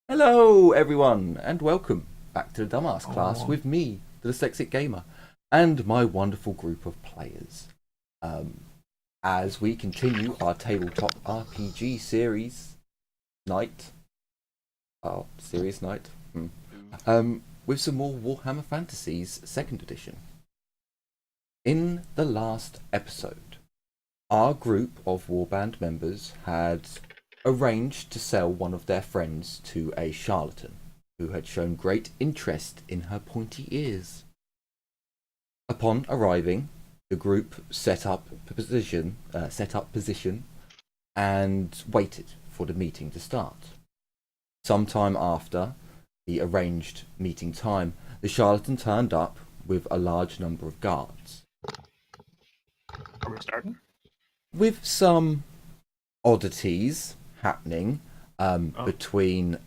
Hello everyone and welcome back to the Dumbass class with me, the Dyslexic Gamer, and my wonderful group of players. As we continue our tabletop RPG series night, with some more Warhammer Fantasies 2nd edition. In the last episode, our group of warband members had arranged to sell one of their friends to a charlatan who had shown great interest in her pointy ears. Upon arriving, the group set up position and waited for the meeting to start. Sometime after the arranged meeting time, the charlatan turned up with a large number of guards. Are we starting? With some oddities happening between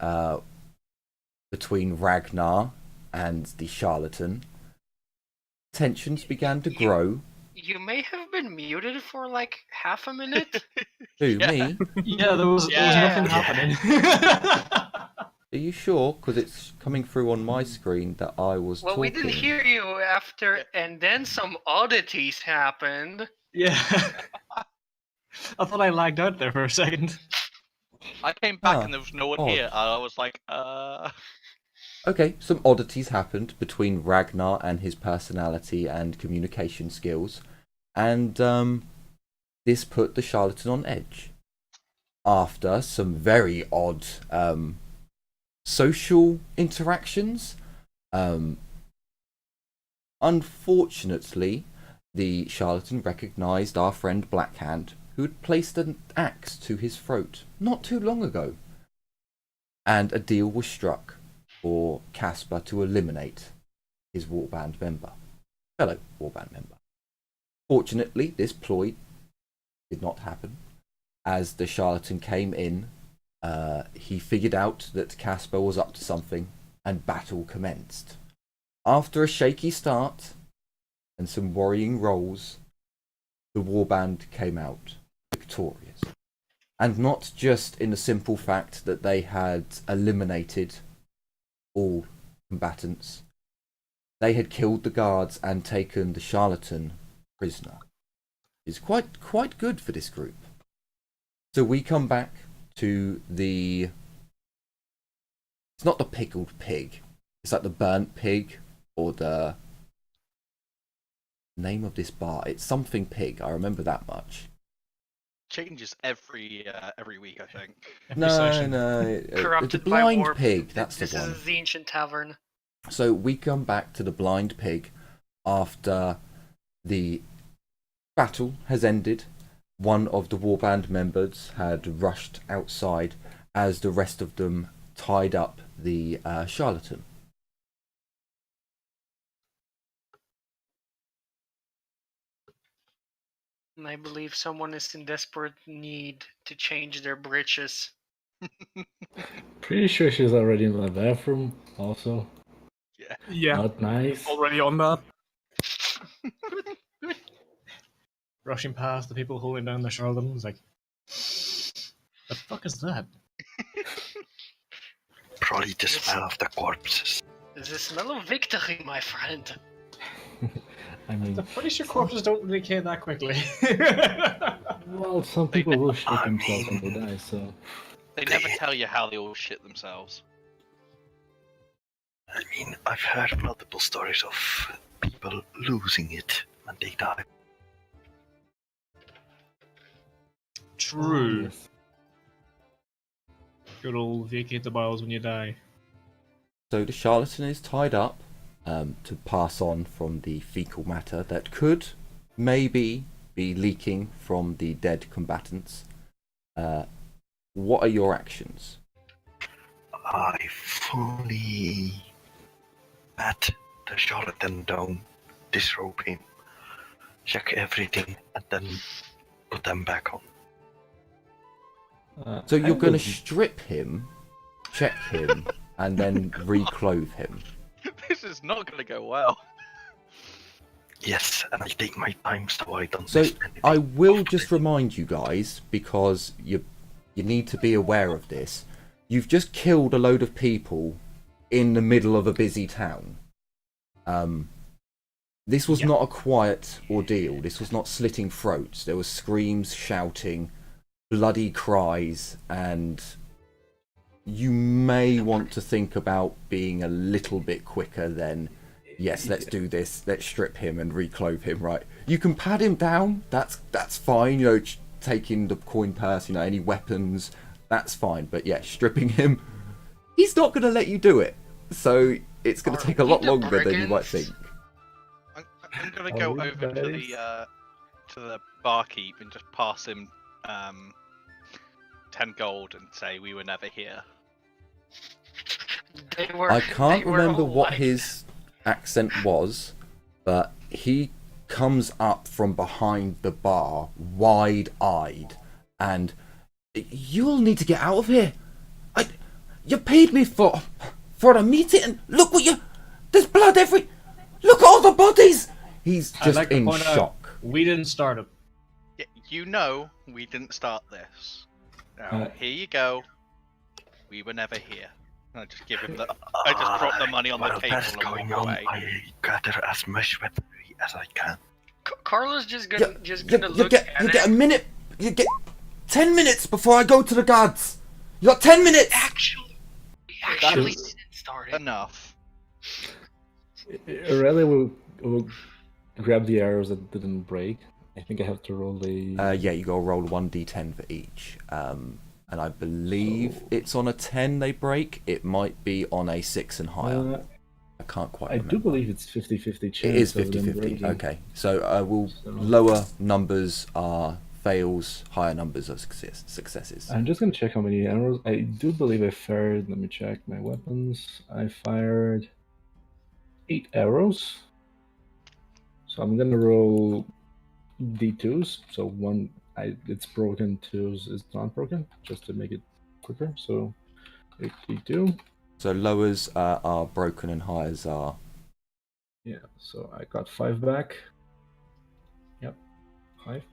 Ragnar and the charlatan, tensions began to grow. You may have been muted for like half a minute. Who, me? Yeah, there was nothing happening. Are you sure? Because it's coming through on my screen that I was Well, talking. we didn't hear you after, and then some oddities happened. Yeah. I thought I lagged out there for a second. I came back and there was no one odd. here. I was like, Okay, some oddities happened between Ragnar and his personality and communication skills, and this put the charlatan on edge. After some very odd social interactions, unfortunately, the charlatan recognised our friend Blackhand, who had placed an axe to his throat not too long ago, and a deal was struck for Caspar to eliminate his fellow warband member. Fortunately, this ploy did not happen. As the charlatan came in, he figured out that Caspar was up to something, and battle commenced. After a shaky start and some worrying rolls, the warband came out victorious. And not just in the simple fact that they had eliminated all combatants. They had killed the guards and taken the charlatan prisoner. It's quite good for this group. So we come back to the... It's not the pickled pig. It's like the burnt pig, or the name of this bar. It's something pig. I remember that much. changes every week, I think. No. The Corrupted by blind war. pig. That's the This one. is the ancient tavern. So we come back to the blind pig after the battle has ended. One of the warband members had rushed outside as the rest of them tied up the charlatan. And I believe someone is in desperate need to change their breeches. Pretty sure she's already in the bathroom, also. Yeah, Not nice. already on that. Rushing past the people holding down the charlatans, like, the fuck is that? Probably the smell of the corpses. The smell of victory, my friend. I mean, I'm pretty sure corpses don't decay that quickly. well, some people will shit themselves when they die, so... They never tell you how they all shit themselves. I mean, I've heard multiple stories of people losing it when they die. True. Yes. Good old vacate the bowels when you die. So the charlatan is tied up to pass on from the fecal matter that could maybe be leaking from the dead combatants. What are your actions? I fully pat the charlatan down, disrobe him, check everything, and then put them back on. So you're I going to would- strip him, check him, and then reclothe him. This is not going to go well. Yes, and I take my time so I don't So miss anything. I will just remind you guys, because you need to be aware of this. you've just killed a load of people in the middle of a busy town. This was not a quiet ordeal. This was not slitting throats. There were screams, shouting, bloody cries, and you may want to think about being a little bit quicker than, yes, let's do this, let's strip him and reclothe him, right? You can pad him down, that's fine, you know, taking the coin purse, you know, any weapons, that's fine, but yeah, stripping him, he's not going to let you do it, so it's going to take a lot longer than you might think. I'm going to go over to the barkeep and just pass him 10 gold and say we were never here. I can't remember what his accent was, but he comes up from behind the bar, wide-eyed, and you'll need to get out of here. You paid me for a meeting, and look what there's blood look at all the bodies. He's just in shock. We didn't start it. Yeah, you know we didn't start this. Now, here you go. We were never here. I just give him I just drop the money on the table and walk away. I gather as much weaponry as I can. Carla's just gonna you get a minute. You get 10 minutes before I go to the guards. You got 10 minutes. Actually didn't start it. Enough. Aurelia will grab the arrows that didn't break. I think I have to roll a... yeah, you gotta roll 1d10 for each. And I believe it's on a 10 they break. It might be on a 6 and higher. I can't quite remember. I do believe it's 50-50 chance. It is 50-50. Okay, so lower numbers are fails, higher numbers are successes. I'm just going to check how many arrows. I do believe I fired. Let me check my weapons. I fired 8 arrows. So I'm going to roll D2s. So one... it's broken, 2s is not broken, just to make it quicker. So 82. So lowers are broken and highs are... Yeah, so I got 5 back. Yep, 5.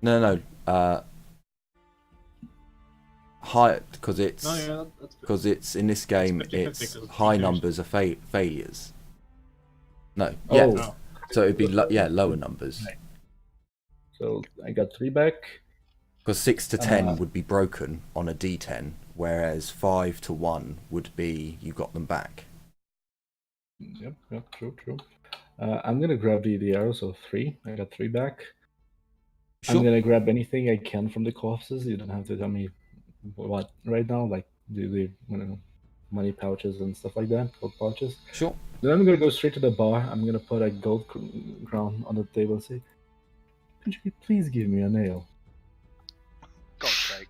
No. High, because it's in this game, it's high numbers are failures. No, yeah. Oh. So it'd be lower numbers. Right. So I got 3 back. Because 6 to 10 would be broken on a D10, whereas 5 to 1 would be you got them back. Yep, true. I'm gonna grab the arrow, so 3. I got 3 back. Sure. I'm gonna grab anything I can from the corpses. You don't have to tell me what right now, like the money pouches and stuff like that, gold pouches. Sure. Then I'm gonna go straight to the bar. I'm gonna put a gold crown on the table and say, "Could you please give me a nail?" God's sake.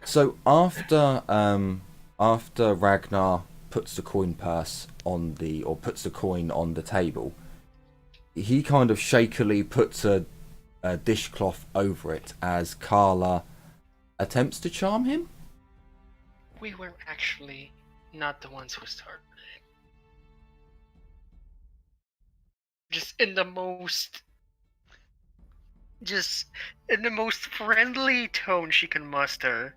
So after Ragnar puts the coin purse puts the coin on the table, he kind of shakily puts a dishcloth over it as Carla attempts to charm him. We were actually not the ones who started it. Just in the most friendly tone she can muster.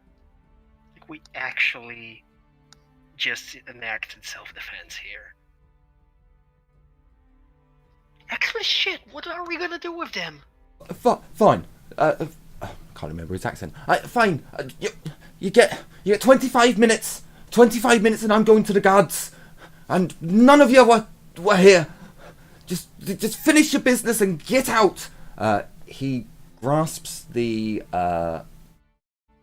Like, we actually just enacted self-defense here. Actually, shit, what are we gonna do with them? Fine. I can't remember his accent. Fine. You get 25 minutes. 25 minutes, and I'm going to the guards. And none of you were here. Just finish your business and get out. He grasps the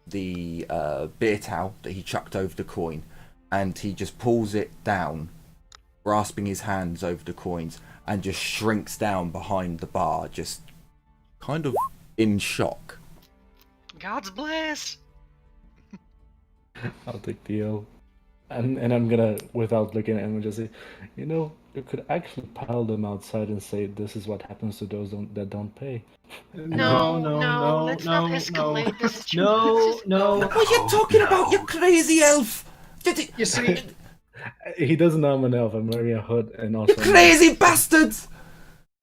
beer towel that he chucked over the coin, and he just pulls it down, grasping his hands over the coins, and just shrinks down behind the bar, just kind of in shock. God's bless. I'll take the L. And I'm gonna, without looking at him, just say, you could actually pile them outside and say, this is what happens to those that don't pay. No, let's not escalate this. No. What are you talking about, you crazy elf? You see, he doesn't know I'm an elf. I'm wearing a hood and also... You crazy bastards!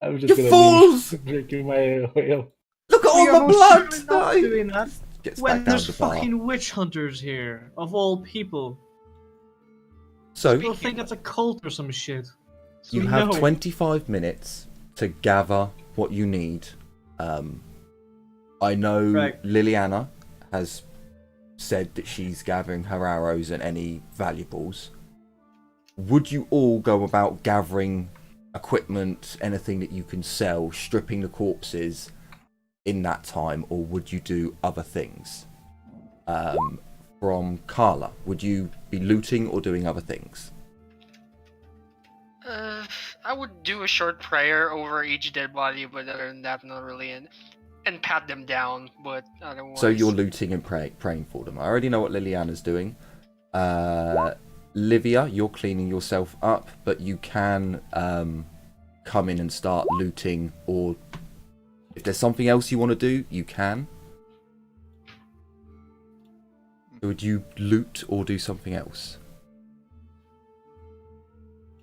I'm just You fools! drinking my ale. Look at all the blood! Not doing that. gets When back down there's the bar. fucking witch hunters here, of all people. So People think it's a cult or some shit. So you have no. 25 minutes to gather what you need. I know Right. Liliana has said that she's gathering her arrows and any valuables. Would you all go about gathering equipment, anything that you can sell, stripping the corpses in that time, or would you do other things? From Carla, would you be looting or doing other things? I would do a short prayer over each dead body, but other than that, not really, and pat them down. But otherwise, So you're looting and praying for them. I already know what Liliana's doing. Livia, you're cleaning yourself up, but you can come in and start looting, or if there's something else you want to do, you can. Would you loot or do something else?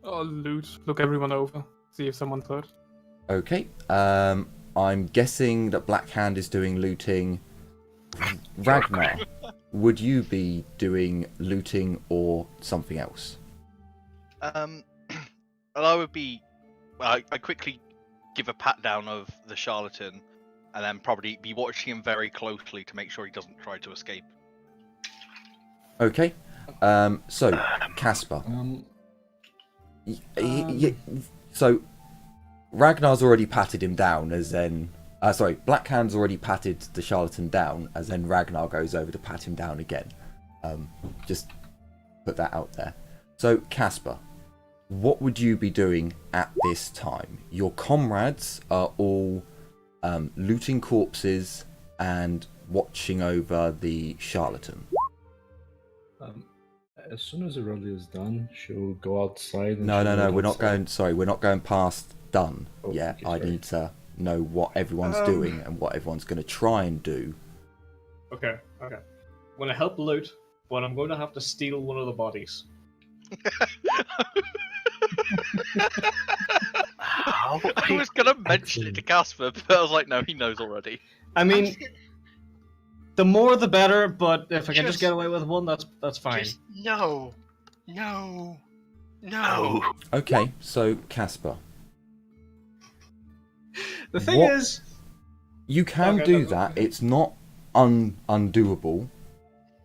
I'll loot. Look everyone over. See if someone's hurt. Okay. I'm guessing that Black Hand is doing looting. Ragnar, would you be doing looting or something else? Well, I would be. I quickly give a pat down of the charlatan, and then probably be watching him very closely to make sure he doesn't try to escape. Okay. So Casper. So Ragnar's already patted him down, as then Black Hand's already patted the charlatan down, as then Ragnar goes over to pat him down again. Just put that out there. So Casper, what would you be doing at this time? Your comrades are all looting corpses and watching over the charlatan. As soon as Aurelia is done, she'll go outside. And No, she'll we're not outside. going. Sorry, we're not going past done Oh, yet. okay, I sorry. need to know what everyone's doing and what everyone's going to try and do. Okay. I'm gonna help loot, but I'm going to have to steal one of the bodies. I was gonna mention it to Casper, but I was like, no, he knows already. I mean, the more the better, but if I can just Just- get away with one, that's fine. Just no. Okay, so Casper, The thing what- is, you can Okay, do no, that. okay. It's not undoable,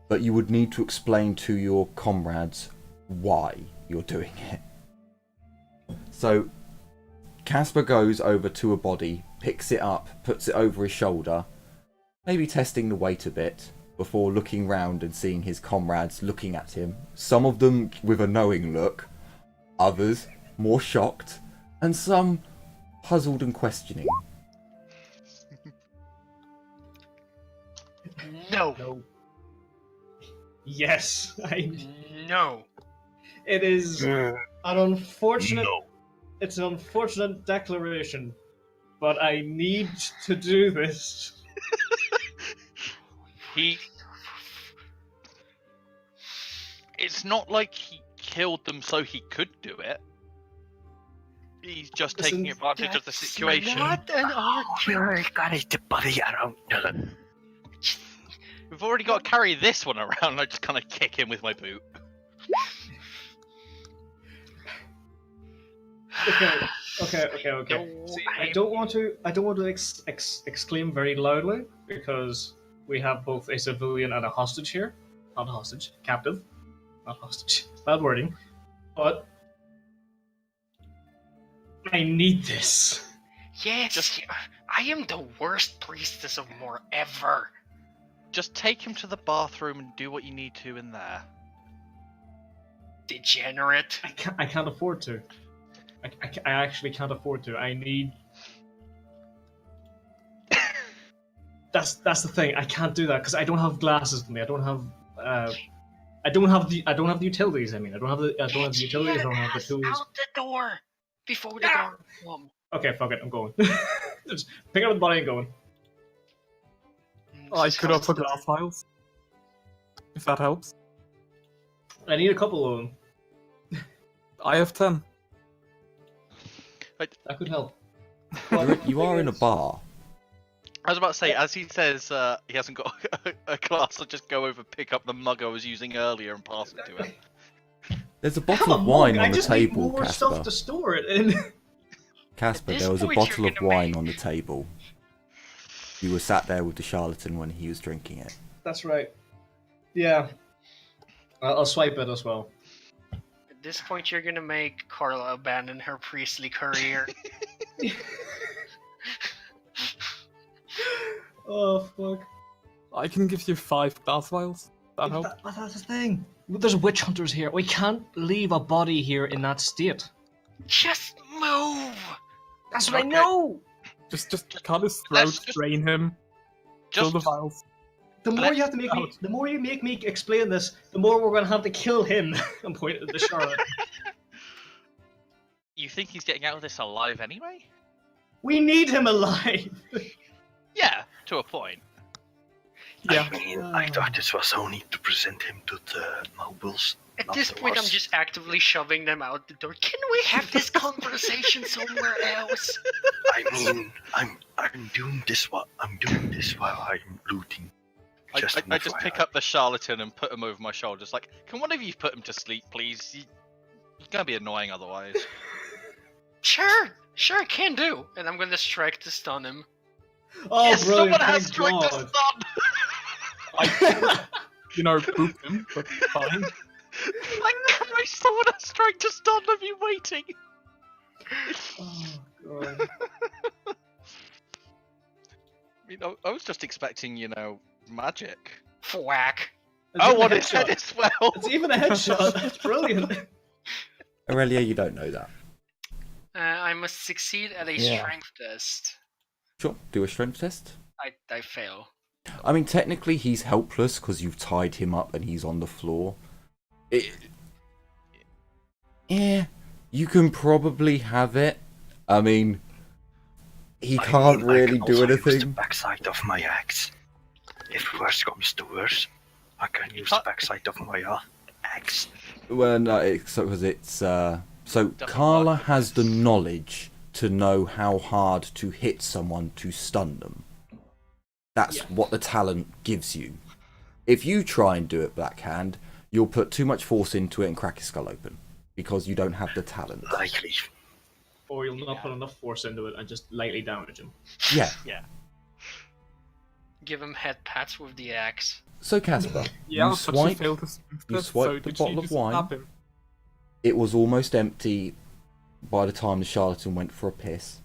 but you would need to explain to your comrades why you're doing it. So Casper goes over to a body, picks it up, puts it over his shoulder, maybe testing the weight a bit, before looking round and seeing his comrades looking at him. Some of them with a knowing look, others more shocked, and some puzzled and questioning. No. yes, No. it is an unfortunate. No. It's an unfortunate declaration, but I need to do this. It's not like he killed them so he could do it. He's just Listen, taking advantage of the That's situation. not an We already got the body around Nuln. We've already got to carry this one around. I just kind of kick him with my boot. Okay. No, See, I don't want to exclaim very loudly because we have both a civilian and a hostage here. Not a hostage, captive. Not hostage. Bad wording. But I need this. Yes, I am the worst priestess of Moor ever. Just take him to the bathroom and do what you need to in there. Degenerate. I can't afford to. I actually can't afford to. I need. That's the thing. I can't do that because I don't have glasses with me. I don't have the utilities. I mean, I don't have the utilities. I don't have the tools. Out the door before the door come. Okay, fuck it. I'm going. Just pick up the body and going. I could offer glass vials. If that helps. I need a couple of them. I have 10. That could help. You are in a bar. I was about to say, as he says he hasn't got a glass, I'll just go over, pick up the mug I was using earlier and pass it to him. There's a I have bottle a of wine mug, on I the just need table, more Casper. stuff to store it in. Casper, At there was this a point, bottle you're of gonna wine make- on the table. You were sat there with the charlatan when he was drinking it. That's right. Yeah. I'll swipe it as well. At this point, you're gonna make Carla abandon her priestly career. Oh, fuck. I can give you 5 glass vials. That help? That's the thing. There's witch hunters here. We can't leave a body here in that state. Just move! That's what I Okay. know! Just cut his Let's throat, just- drain him, fill Just the vials. The more Let's you have to make me, the more you make me explain this, the more we're gonna have to kill him. I'm pointing at the Charlotte. You think he's getting out of this alive anyway? We need him alive. Yeah, to a point. Yeah. I mean, I thought this was only to present him to the nobles. At not this the point, I'm horse. just actively shoving them out the door. Can we have this conversation somewhere else? I mean, I'm doing this while I'm looting. I Just just pick up the charlatan and put him over my shoulders. Like, can one of you put him to sleep, please? He's gonna be annoying otherwise. Sure, can do. And I'm gonna strike to stun him. Oh, Yes, brilliant! someone has Thank strike to God. stun! You know, boop him, but fine. Like, Christ, someone has strike to stun. I've been waiting. Oh, God. You know, I was just expecting, magic. Whack. It's I even a want his head headshot. as well. It's even a headshot. That's brilliant. Aurelia, you don't know that. I must succeed at a Yeah. strength test. Sure, do a strength test. I fail. I mean, technically he's helpless because you've tied him up and he's on the floor. Yeah, you can probably have it. I mean, he can't really do Use the anything. backside of my axe. If worse comes to worse, I can use the backside of my axe. Well, no, so Carla work with has the this. knowledge to know how hard to hit someone to stun them. That's what the talent gives you. If you try and do it backhand, you'll put too much force into it and crack his skull open because you don't have the talent. Likely. Or you'll not put enough force into it and just lightly damage him. Yeah. Give him head pats with the axe. So Casper, Yeah, you but swipe. she failed his strength you test, swipe so the did she bottle of just wine. stab him? It was almost empty by the time the charlatan went for a piss.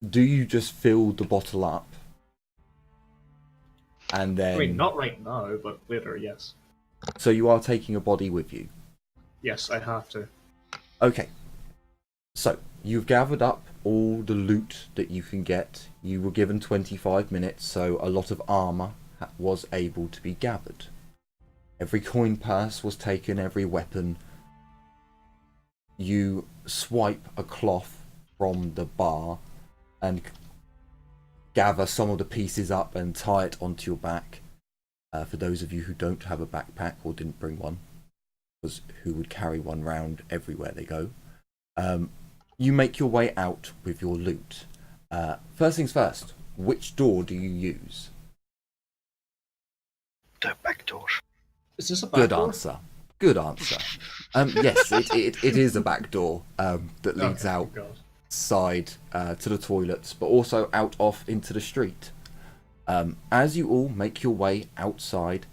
Do you just fill the bottle up? And then... I mean, not right now, but later, yes. So you are taking a body with you? Yes, I have to. Okay. So, you've gathered up all the loot that you can get. You were given 25 minutes, so a lot of armour was able to be gathered. Every coin purse was taken, every weapon. You swipe a cloth from the bar and gather some of the pieces up and tie it onto your back. For those of you who don't have a backpack or didn't bring one, because who would carry one round everywhere they go? You make your way out with your loot. First things first, which door do you use? The back door. Is this a back Good door? answer. Good answer. Yes, it is a back door that leads Okay, God. outside to the toilets, but also out off into the street. As you all make your way outside,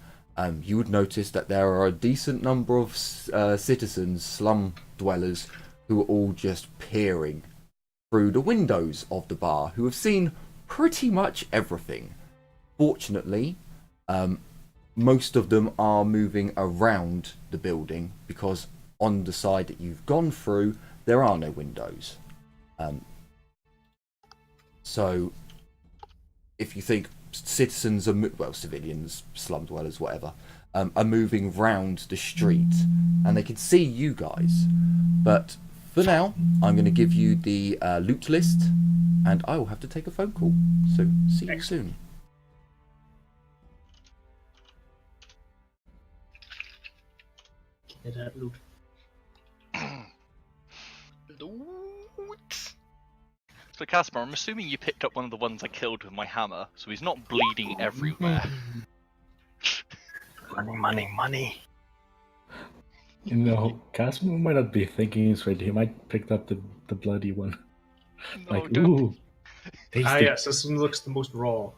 you would notice that there are a decent number of citizens, slum dwellers, who are all just peering through the windows of the bar, who have seen pretty much everything. Fortunately, most of them are moving around the building because on the side that you've gone through, there are no windows. So, if you think citizens are, civilians, slum dwellers, whatever, are moving round the street, and they can see you guys. But for now, I'm going to give you the loot list, and I will have to take a phone call. So, see you soon. Get that loot. Loot. So So Casper, I'm assuming you picked up one of the ones I killed with my hammer, so he's not bleeding everywhere. Money. No, Casper might not be thinking straight. He might pick up the bloody one. No, Like, don't. ooh, tasty. yes, this one looks the most raw.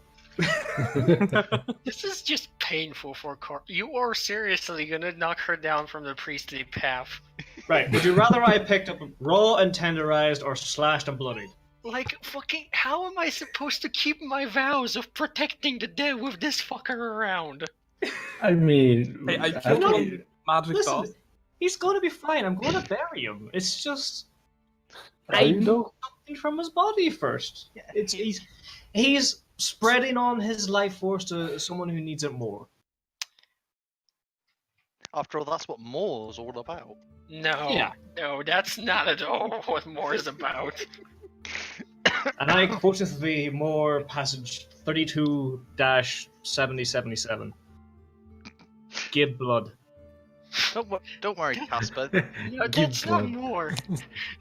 This is just painful for Cor. You are seriously gonna knock her down from the priestly path. Right, would you rather I picked up raw and tenderized or slashed and bloodied? Like, fucking, how am I supposed to keep my vows of protecting the dead with this fucker around? I mean, Hey, I killed No, one magic Listen, dot. he's going to be fine. I'm going to bury him. It's just Are you though? something from his body first. He's spreading on his life force to someone who needs it more. After all, that's what more's all about. No, Yeah. no, that's not at all what more is about. And I quoteth thee more passage 32-7077. Give blood. Don't worry, Casper. No, Give that's not blood. more.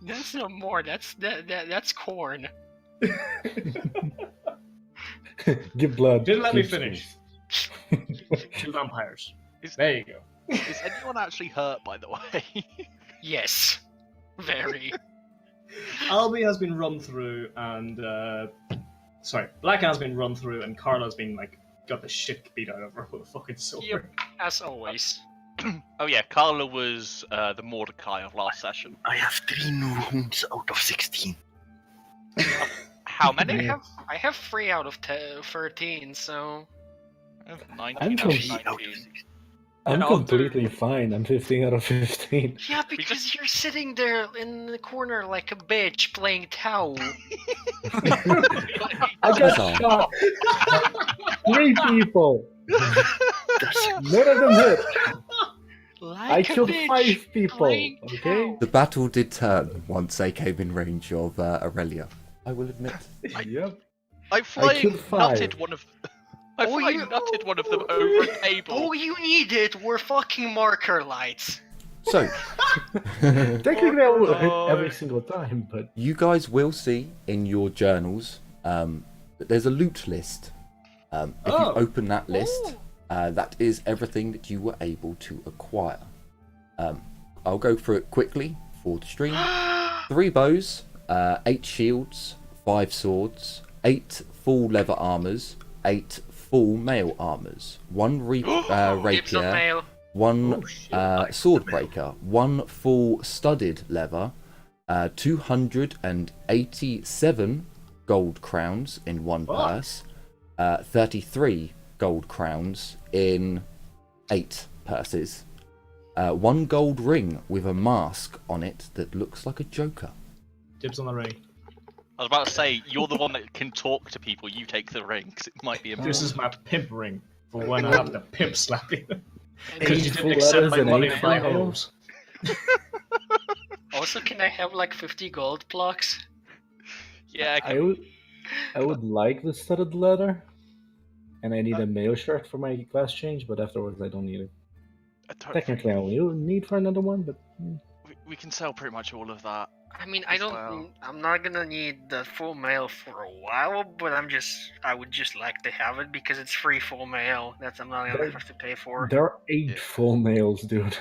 That's not more. That's corn. Give blood. Didn't let me give finish. space. 2 vampires. Is- There you go. Is anyone actually hurt, by the way? Yes, very. Albie has been run through, and Black has been run through, and Carla's been got the shit beat out of her with a fucking sword. Yep. As always. Oh yeah, Carla was the Mordecai of last session. I have 3 new wounds out of 16. How many? I have 3 out of 13, so 19 I'm out of Three out of 19. 16. I'm I'll do- completely fine. I'm 15 out of 15. yeah, because you're sitting there in the corner like a bitch playing Tau. I got Bizarre. shot. 3 people. That's None of them hit. Like I a killed bitch 5 people. playing Okay. Tau. The battle did turn once they came in range of Aurelia. I will admit. Yep. I flying killed 5. nutted one of. I Oh, flying you- nutted one of them over a table. All you needed were fucking marker lights. So, Technically, I would hit Oh, every no. single time, but you guys will see in your journals that there's a loot list. If you open that list, that is everything that you were able to acquire. I'll go through it quickly for the stream. 3 bows, 8 shields, 5 swords, 8 full leather armors, 8 full mail armors, 1 Gibbs on rapier, mail. 1 like sword the mail. breaker, 1 full studded leather, 287 gold crowns in 1 purse, 33 gold crowns in 8 purses, 1 gold ring with a mask on it that looks like a Joker. Dibs on the ring. I was about to say, you're the one that can talk to people. You take the ring, 'cause it might be This important. is my pimp ring for when I have to pimp slap you. Because you 8 didn't full accept letters my and money 8 to buy full hoes. Also, can I have like 50 gold blocks? Yeah, I would like the studded leather, and I need a mail shirt for my class change, but afterwards I don't need it. Technically, I only need for another one, but we can sell pretty much all of that. I mean, I As don't. well. I'm not gonna need the full mail for a while, but I would just like to have it because it's free full mail. That's I'm not gonna There- have to pay for. there are 8 Yeah. full mails, dude.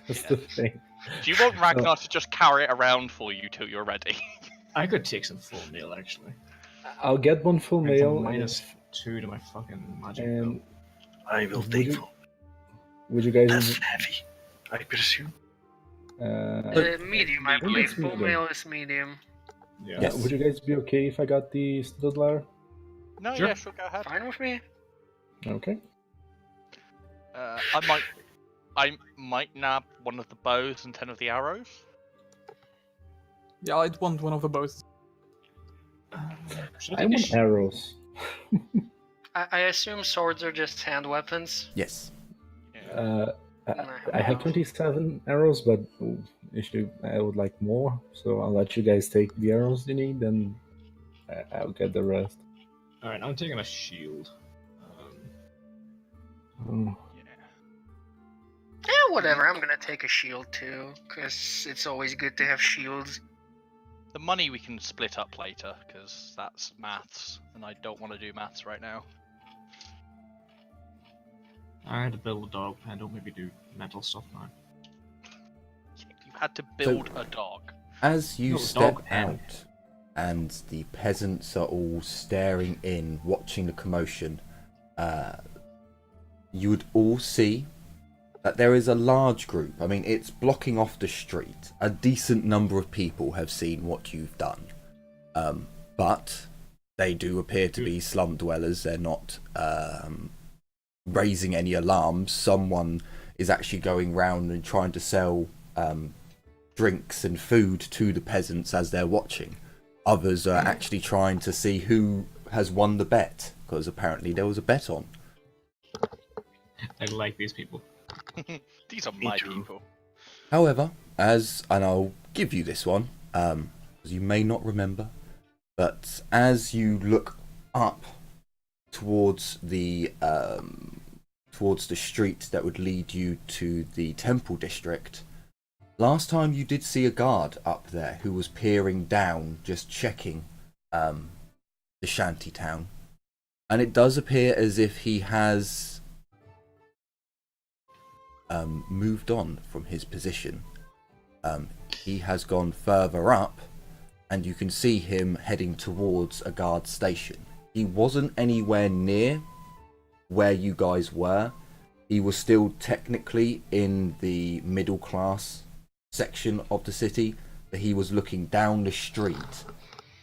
That's the thing. Do you want Ragnar to just carry it around for you till you're ready? I could take some full mail actually. I'll get 1 full It's a mail. -2 to my fucking magic bill. And I will Would take you- full. would you guys? That's heavy, I presume. Medium, I think believe. it's Full medium. mail is medium. Yeah. Yes. Would you guys be okay if I got the studded leather? No, Sure. yeah, sure, go ahead. Fine with me. Okay. I might nab one of the bows and 10 of the arrows. Yeah, I'd want one of the bows. Should I I take a want sh- arrows. I assume swords are just hand weapons. Yes. I have 27 arrows, but I would like more, so I'll let you guys take the arrows you need, and I'll get the rest. Alright, I'm taking a shield. Oh, Yeah, whatever. I'm gonna take a shield too, cause it's always good to have shields. The money we can split up later, because that's maths, and I don't want to do maths right now. I had to build a dog. I don't maybe do mental stuff now. You had to build a dog. As you No, step dog and- out, and the peasants are all staring in, watching the commotion, you would all see that there is a large group. I mean, it's blocking off the street. A decent number of people have seen what you've done. But they do appear to be slum dwellers. They're not raising any alarms. Someone is actually going round and trying to sell drinks and food to the peasants as they're watching. Others are actually trying to see who has won the bet, because apparently there was a bet on. I like these people. These are Me my too. people. However, and I'll give you this one, because you may not remember, but as you look up towards the street that would lead you to the temple district, last time you did see a guard up there who was peering down, just checking the shanty town, and it does appear as if he has moved on from his position. He has gone further up, and you can see him heading towards a guard station. He wasn't anywhere near where you guys were. He was still technically in the middle class section of the city, but he was looking down the street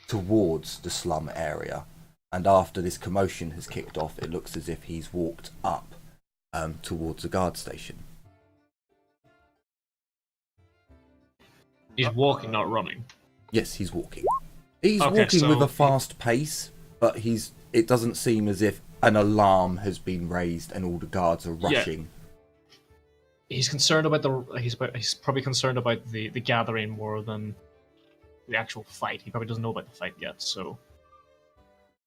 towards the slum area. And after this commotion has kicked off, it looks as if he's walked up towards the guard station. He's walking, not running. Yes, he's walking. He's Okay, walking so with a fast pace, but it doesn't seem as if an alarm has been raised and all the guards are rushing. He's concerned about he's probably concerned about the gathering more than the actual fight. He probably doesn't know about the fight yet, so.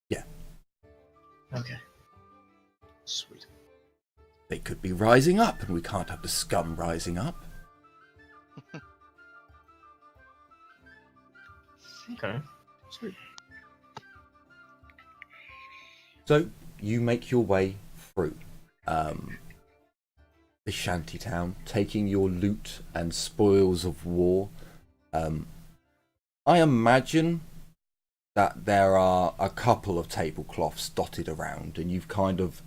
Yeah. Okay. Sweet. They could be rising up, and we can't have the scum rising up. Okay. Sweet. So you make your way through the shanty town, taking your loot and spoils of war. I imagine that there are a couple of tablecloths dotted around, and you've kind of,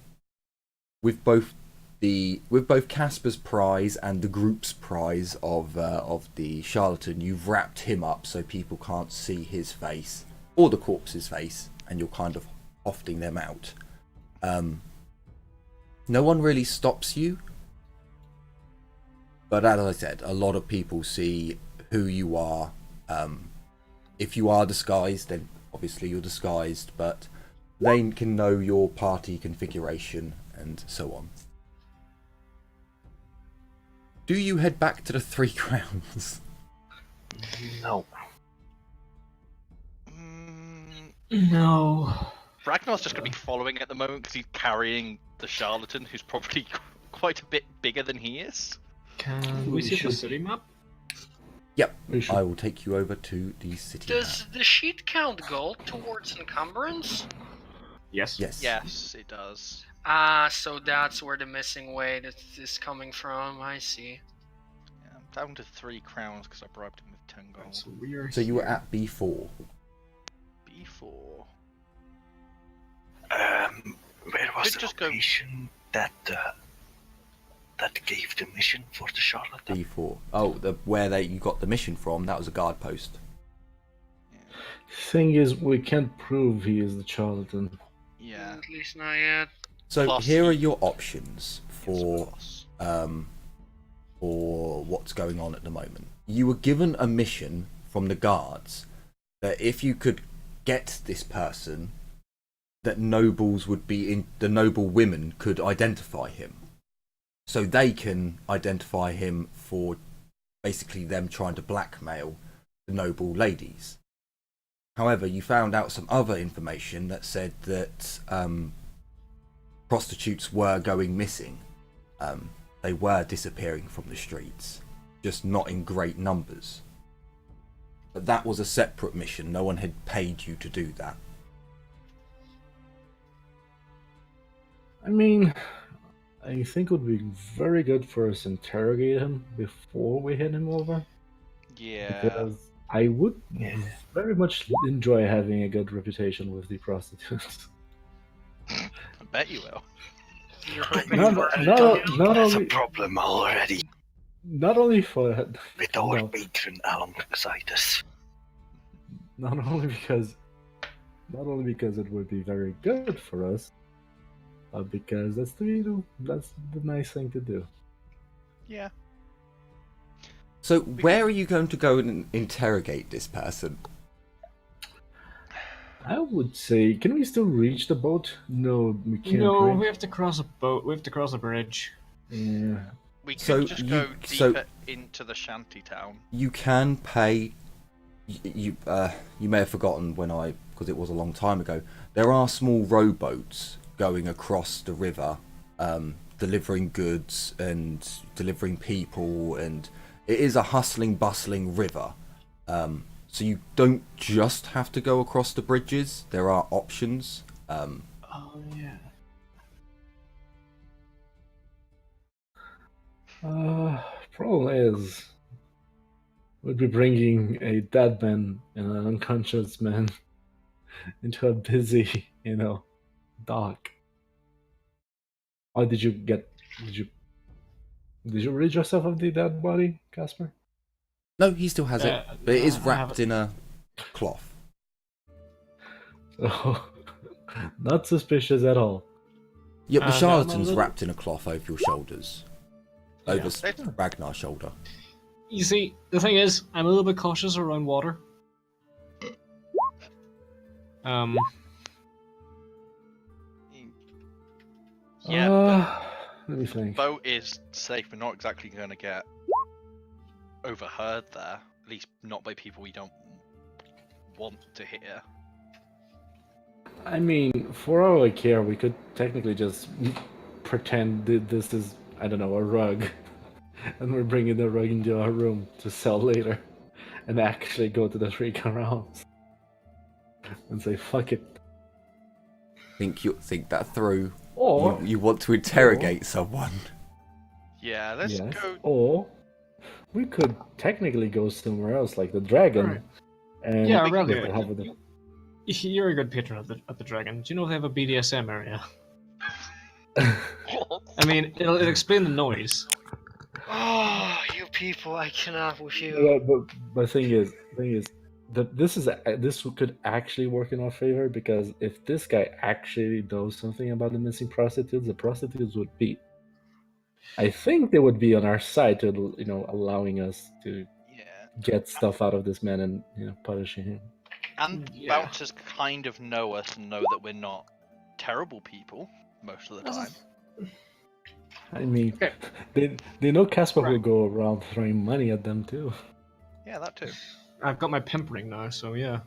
with both Casper's prize and the group's prize of the Charlatan, you've wrapped him up so people can't see his face or the corpse's face, and you're kind of wafting them out. No one really stops you, but as I said, a lot of people see who you are. If you are disguised, then obviously you're disguised, but they can know your party configuration and so on. Do you head back to the 3 Crowns? No. No. Ragnar's just going to be following at the moment because he's carrying the Charlatan, who's probably quite a bit bigger than he is. Can we see the city map? Yep, We should- I will take you over to the city Does map. the sheet count go towards encumbrance? Yes. Yes. Yes, it does. Ah, so that's where the missing weight is coming from. I see. Yeah, I'm down to 3 crowns because I bribed him with 10 gold. So we are. So you were at B4. B4. Where was Could the just go- location that gave the mission for the Charlatan? B4. Oh, where you got the mission from, that was a guard post. Thing is, we can't prove he is the Charlatan. Yeah. At least not yet. So Plus here he- are your options for Yes, what's going on at the moment. You were given a mission from the guards that if you could get this person, that nobles would be in, the noble women could identify him, so they can identify him for basically them trying to blackmail the noble ladies. However, you found out some other information that said that prostitutes were going missing. They were disappearing from the streets, just not in great numbers. But that was a separate mission. No one had paid you to do that. I mean, I think it would be very good for us to interrogate him before we hand him over. Yeah. Because I would very much enjoy having a good reputation with the prostitutes. I bet you will. You're hoping Not, for not, not That's a only, problem already. not only for With our no, patron alongside us. not only because it would be very good for us, but because that's the nice thing to do. Yeah. So where are you going to go and interrogate this person? I would say, can we still reach the boat? No, we can't. No, right? we have to cross a boat. We have to cross a bridge. Yeah. We could So just you- go so- deeper into the shanty town. You can pay. You may have forgotten because it was a long time ago. There are small rowboats going across the river, delivering goods and delivering people, and it is a hustling, bustling river. So you don't just have to go across the bridges. There are options. Oh yeah. Problem is, we'd be bringing a dead man and an unconscious man into a busy, dock. Oh, did you rid yourself of the dead body, Casper? No, he still has it, but it is I have wrapped it. in a cloth. So, not suspicious at all. Yeah, the no, charlatan's no, wrapped in a cloth over your shoulders. Over Yeah. Ragnar's shoulder. You see, the thing is, I'm a little bit cautious around water. Yeah, Let me think. boat is safe. We're not exactly going to get overheard there. At least not by people we don't want to hear. I mean, for all I care, we could technically just pretend that this is, I don't know, a rug. And we're bringing the rug into our room to sell later. And actually go to the 3 rounds. And say, fuck it. Think that through. Or, You want to interrogate someone. Yeah, let's yes, go. or we could technically go somewhere else, like the dragon. Right. And Yeah, we around could there. have it- You're a good patron of the dragon. Do you know if they have a BDSM area? I mean, it'll explain the noise. Oh, you people, I cannot with you. Yeah, but thing is, this could actually work in our favor, because if this guy actually knows something about the missing prostitutes, the prostitutes would be. I think they would be on our side to, allowing us to Yeah. get stuff out of this man and punishing him. And Yeah. bouncers kind of know us and know that we're not terrible people most of the time. I mean, Okay. they know Casper will Right. go around throwing money at them too. Yeah, that too. I've got my pimp ring now, so yeah.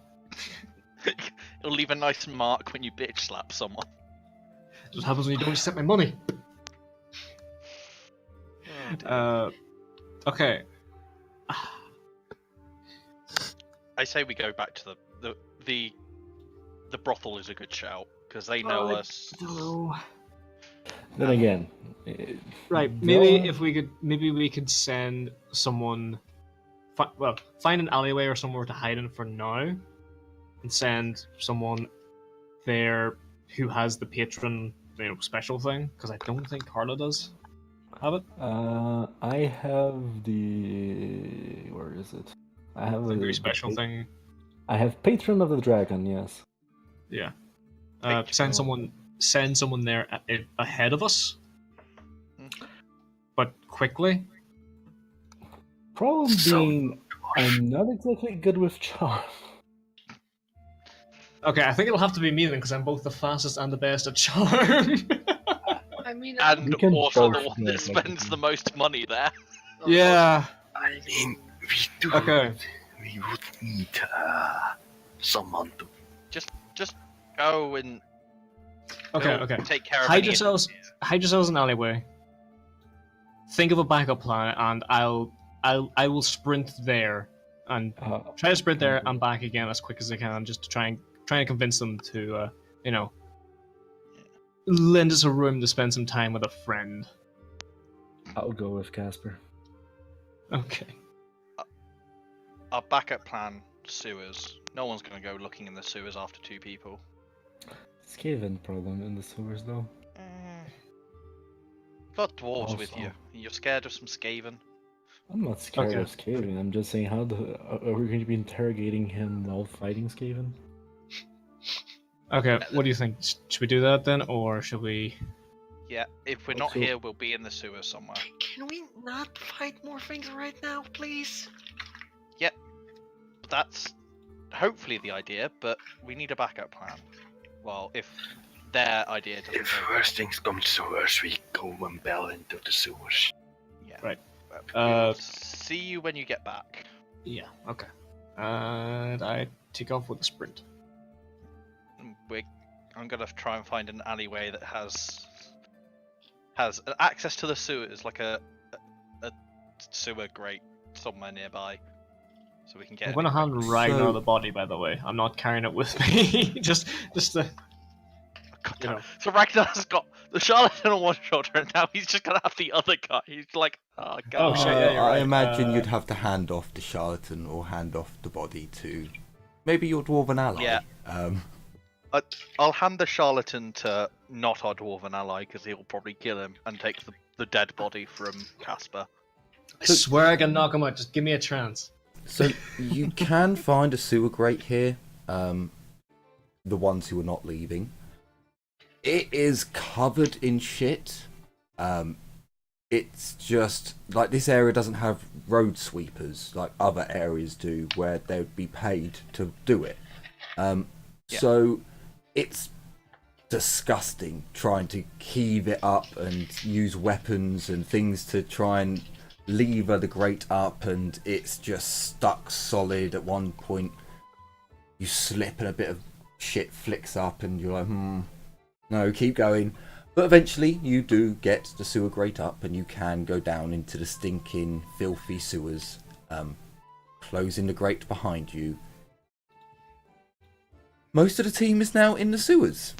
It'll leave a nice mark when you bitch slap someone. It just happens when you don't accept my money. Okay. I say we go back to the brothel is a good shout because they know us. Hello. Then again, Right, Yeah. maybe we could send someone, find an alleyway or somewhere to hide in for now, and send someone there who has the patron, special thing. Because I don't think Carla does have it. I have the where is it? I have The very the special thing. I have Patron of the Dragon. Yes. Yeah. Patron. Send someone there ahead of us, but quickly. Problem So- being, I'm not exactly good with charm. Okay, I think it'll have to be me then, because I'm both the fastest and the best at charm. I mean, And We can also both the one make that like spends a- the most money there. Yeah. I mean, we do. Okay. We would need someone to. Just go and Okay. he'll Okay. take care of Hide any yourselves in an alleyway. Think of a backup plan, and I will sprint there and try to sprint there and back again as quick as I can, just to try and convince them to, lend us a room to spend some time with a friend. I'll go with Casper. Okay. Our backup plan: sewers. No one's gonna go looking in the sewers after 2 people. Skaven problem in the sewers though. Got dwarves with Also- you. You're scared of some Skaven? I'm not scared Okay. of Skaven. I'm just saying, are we going to be interrogating him while fighting Skaven? Okay, what do you think? Should we do that then, or should we... Yeah, if we're not Also- here, we'll be in the sewers somewhere. Can we not fight more things right now, please? That's hopefully the idea, but we need a backup plan. Well, if their idea doesn't If go worst things come to worst, we go and bail into the sewers. yeah. Right. We'll see you when you get back. Yeah, okay. And I take off with a sprint. I'm gonna try and find an alleyway that has access to the sewers, like a sewer grate somewhere nearby, so we can get. I'm gonna hand Ragnar So- the body, by the way. I'm not carrying it with me. just to... God you damn. know. So Ragnar's got the Charlatan on one shoulder, and now he's just gonna have the other guy. He's like, oh god. Oh, shit, yeah, you're I right. imagine you'd have to hand off the Charlatan or hand off the body to maybe your dwarven ally. Yeah. Um, I'll hand the Charlatan to not our dwarven ally because he'll probably kill him and take the dead body from Casper. I swear I can knock him out. Just give me a chance. so you can find a sewer grate here. The ones who are not leaving. It is covered in shit. It's just like this area doesn't have road sweepers like other areas do, where they would be paid to do it. So it's disgusting trying to heave it up and use weapons and things to try and lever the grate up, and it's just stuck solid. At one point you slip and a bit of shit flicks up and you're like, no, keep going. But eventually you do get the sewer grate up and you can go down into the stinking, filthy sewers, closing the grate behind you. Most of the team is now in the sewers.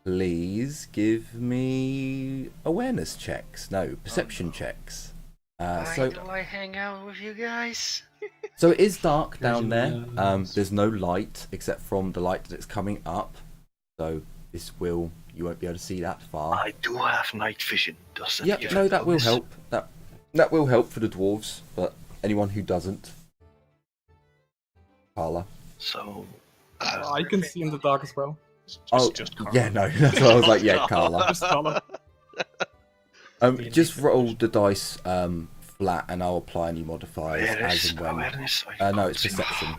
Please give me awareness checks. No, perception checks. Why do I hang out with you guys? So it is dark down There's there. no- There's no light except from the light that's coming up. So you won't be able to see that far. I do have night vision. Doesn't Yep, even no, that will notice. help. That will help for the dwarves, but anyone who doesn't, Carla. So, I can see in the dark as well. Just yeah, no, that's what I was like. Yeah, Carla. Just color. Just roll the dice flat, and I'll apply any modifiers where as is and when. awareness? No, it's perception.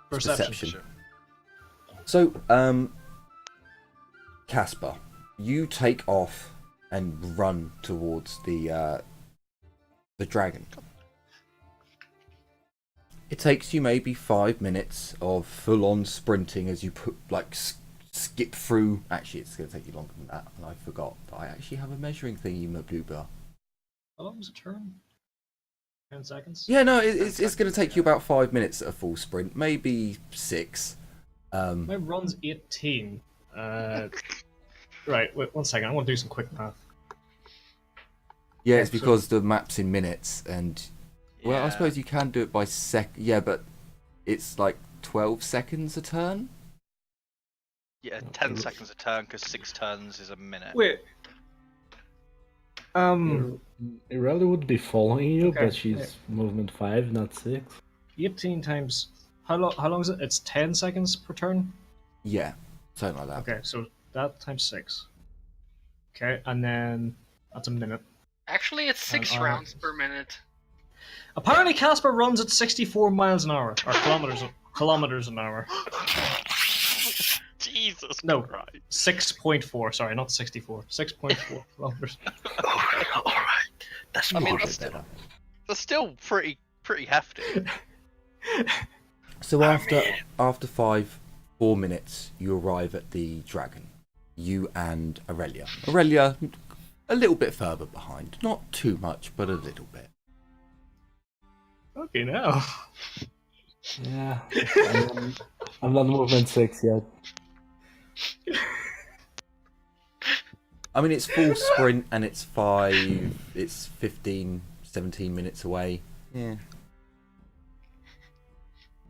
Perception. So, Casper, you take off and run towards the dragon. It takes you maybe 5 minutes of full-on sprinting as you skip through. Actually, it's going to take you longer than that, and I forgot that I actually have a measuring thing in my blue bar. How long does it turn? 10 seconds? Yeah, no, it's going to take you about 5 minutes at a full sprint, maybe 6. My run's 18. Right, wait 1 second. I want to do some quick math. Yeah, it's because the map's in minutes, and well, I Yeah. suppose you can do it by Yeah, but it's like 12 seconds a turn. Yeah, 10 seconds a turn because 6 turns is a minute. Wait. Irelia would be following you, Okay, but she's movement 5, not 6. 18 times. How long is it? It's 10 seconds per turn? Yeah, something like that. Okay, so that times 6. Okay, and then that's a minute. Actually, it's 6 And, rounds per minute. Apparently, Casper runs at 64 miles an hour, or kilometers an hour. Jesus No. Christ. 6.4. Sorry, not 64. 6.4 kilometers. Alright, that's I mean, more that's than still, that's still pretty hefty. So after 4 minutes, you arrive at the dragon. You and Aurelia. Aurelia, a little bit further behind. Not too much, but a little bit. Okay, now. Yeah, I'm not movement 6 yet. I mean, it's full sprint and it's 15, 17 minutes away. Yeah.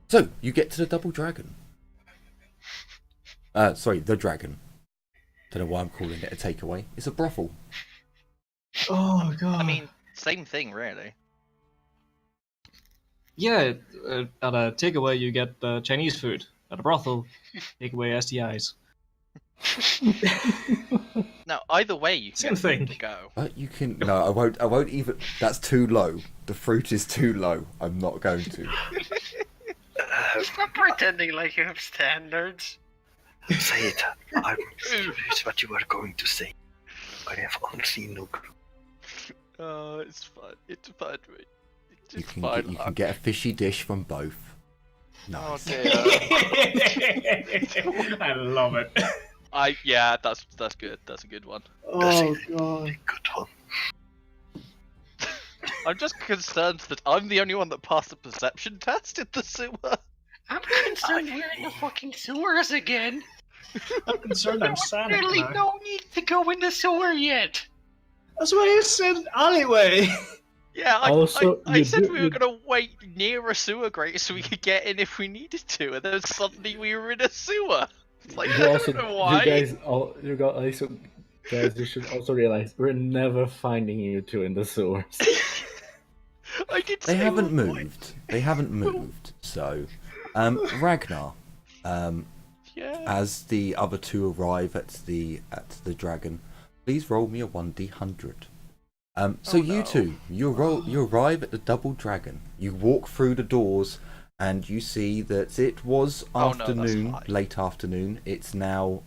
So, you get to the double dragon. Sorry, the dragon. Don't know why I'm calling it a takeaway. It's a brothel. Oh god. I mean, same thing, really. yeah, at a takeaway you get Chinese food. At a brothel, takeaway STIs. Now, either way, you can Same get food thing. to go. But you can... No, I won't even... That's too low. The fruit is too low. I'm not going to. Stop pretending like you have standards. Say it. I'm curious what you were going to say. I have honestly no clue. Oh, it's fun. It's fun. It's You just can, fun. you can get a fishy dish from both. Oh Nice. dear. I love it. Yeah, that's good. That's a good one. Oh god. Good one. I'm just concerned that I'm the only one that passed the perception test in the sewer. I'm concerned we're in the fucking sewers again. I'm concerned I'm Sonic Really now. no need to go in the sewer yet. That's what I said alleyway. Yeah, Also, I you said do- we were gonna wait near a sewer grate so we could get in if we needed to, and then suddenly we were in a sewer. It's like, You I also, don't know why. guys, you should also realize we're never finding you two in the sewers. I did They say haven't we're moved. They haven't moved. So, Ragnar, Yeah. as the other two arrive at the dragon, please roll me a 1d100. So Oh, you no. two, you arrive at the double dragon. You walk through the doors, and you see that it was Oh, no, that's afternoon, fine. late afternoon. It's now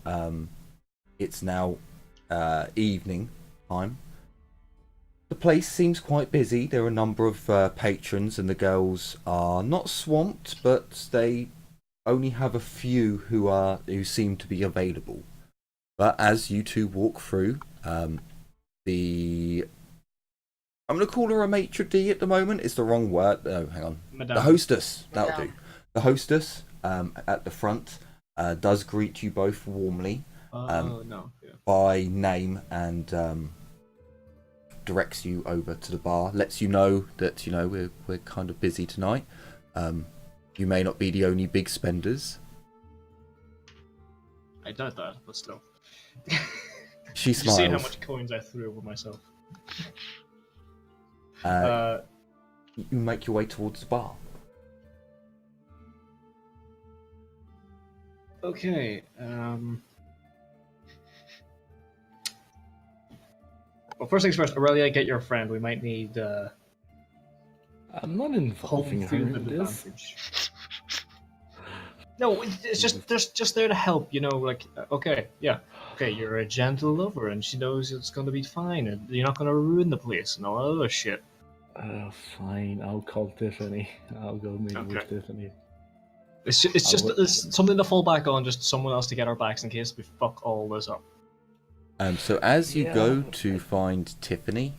evening time. The place seems quite busy. There are a number of patrons, and the girls are not swamped, but they only have a few who seem to be available. But as you two walk through, I'm going to call her a maitre d' at the moment. It's the wrong word. Oh, hang on. Madame. The hostess. That'll Madame. do. The hostess at the front does greet you both warmly No. Yeah. by name and directs you over to the bar. Lets you know that we're kind of busy tonight. You may not be the only big spenders. I doubt that, but still. She You see how smiles. much coins I threw over myself. You make your way towards the bar. Okay. Well, first things first, Aurelia, get your friend. We might need I'm not home involving her field in this. advantage. No, it's just there to help. Like okay, you're a gentle lover, and she knows it's gonna be fine, and you're not gonna ruin the place and all that other shit. Fine, I'll call Tiffany. I'll go meet with Okay. Tiffany. It's something to fall back on, just someone else to get our backs in case we fuck all this up. So as you Yeah. go to find Tiffany,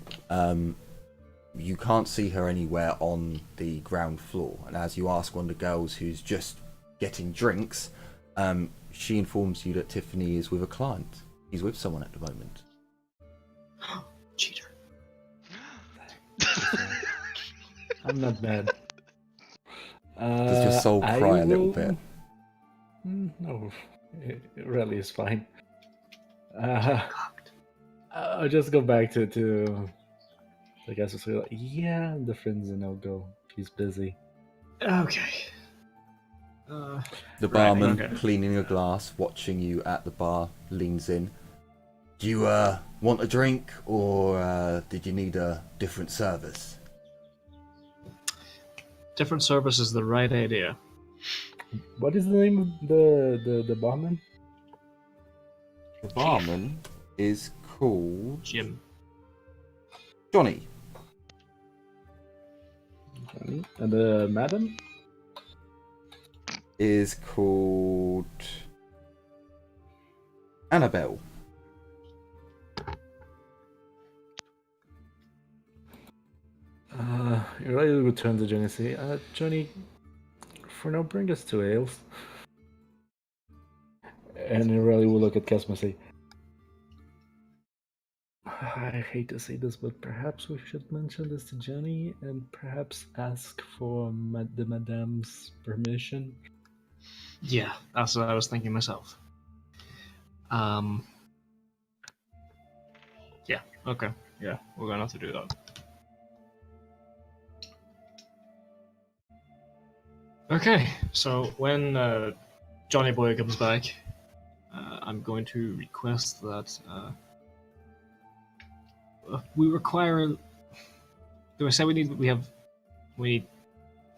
you can't see her anywhere on the ground floor. And as you ask one of the girls who's just getting drinks, she informs you that Tiffany is with a client. He's with someone at the moment. Cheater. I'm not bad. Does your soul I cry a little will- bit? No, it really is fine. I'll just go back to I guess it's like, yeah, the friend's a no-go. He's busy. Okay. The Right, barman, okay. cleaning a glass, watching you at the bar, leans in. Do you want a drink, or did you need a different service? Different service is the right idea. What is the name of the barman? The barman is called Jim. Johnny. And the madam? Is called Annabelle. Riley will turn to Johnny and say, Johnny, for now, bring us 2 ales. And then Riley will look at Casper and say, I hate to say this, but perhaps we should mention this to Johnny and perhaps ask for the Madame's permission. Yeah, that's what I was thinking myself. Yeah, okay. Yeah, we're gonna have to do that. Okay, so when Johnny Boy comes back, I'm going to request that we require. Do I say we need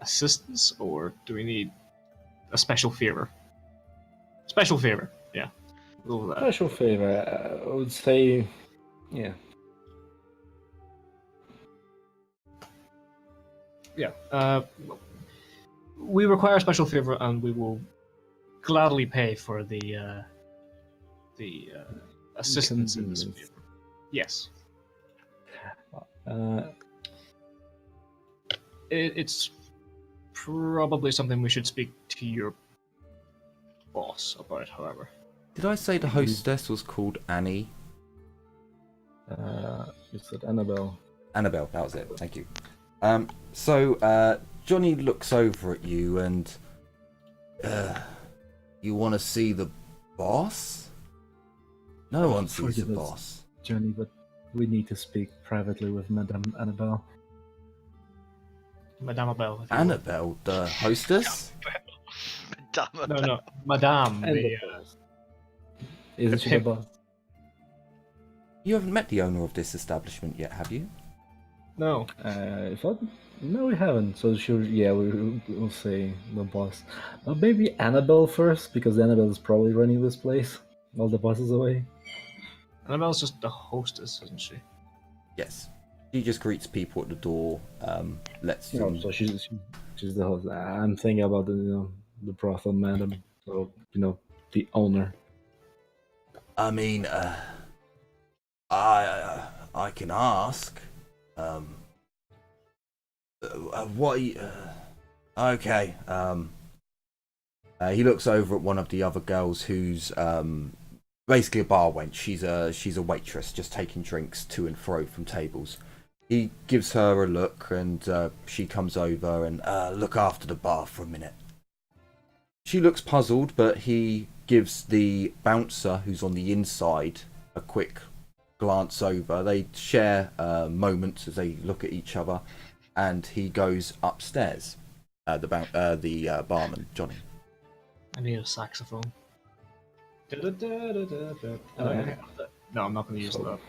assistance, or do we need a special favor? Special favor, yeah. Go with that. Special favor, I would say, yeah. Yeah. We require a special favor, and we will gladly pay for the assistance in this favor. Yes. It's probably something we should speak to your boss about, however. Did I say the hostess was called Annie? You said Annabelle. Annabelle, that was it. Thank you. So Johnny looks over at you and... you want to see the boss? No one sees the boss. Johnny, but we need to speak privately with Madame Annabelle. Madame Abel. Annabelle, the hostess? No, Madame. Isn't she the boss? You haven't met the owner of this establishment yet, have you? No. No, we haven't. So we'll say the boss. Maybe Annabelle first, because Annabelle is probably running this place while the boss is away. Annabelle's just the hostess, isn't she? Yes. She just greets people at the door, lets them... So she's the host. I'm thinking about the brothel madam, so the owner. I mean, I can ask. What? Okay. He looks over at one of the other girls, who's basically a bar wench. She's a waitress, just taking drinks to and fro from tables. He gives her a look, and she comes over and look after the bar for a minute. She looks puzzled, but he gives the bouncer, who's on the inside, a quick glance over. They share moments as they look at each other, and he goes upstairs. The barman, Johnny. I need a saxophone. No, I'm not going to use that.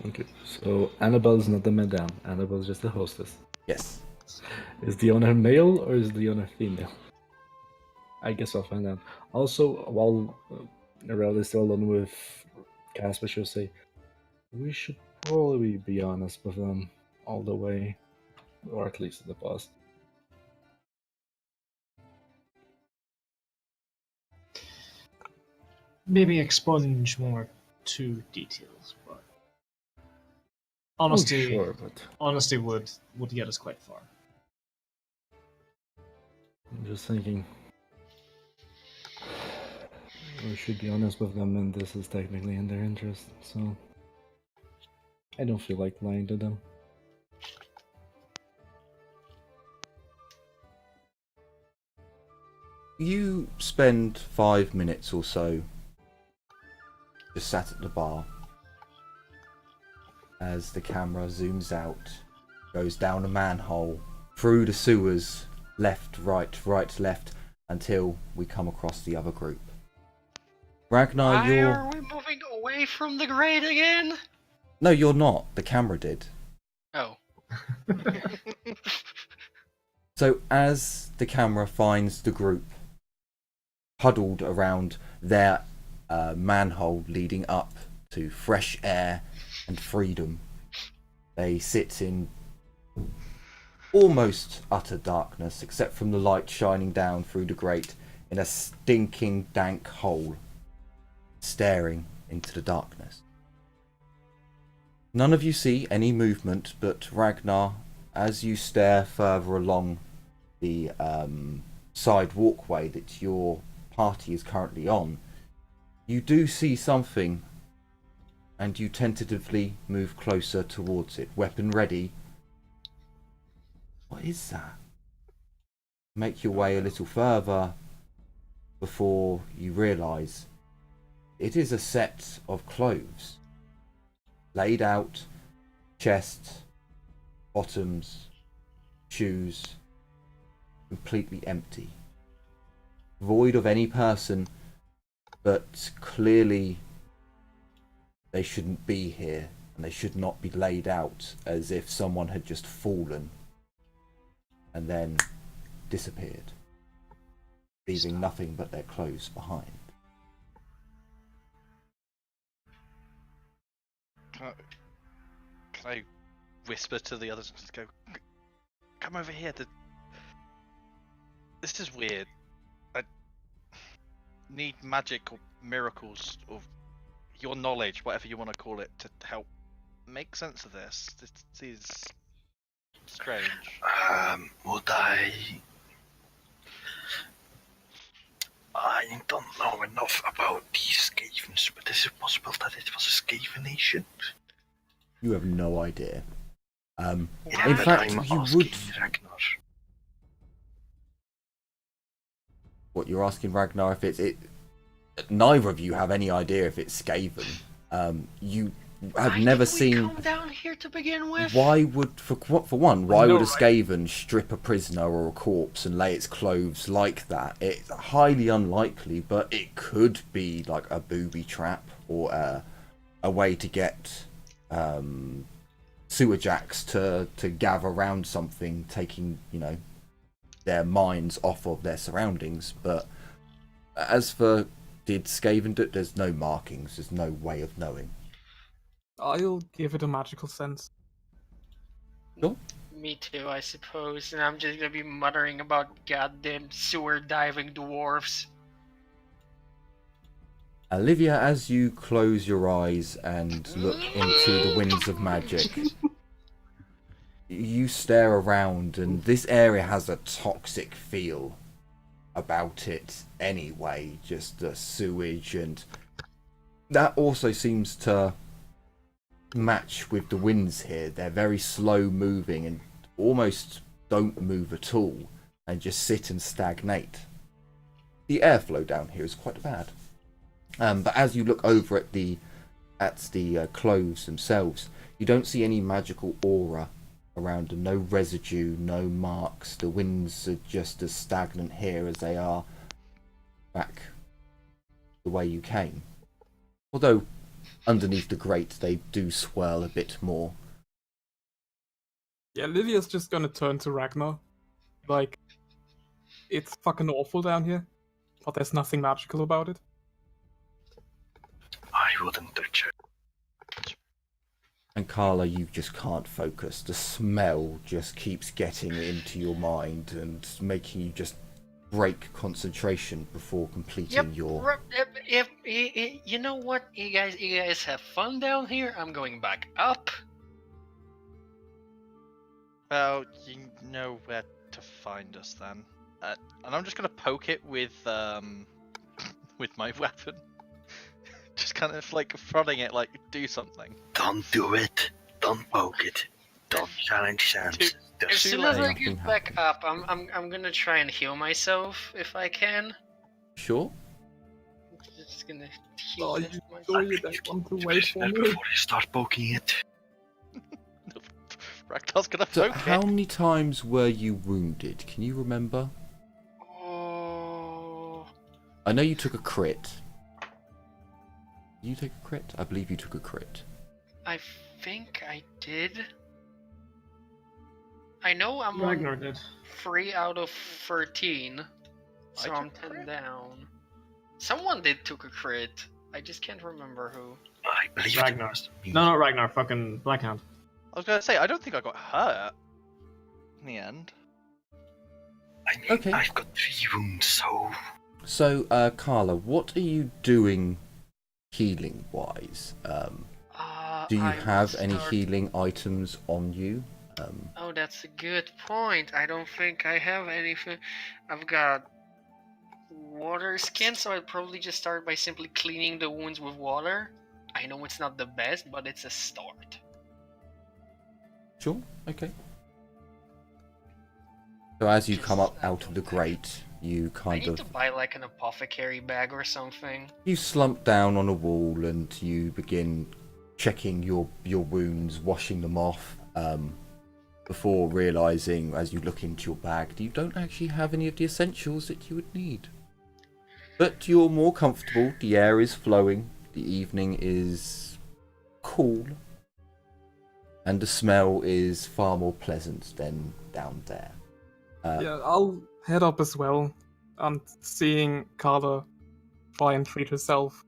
Okay, so Annabelle's not the madame. Annabelle's just the hostess. Yes. Is the owner male or is the owner female? I guess I'll find out. Also, while Narelle is still alone with Casper, she'll say, we should probably be honest with them all the way, or at least the boss. Maybe expunge more to details, but honesty, honesty would get us quite far. I'm just thinking we should be honest with them, and this is technically in their interest, so I don't feel like lying to them. You spend 5 minutes or so just sat at the bar as the camera zooms out, goes down a manhole, through the sewers, left, right, left, until we come across the other group. Ragnar, Why are we moving away from the grate again? No, you're not. The camera did. Oh. So as the camera finds the group huddled around their manhole leading up to fresh air and freedom, they sit in almost utter darkness, except from the light shining down through the grate in a stinking dank hole, staring into the darkness. None of you see any movement, but Ragnar, as you stare further along the side walkway that your party is currently on, you do see something, and you tentatively move closer towards it, weapon ready. What is that? Make your way a little further before you realise it is a set of clothes laid out, chest, bottoms, shoes, completely empty, void of any person, but clearly they shouldn't be here, and they should not be laid out as if someone had just fallen and then disappeared, leaving nothing but their clothes behind. Can I whisper to the others and just go, come over here, this is weird. I need magic or miracles or your knowledge, whatever you want to call it, to help make sense of this. This is strange. Would I don't know enough about these Skavens, but is it possible that it was a Skaven nation? You have no idea. Yeah, In but fact, I'm you asking would. Ragnar. What you're asking, Ragnar? If it, neither of you have any idea if it's Skaven. You have never seen. Come down here to begin with. Why would, for one, why know, would a right? Skaven strip a prisoner or a corpse and lay its clothes like that? It's highly unlikely, but it could be like a booby trap or a way to get sewer jacks to gather around something, taking, their minds off of their surroundings. But as for did Skaven do it, there's no markings, there's no way of knowing. I'll give it a magical sense. Sure. Me too, I suppose. And I'm just gonna be muttering about goddamn sewer diving dwarves. Olivia, as you close your eyes and look into the winds of magic, you stare around, and this area has a toxic feel about it anyway, just the sewage, and that also seems to match with the winds here. They're very slow moving and almost don't move at all and just sit and stagnate. The airflow down here is quite bad. But as you look over at the clothes themselves, you don't see any magical aura around them, no residue, no marks. The winds are just as stagnant here as they are back the way you came. Although underneath the grate they do swirl a bit more. Yeah, Livia's just gonna turn to Ragnar. Like, it's fucking awful down here, but there's nothing magical about it. I wouldn't touch it. And Carla, you just can't focus. The smell just keeps getting into your mind and making you just break concentration before completing your... You know what? You guys have fun down here. I'm going back up. Well, you know where to find us then. And I'm just gonna poke it with my weapon. Just kind of like prodding it, like, do something. Don't do it. Don't poke it. Don't challenge Sans. As soon as I Nothing get back up, I'm gonna try and heal myself if I can. Sure. Just gonna heal Oh, you myself. sure you don't want to wait for me? Before you start poking it. Ragnar's gonna So poke how it. many times were you wounded? Can you remember? Oh, I know you took a crit. Did you take a crit? I believe you took a crit. I think I did. I know I'm Ragnar on did. 3 out of 13, so I I'm took a 10 crit. down. Someone did took a crit. I just can't remember who. I believe Ragnar. it was me. No, not Ragnar. Fucking Blackhand. I was gonna say, I don't think I got hurt in the end. I mean, Okay. I've got 3 wounds, so... So, Carla, what are you doing healing-wise? Do you I have will any start- healing items on you? Oh, that's a good point. I don't think I have anything. I've got water skin, so I'd probably just start by simply cleaning the wounds with water. I know it's not the best, but it's a start. Sure, okay. So as you come up out of the grate, you I kind need of... to buy like an apothecary bag or something. You slump down on a wall and you begin checking your wounds, washing them off, before realising, as you look into your bag, that you don't actually have any of the essentials that you would need. But you're more comfortable, the air is flowing, the evening is cool, and the smell is far more pleasant than down there. Yeah, I'll head up as well. And seeing Carla try and treat herself,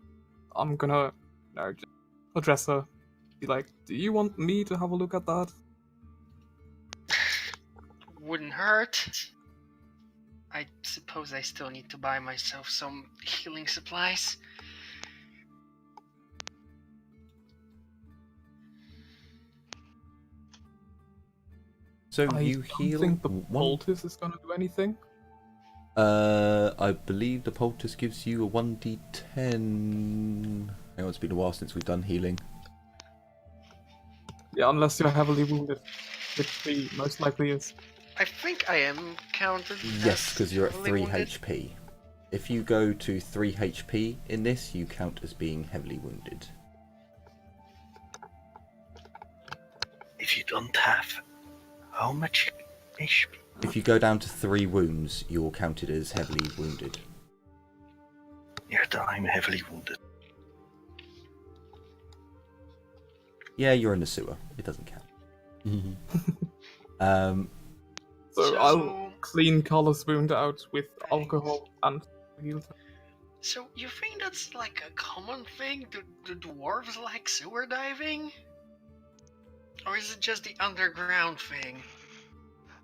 I'm gonna just address her. Be like, do you want me to have a look at that? Wouldn't hurt. I suppose I still need to buy myself some healing supplies. So I you don't heal think the one... poultice is gonna do anything. I believe the poultice gives you a 1d10. Hang on, it's been a while since we've done healing. Yeah, unless you're heavily wounded, which the most likely is. I think I am counted. Yes, as because you're at heavily 3 wounded. HP. If you go to 3 HP in this, you count as being heavily wounded. If you don't have, how much HP? If you go down to 3 wounds, you're counted as heavily wounded. Yeah, then I'm heavily wounded. Yeah, you're in the sewer. It doesn't count. So I'll clean Carla's wound out with alcohol and heal her. So you think that's like a common thing? Do dwarves like sewer diving? Or is it just the underground thing?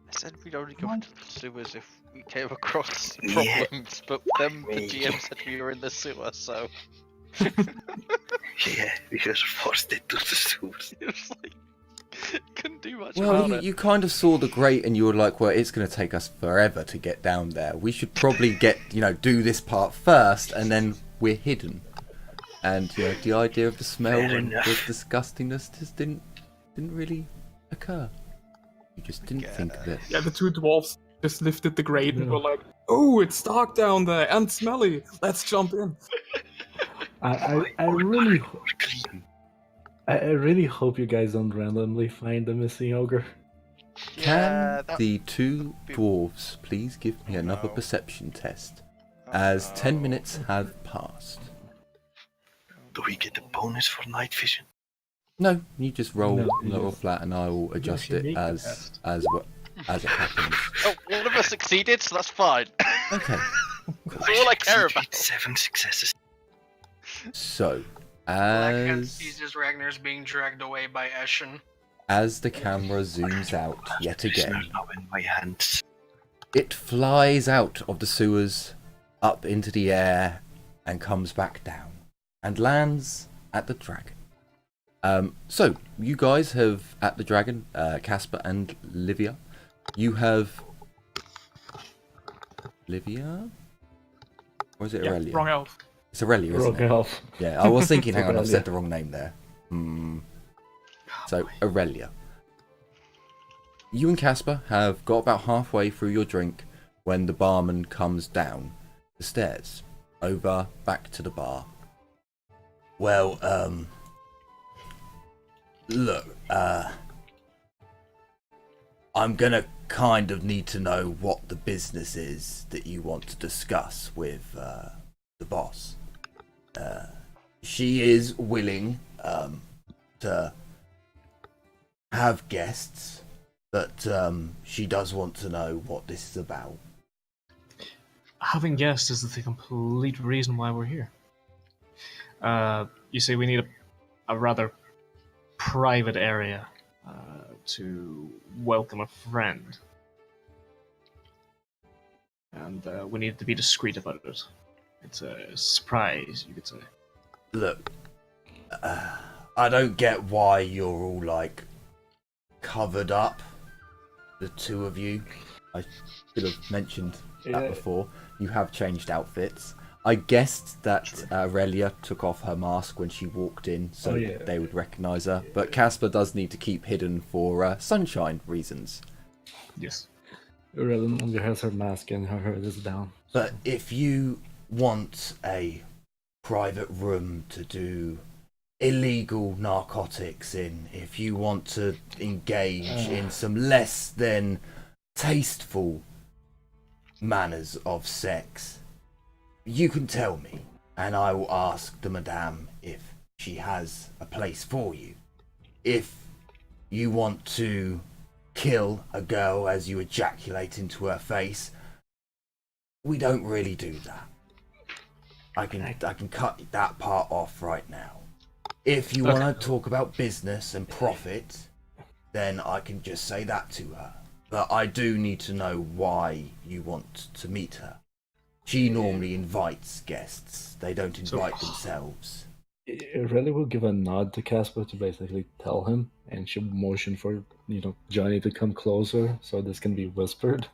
I said we'd only go into the sewers if we came across Yeah. problems, but then the GM said we were in the sewer, so Yeah, we were forced into the sewers. it was like couldn't do much Well, about it. you kind of saw the grate and you were like, well, it's going to take us forever to get down there. We should probably do this part first and then we're hidden. And the idea of the smell Fair and the enough. disgustingness just didn't really occur. You just didn't think of it. Yeah, the two dwarves just lifted the grate and were like, oh, it's dark down there and smelly. Let's jump in. I really, I really hope you guys don't randomly find the missing ogre. Can that the two be- dwarves please give me Oh, another no. perception test? As 10 no. minutes have passed. Do we get a bonus for night vision? No, you just roll No, low or yes. flat, and I will adjust should it make the as test. as it happens. Oh, one of us succeeded, so that's fine. Okay. That's all I care succeeded about. with 7 successes. So, I can't as see this Ragnar's being dragged away by Ashen. as the camera zooms out yet Prisoner again, now in my hands. it flies out of the sewers, up into the air, and comes back down, and lands at the dragon. So you guys have at the dragon, Casper and Livia. You have Livia, or is it Yeah, Aurelia? wrong elf. It's Aurelia, isn't Rock it? elf. Yeah, I was thinking, hang on, I've Aurelia. said the wrong name there. So, Aurelia. You and Casper have got about halfway through your drink when the barman comes down the stairs, over back to the bar. Well, look, I'm gonna kind of need to know what the business is that you want to discuss with the boss. She is willing to have guests, but she does want to know what this is about. Having guests is the complete reason why we're here. You say we need a rather private area to welcome a friend. And we need to be discreet about it. It's a surprise, you could say. Look, I don't get why you're all like covered up the two of you, I should have mentioned that Yeah. before, you have changed outfits. I guessed that Relia took off her mask when she walked in, so Oh, yeah. they would recognise her. But Casper does need to keep hidden for sunshine reasons. Yes. Aurelia no longer has her mask and her hood is down. But if you want a private room to do illegal narcotics in, if you want to engage in some less than tasteful manners of sex, you can tell me, and I will ask the madame if she has a place for you. If you want to kill a girl as you ejaculate into her face, we don't really do that. I can cut that part off right now. If you want to talk about business and profit, then I can just say that to her. But I do need to know why you want to meet her. She normally invites guests. They don't invite themselves. Aurelia will give a nod to Casper to basically tell him, and she'll motion for Johnny to come closer so this can be whispered.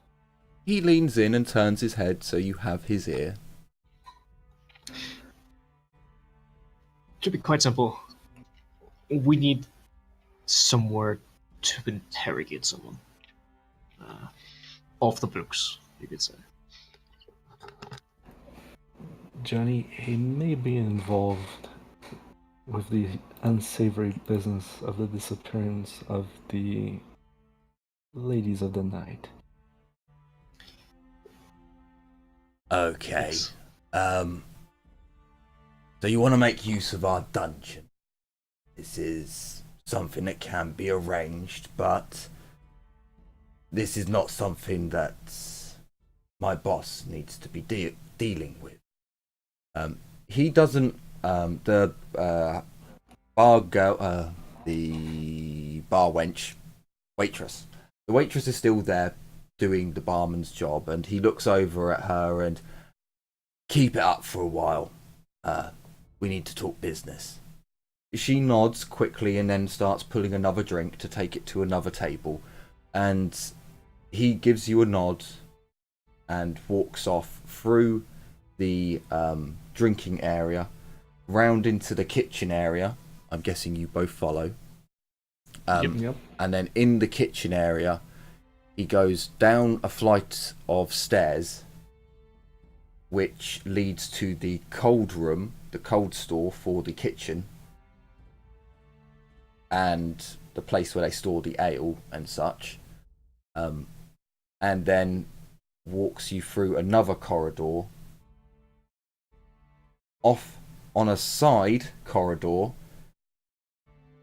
He leans in and turns his head so you have his ear. To be quite simple, we need somewhere to interrogate someone. Off the books, you could say. Johnny, he may be involved with the unsavory business of the disappearance of the ladies of the night. Okay. Yes. So you want to make use of our dungeon. This is something that can be arranged, but this is not something that my boss needs to be dealing with. He doesn't. The bar girl, the bar waitress. The waitress is still there doing the barman's job, and he looks over at her and keep it up for a while. We need to talk business. She nods quickly and then starts pulling another drink to take it to another table, and he gives you a nod and walks off through the drinking area, round into the kitchen area. I'm guessing you both follow. Yep. And then in the kitchen area, he goes down a flight of stairs, which leads to the cold room, the cold store for the kitchen, and the place where they store the ale and such. And then walks you through another corridor. Off on a side corridor,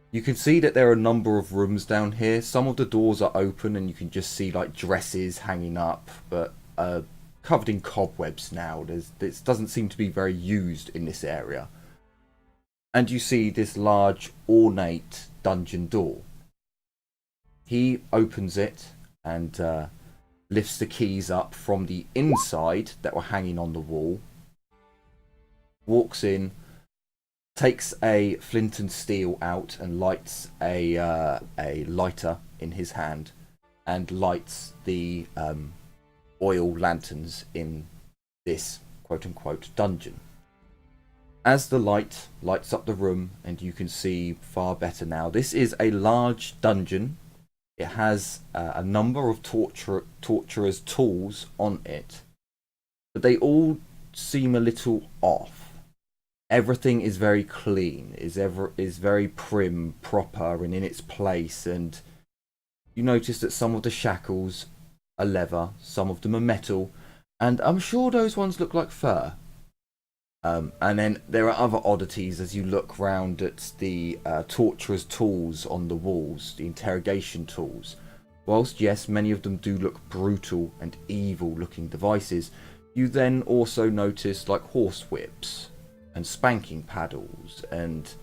you can see that there are a number of rooms down here. Some of the doors are open and you can just see like dresses hanging up, but covered in cobwebs now. This doesn't seem to be very used in this area. And you see this large ornate dungeon door. He opens it and lifts the keys up from the inside that were hanging on the wall. Walks in, takes a flint and steel out and lights a lighter in his hand, and lights the oil lanterns in this quote-unquote dungeon. As the light lights up the room and you can see far better now, this is a large dungeon. It has a number of torturers' tools on it, but they all seem a little off. Everything is very clean, is very prim, proper, and in its place. And you notice that some of the shackles are leather, some of them are metal, and I'm sure those ones look like fur. And then there are other oddities as you look round at the torturer's tools on the walls, the interrogation tools. Whilst yes, many of them do look brutal and evil-looking devices, you then also notice like horse whips and spanking paddles, and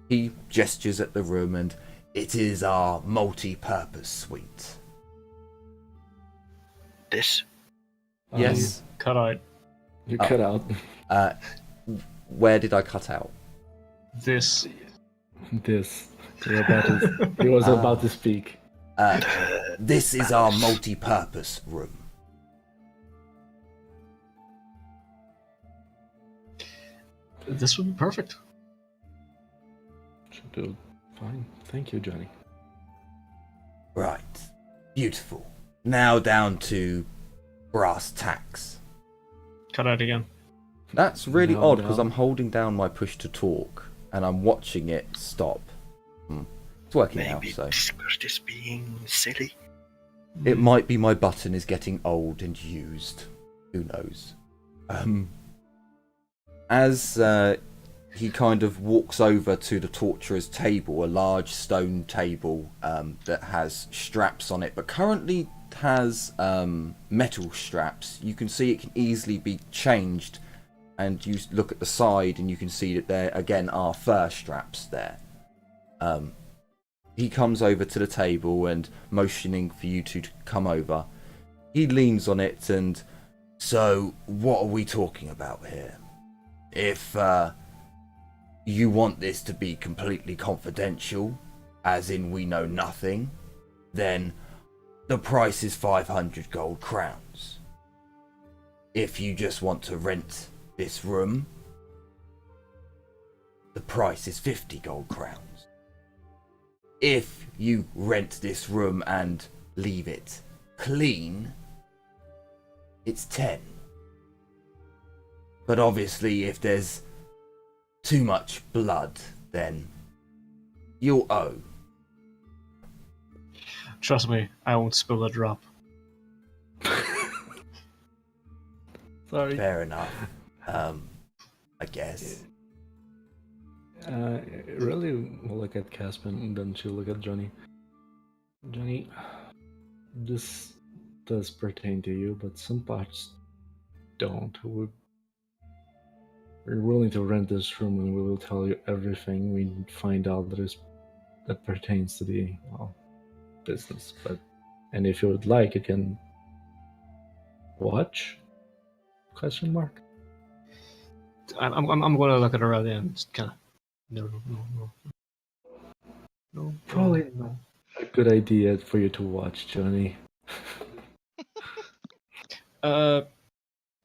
he gestures at the room, and it is our multi-purpose suite. This? Yes. Cut out. You cut out. Where did I cut out? This. This. He was about to speak. This is our multi-purpose room. This would be perfect. Should do fine. Thank you, Johnny. Right. Beautiful. Now down to brass tacks. Cut out again. That's really No, odd because no. I'm holding down my push to talk and I'm watching it stop. It's working Maybe out, so. Discord is being silly. It might be my button is getting old and used. Who knows? As he kind of walks over to the torturer's table, a large stone table that has straps on it, but currently has metal straps. You can see it can easily be changed, and you look at the side and you can see that there again are fur straps there. He comes over to the table and motioning for you two to come over. He leans on it and, so what are we talking about here? If you want this to be completely confidential, as in we know nothing, then the price is 500 gold crowns. If you just want to rent this room, the price is 50 gold crowns. If you rent this room and leave it clean, it's 10. But obviously, if there's too much blood, then you'll owe. Trust me, I won't spill a drop. Sorry. Fair enough. I guess. Really look at Caspin and then she'll look at Johnny. Johnny, this does pertain to you, but some parts don't. We're willing to rent this room and we will tell you everything we find out that pertains to the business. And if you would like, you can watch? Question mark. I'm going to look at her around and just kind of. No. Probably not a good idea for you to watch, Johnny.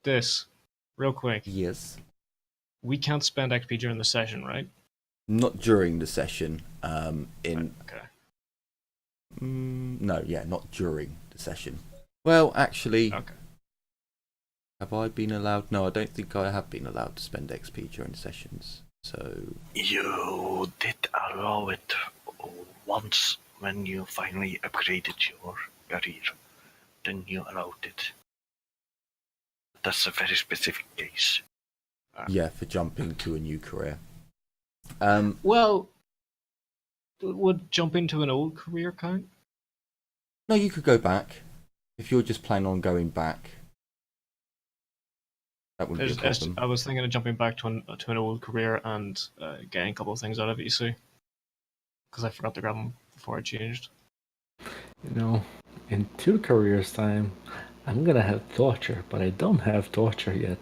This, real quick. Yes. We can't spend XP during the session, right? Not during the session. Okay. No, yeah, not during the session. Well, actually, Okay. have I been allowed? No, I don't think I have been allowed to spend XP during sessions. So You did allow it once when you finally upgraded your career. Then you allowed it. That's a very specific case. yeah, for jumping to a new career. Well, would jump into an old career count? No, you could go back if you're just planning on going back. That wouldn't be a problem. I was thinking of jumping back to an old career and getting a couple of things out of it, you see. Because I forgot to grab them before I changed. You know, in 2 careers' time, I'm gonna have torture, but I don't have torture yet.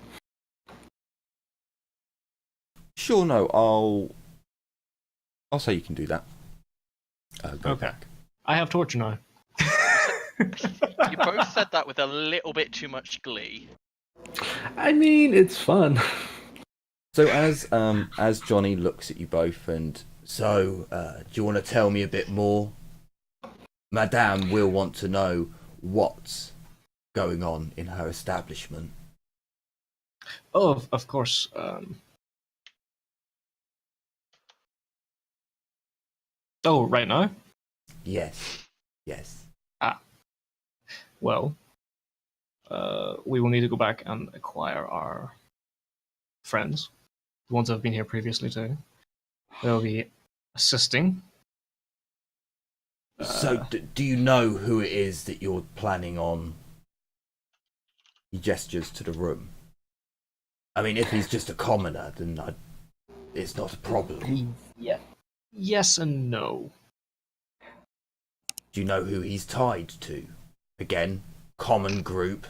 Sure, no, I'll say you can do that. Go Okay. back. I have torture now. You both said that with a little bit too much glee. I mean, it's fun. So as Johnny looks at you both and so, do you want to tell me a bit more? Madame will want to know what's going on in her establishment. Oh, of course. Oh, right now? Yes. Well, we will need to go back and acquire our friends, the ones that have been here previously too. They'll be assisting. So, do you know who it is that you're planning on? He gestures to the room. I mean, if he's just a commoner, then it's not a problem. Yeah. Yes and no. Do you know who he's tied to? Again, common group,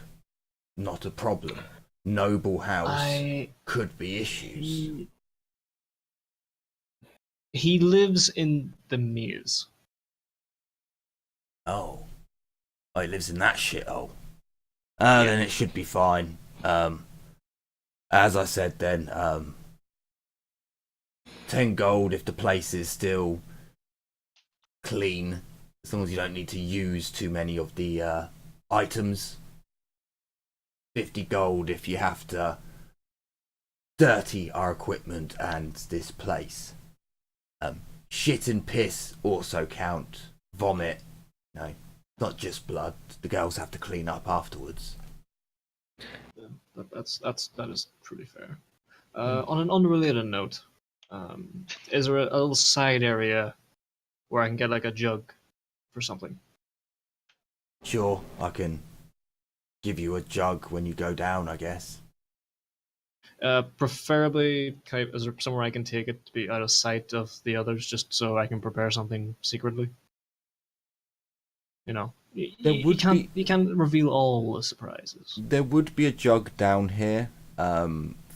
not a problem. Noble house could be issues. He lives in the maze. Oh, he lives in that shithole. Yeah. Then it should be fine. As I said then, 10 gold if the place is still clean, as long as you don't need to use too many of the items. 50 gold if you have to dirty our equipment and this place. Shit and piss also count. Vomit, not just blood. The girls have to clean up afterwards. That is truly fair. On an unrelated note, is there a little side area where I can get like a jug for something? Sure, I can give you a jug when you go down, I guess. Preferably, is there somewhere I can take it to be out of sight of the others, just so I can prepare something secretly? You can't reveal all the surprises. There would be a jug down here,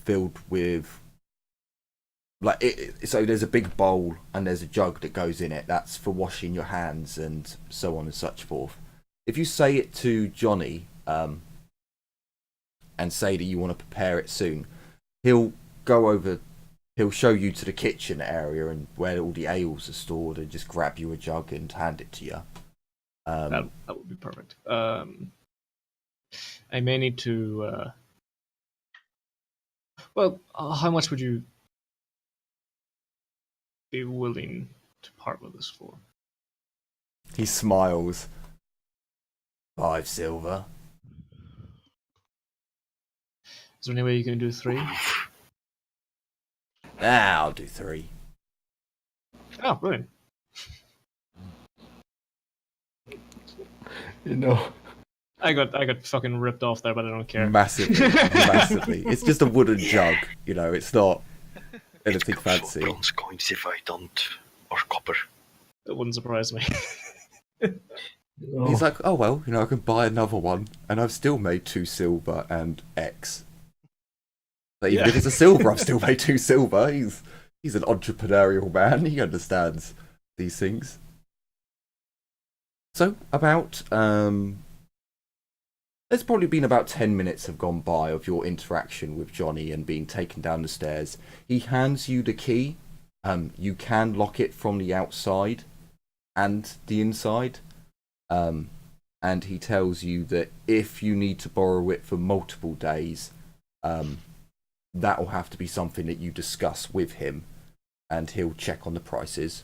filled with so there's a big bowl and there's a jug that goes in it. That's for washing your hands and so on and such forth. If you say it to Johnny, and say that you want to prepare it soon, he'll show you to the kitchen area and where all the ales are stored and just grab you a jug and hand it to you. That would be perfect. I may need to. How much would you be willing to part with this for? He smiles. 5 silver. Is there any way you can do 3? I'll do 3. Oh, brilliant. I got fucking ripped off there, but I don't care. Massively. It's just a wooden jug, it's not anything fancy. Bronze coins if I don't, or copper. It wouldn't surprise me. He's like, oh well, I can buy another one, and I've still made 2 silver and X. Like, even if it's a silver, I've still made 2 silver. He's an entrepreneurial man. He understands these things. So about there's probably been about 10 minutes have gone by of your interaction with Johnny and being taken down the stairs. He hands you the key. You can lock it from the outside and the inside. And he tells you that if you need to borrow it for multiple days, that will have to be something that you discuss with him, and he'll check on the prices.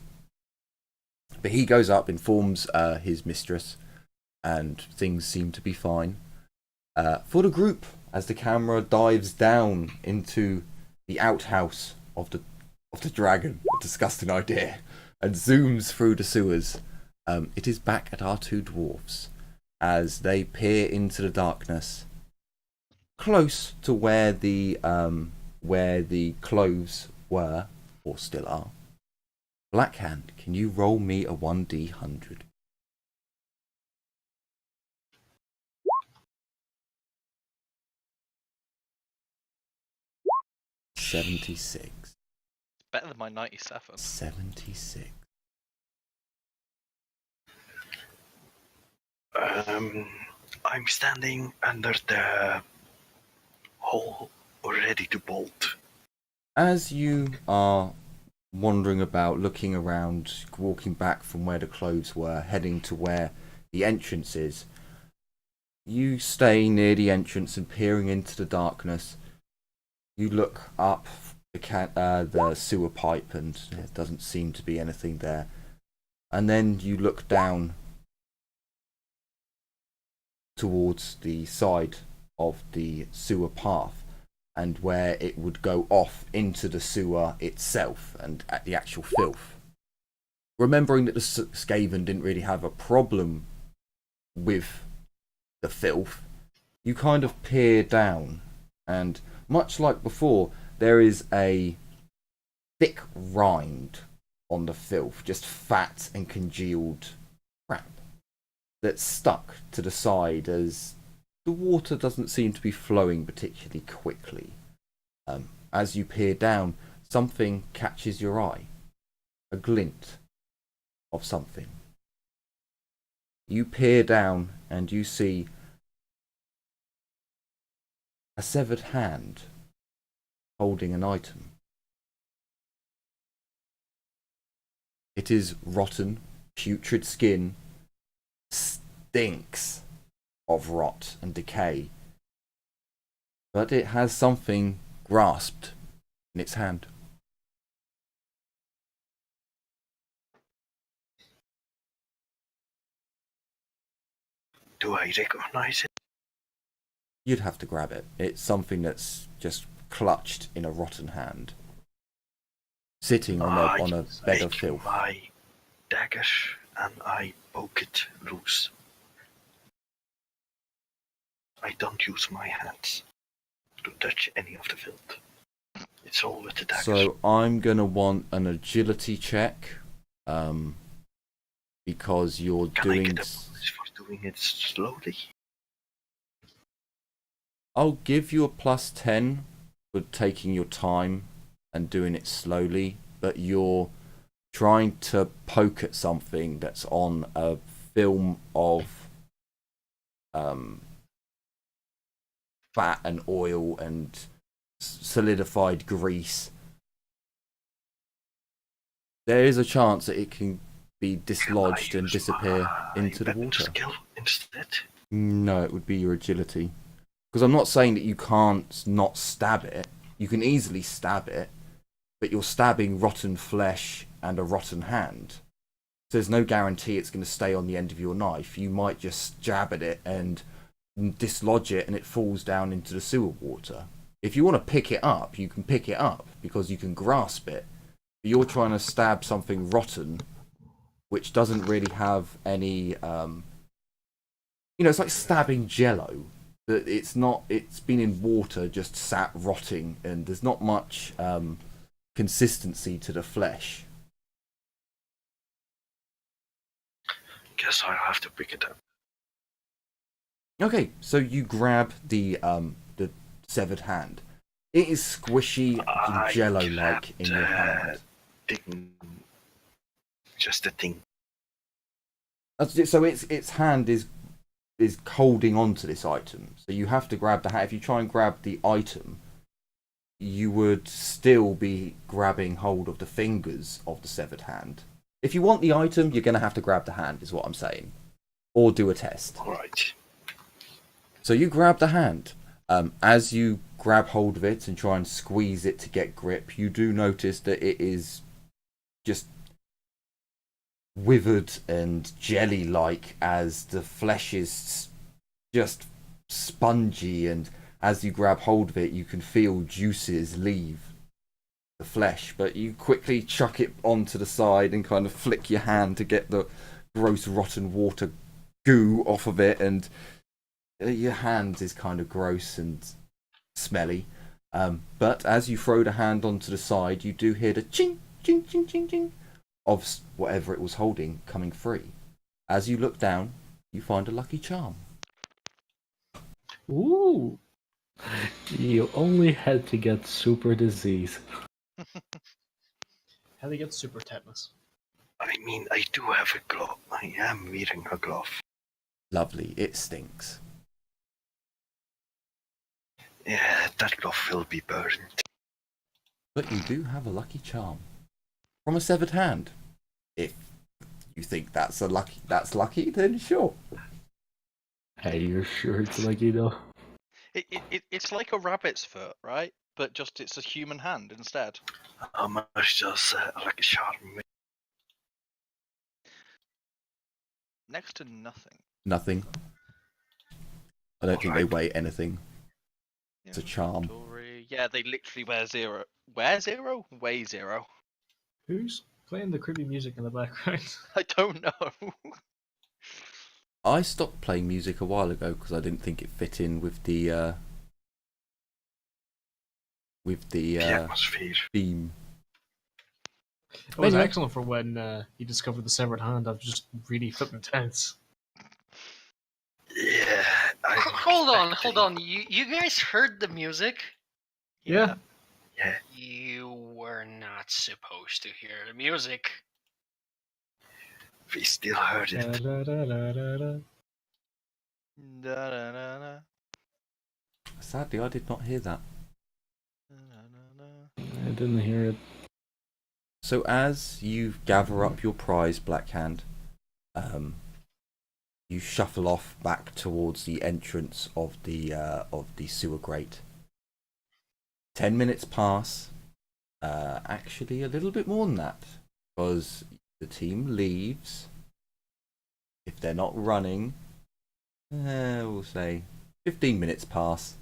But he goes up, informs his mistress, and things seem to be fine. For the group, as the camera dives down into the outhouse of the dragon, a disgusting idea, and zooms through the sewers, it is back at our 2 dwarves as they peer into the darkness, close to where the clothes were, or still are. Blackhand, can you roll me a 1d100? $76. Better than my 97. 76. I'm standing under the hole, ready to bolt. As you are wandering about, looking around, walking back from where the clothes were, heading to where the entrance is, you stay near the entrance and peering into the darkness. You look up the sewer pipe and there doesn't seem to be anything there. And then you look down towards the side of the sewer path and where it would go off into the sewer itself and at the actual filth. Remembering that the Skaven didn't really have a problem with the filth, you kind of peer down, and much like before, there is a thick rind on the filth, just fat and congealed crap that's stuck to the side as the water doesn't seem to be flowing particularly quickly. As you peer down, something catches your eye. A glint of something. You peer down and you see a severed hand holding an item. It is rotten, putrid skin, stinks of rot and decay, but it has something grasped in its hand. Do I recognize it? You'd have to grab it. It's something that's just clutched in a rotten hand, sitting on a bed of take filth. my dagger and I poke it loose. I don't use my hands to touch any of the filth. It's all with the dagger. So I'm gonna want an agility check, because you're Can I doing. get a bonus for doing it slowly? I'll give you a +10 for taking your time and doing it slowly, but you're trying to poke at something that's on a film of fat and oil and solidified grease. There is a chance that it can be dislodged and disappear into the water. Skill instead? No, it would be your agility. Because I'm not saying that you can't not stab it. You can easily stab it, but you're stabbing rotten flesh and a rotten hand. So there's no guarantee it's going to stay on the end of your knife. You might just jab at it and dislodge it and it falls down into the sewer water. If you want to pick it up, you can pick it up because you can grasp it. But you're trying to stab something rotten, which doesn't really have any... it's like stabbing jello. It's not. It's been in water, just sat rotting, and there's not much consistency to the flesh. Guess I'll have to pick it up. Okay, so you grab the severed hand. It is squishy and jello-like in your hand. Thing. Just a thing. So its hand is holding on to this item. So you have to grab the hand. If you try and grab the item, you would still be grabbing hold of the fingers of the severed hand. If you want the item, you're going to have to grab the hand, is what I'm saying. Or do a test. Alright. So you grab the hand. As you grab hold of it and try and squeeze it to get grip, you do notice that it is just withered and jelly-like, as the flesh is just spongy, and as you grab hold of it you can feel juices leave the flesh, but you quickly chuck it onto the side and kind of flick your hand to get the gross rotten water goo off of it, and your hand is kind of gross and smelly, but as you throw the hand onto the side you do hear the ching ching ching ching ching of whatever it was holding coming free. As you look down, you find a lucky charm. Ooh. You only had to get super disease. How do you get super tetanus? I mean, I do have a glove. I am wearing a glove. Lovely, it stinks. Yeah, that glove will be burned. But you do have a lucky charm. From a severed hand. If you think that's lucky, then sure. Hey, you're sure it's lucky though? It's like a rabbit's foot, right? But just it's a human hand instead. How much does like a charm weigh? Next to nothing. Nothing. I don't think they Alright. weigh anything. It's a charm. Inventory. Yeah, they literally wear zero. Wear zero? Weigh zero. Who's playing the creepy music in the background? I don't know. I stopped playing music a while ago because I didn't think it fit in with the Atmosphere. theme. It was Anyway. excellent for when he discovered the severed hand. I was just really flipping tense. Yeah. Hold on. You guys heard the music? Yeah. Yeah. You were not supposed to hear the music. We still heard it. Da, da, da, da, Sadly, I did not hear that. da, da, da. I didn't hear it. So as you gather up your prize, Blackhand, you shuffle off back towards the entrance of the sewer grate. 10 minutes pass. Actually, a little bit more than that, because the team leaves. If they're not running, we'll say 15 minutes pass.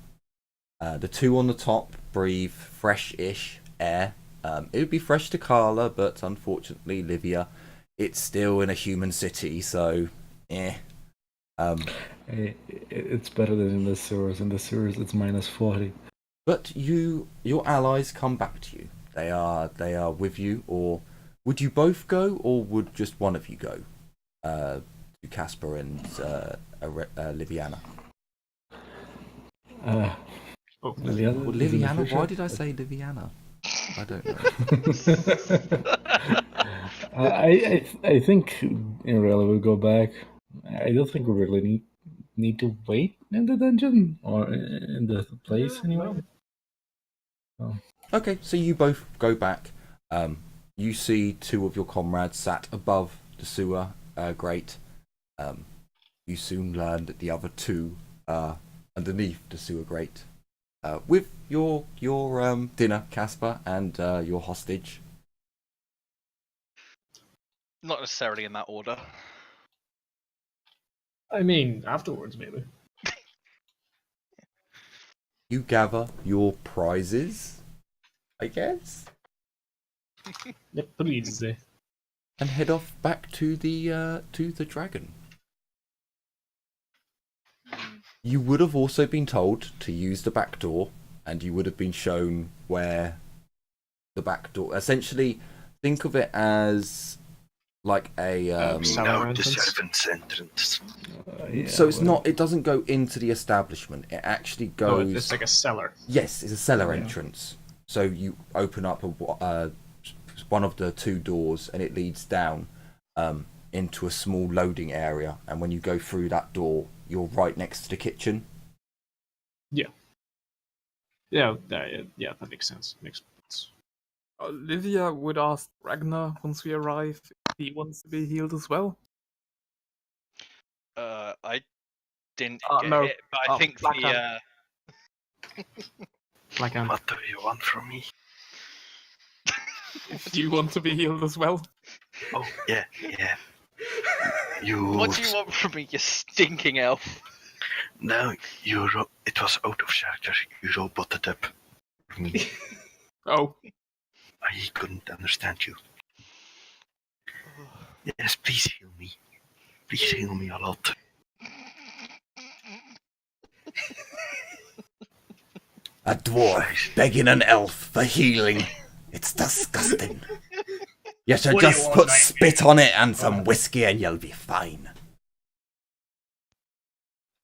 The two on the top breathe fresh-ish air. It would be fresh to Carla, but unfortunately, Livia, it's still in a human city, so It's better than in the sewers. In the sewers, it's -40. But your allies come back to you. They are with you, or would you both go, or would just one of you go? To Casper and Liviana. Liviana, Well, Liviana? Why did I say Liviana? I don't know. I think really we'll go back. I don't think we really need to wait in the dungeon or in the place anyway. Okay, so you both go back. You see two of your comrades sat above the sewer grate. You soon learn that the other two are underneath the sewer grate. With your dinner, Casper, and your hostage. Not necessarily in that order. I mean, afterwards, maybe. You gather your prizes, I guess, Yep, pretty easy. and head off back to the dragon. You would have also been told to use the back door, and you would have been shown where the back door. Essentially, think of it as like a. No, the entrance? servant's entrance. So it's not. It doesn't go into the establishment. It actually Oh, goes. it's like a cellar. Yes, it's a cellar Yeah. entrance. So you open up one of the two doors, and it leads down into a small loading area. And when you go through that door, you're right next to the kitchen. Yeah, that makes sense. Makes sense. Olivia would ask Ragnar once we arrive if he wants to be healed as well. I didn't get No. it, but I think Blackhand. Blackhand. What do you want from me? If you want to be healed as well. Oh, yeah. What do you want from me, you stinking elf? No, it was out of character. You roboted up for me. Oh, I couldn't understand you. Yes, please heal me. Please heal me a lot. A dwarf begging an elf for healing. It's disgusting. You should What do you just want, put Nightmare? spit on it and some whiskey and you'll be fine.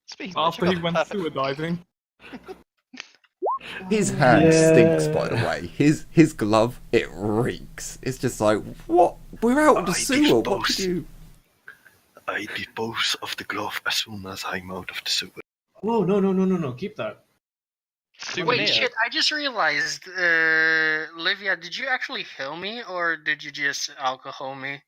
Speaking of which, after I've he got went the perfect- sewer diving. His hand Yeah. stinks, by the way. His glove, it reeks. It's just like, what? We're out of the I sewer. What dispose. could you... I dispose of the glove as soon as I'm out of the sewer. Oh, no. Keep that. Souvenir. Wait, shit! I just realized, Livia, did you actually heal me, or did you just alcohol me?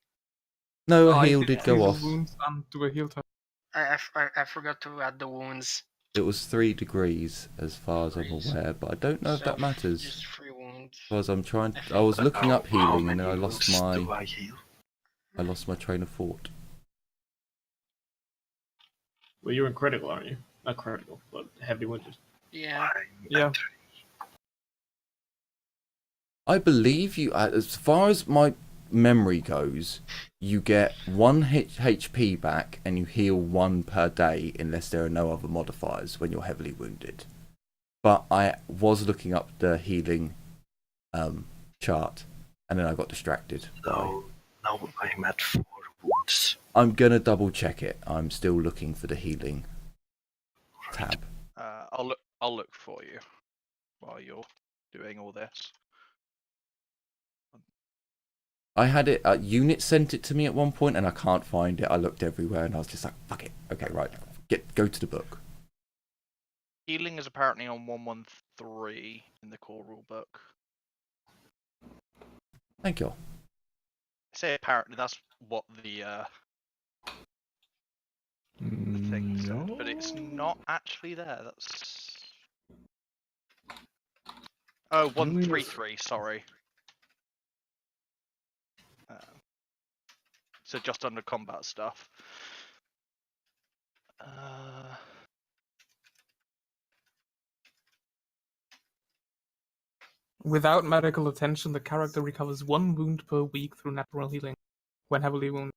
No, a I heal did go heal off. wounds and do a heal test. I forgot to add the wounds. It was 3 degrees, as far as I'm aware, but I don't know if that matters. Just 3 wounds. Because I was looking up How healing and then I many lost wounds do my I heal? train of thought. Well, you're in critical, aren't you? Not critical, but heavy wounded. Yeah. I'm Yeah. at I believe you, as far as my memory goes, you get 1 HP back and you heal 1 per day unless there are no other modifiers when you're heavily wounded. But I was looking up the healing chart and then I got distracted. now I'm at 4 wounds. I'm gonna double check it. I'm still looking for the healing tab. I'll look for you while you're doing all this. I had it. Unit sent it to me at one point, and I can't find it. I looked everywhere, and I was just like, "Fuck it." Okay, right. Go to the book. Healing is apparently on 113 in the core rulebook. Thank you. I say apparently that's what the thing said, but it's not actually there. That's 133. Sorry. So just under combat stuff. Without medical attention, the character recovers 1 wound per week through natural healing when heavily wounded.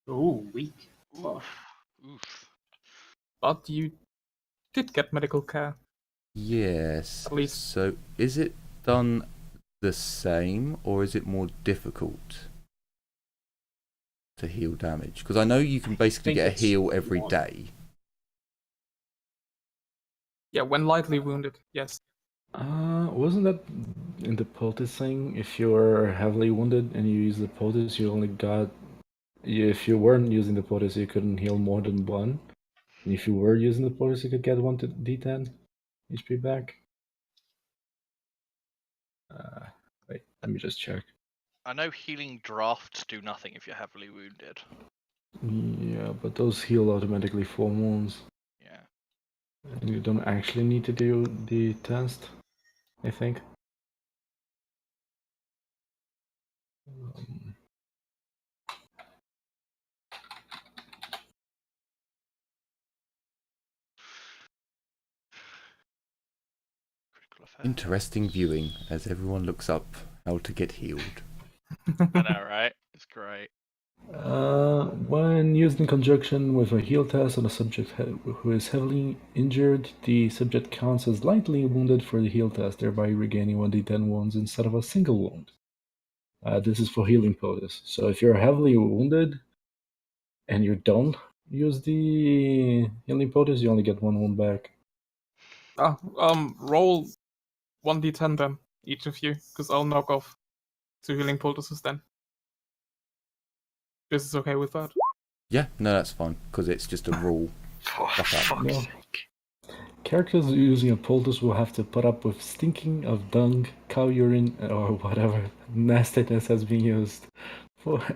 Oh, weak. Oof. But you did get medical care. Yes. At least. So, is it done the same, or is it more difficult to heal damage? Because I know you can basically get a heal every day. Yeah, when lightly wounded, yes. Wasn't that in the poultice thing? If you're heavily wounded and you use the poultice, you only got. If you weren't using the poultice, you couldn't heal more than 1. And if you were using the poultice, you could get 1 to D10 HP back. Wait, let me just check. I know healing drafts do nothing if you're heavily wounded. Yeah, but those heal automatically 4 wounds. Yeah. And you don't actually need to do the test, I think. Interesting viewing as everyone looks up how to get healed. I know, right? It's great. When used in conjunction with a heal test on a subject who is heavily injured, the subject counts as lightly wounded for the heal test, thereby regaining 1d10 wounds instead of a single wound. This is for healing poultice. So if you're heavily wounded and you don't use the healing poultice, you only get 1 wound back. Roll 1d10 then, each of you, because I'll knock off 2 healing poultices then. This is okay with that? Yeah, no, that's fine, because it's just a rule. For Fuck that. fuck's No. sake. Characters using a poultice will have to put up with stinking of dung, cow urine, or whatever nastiness has been used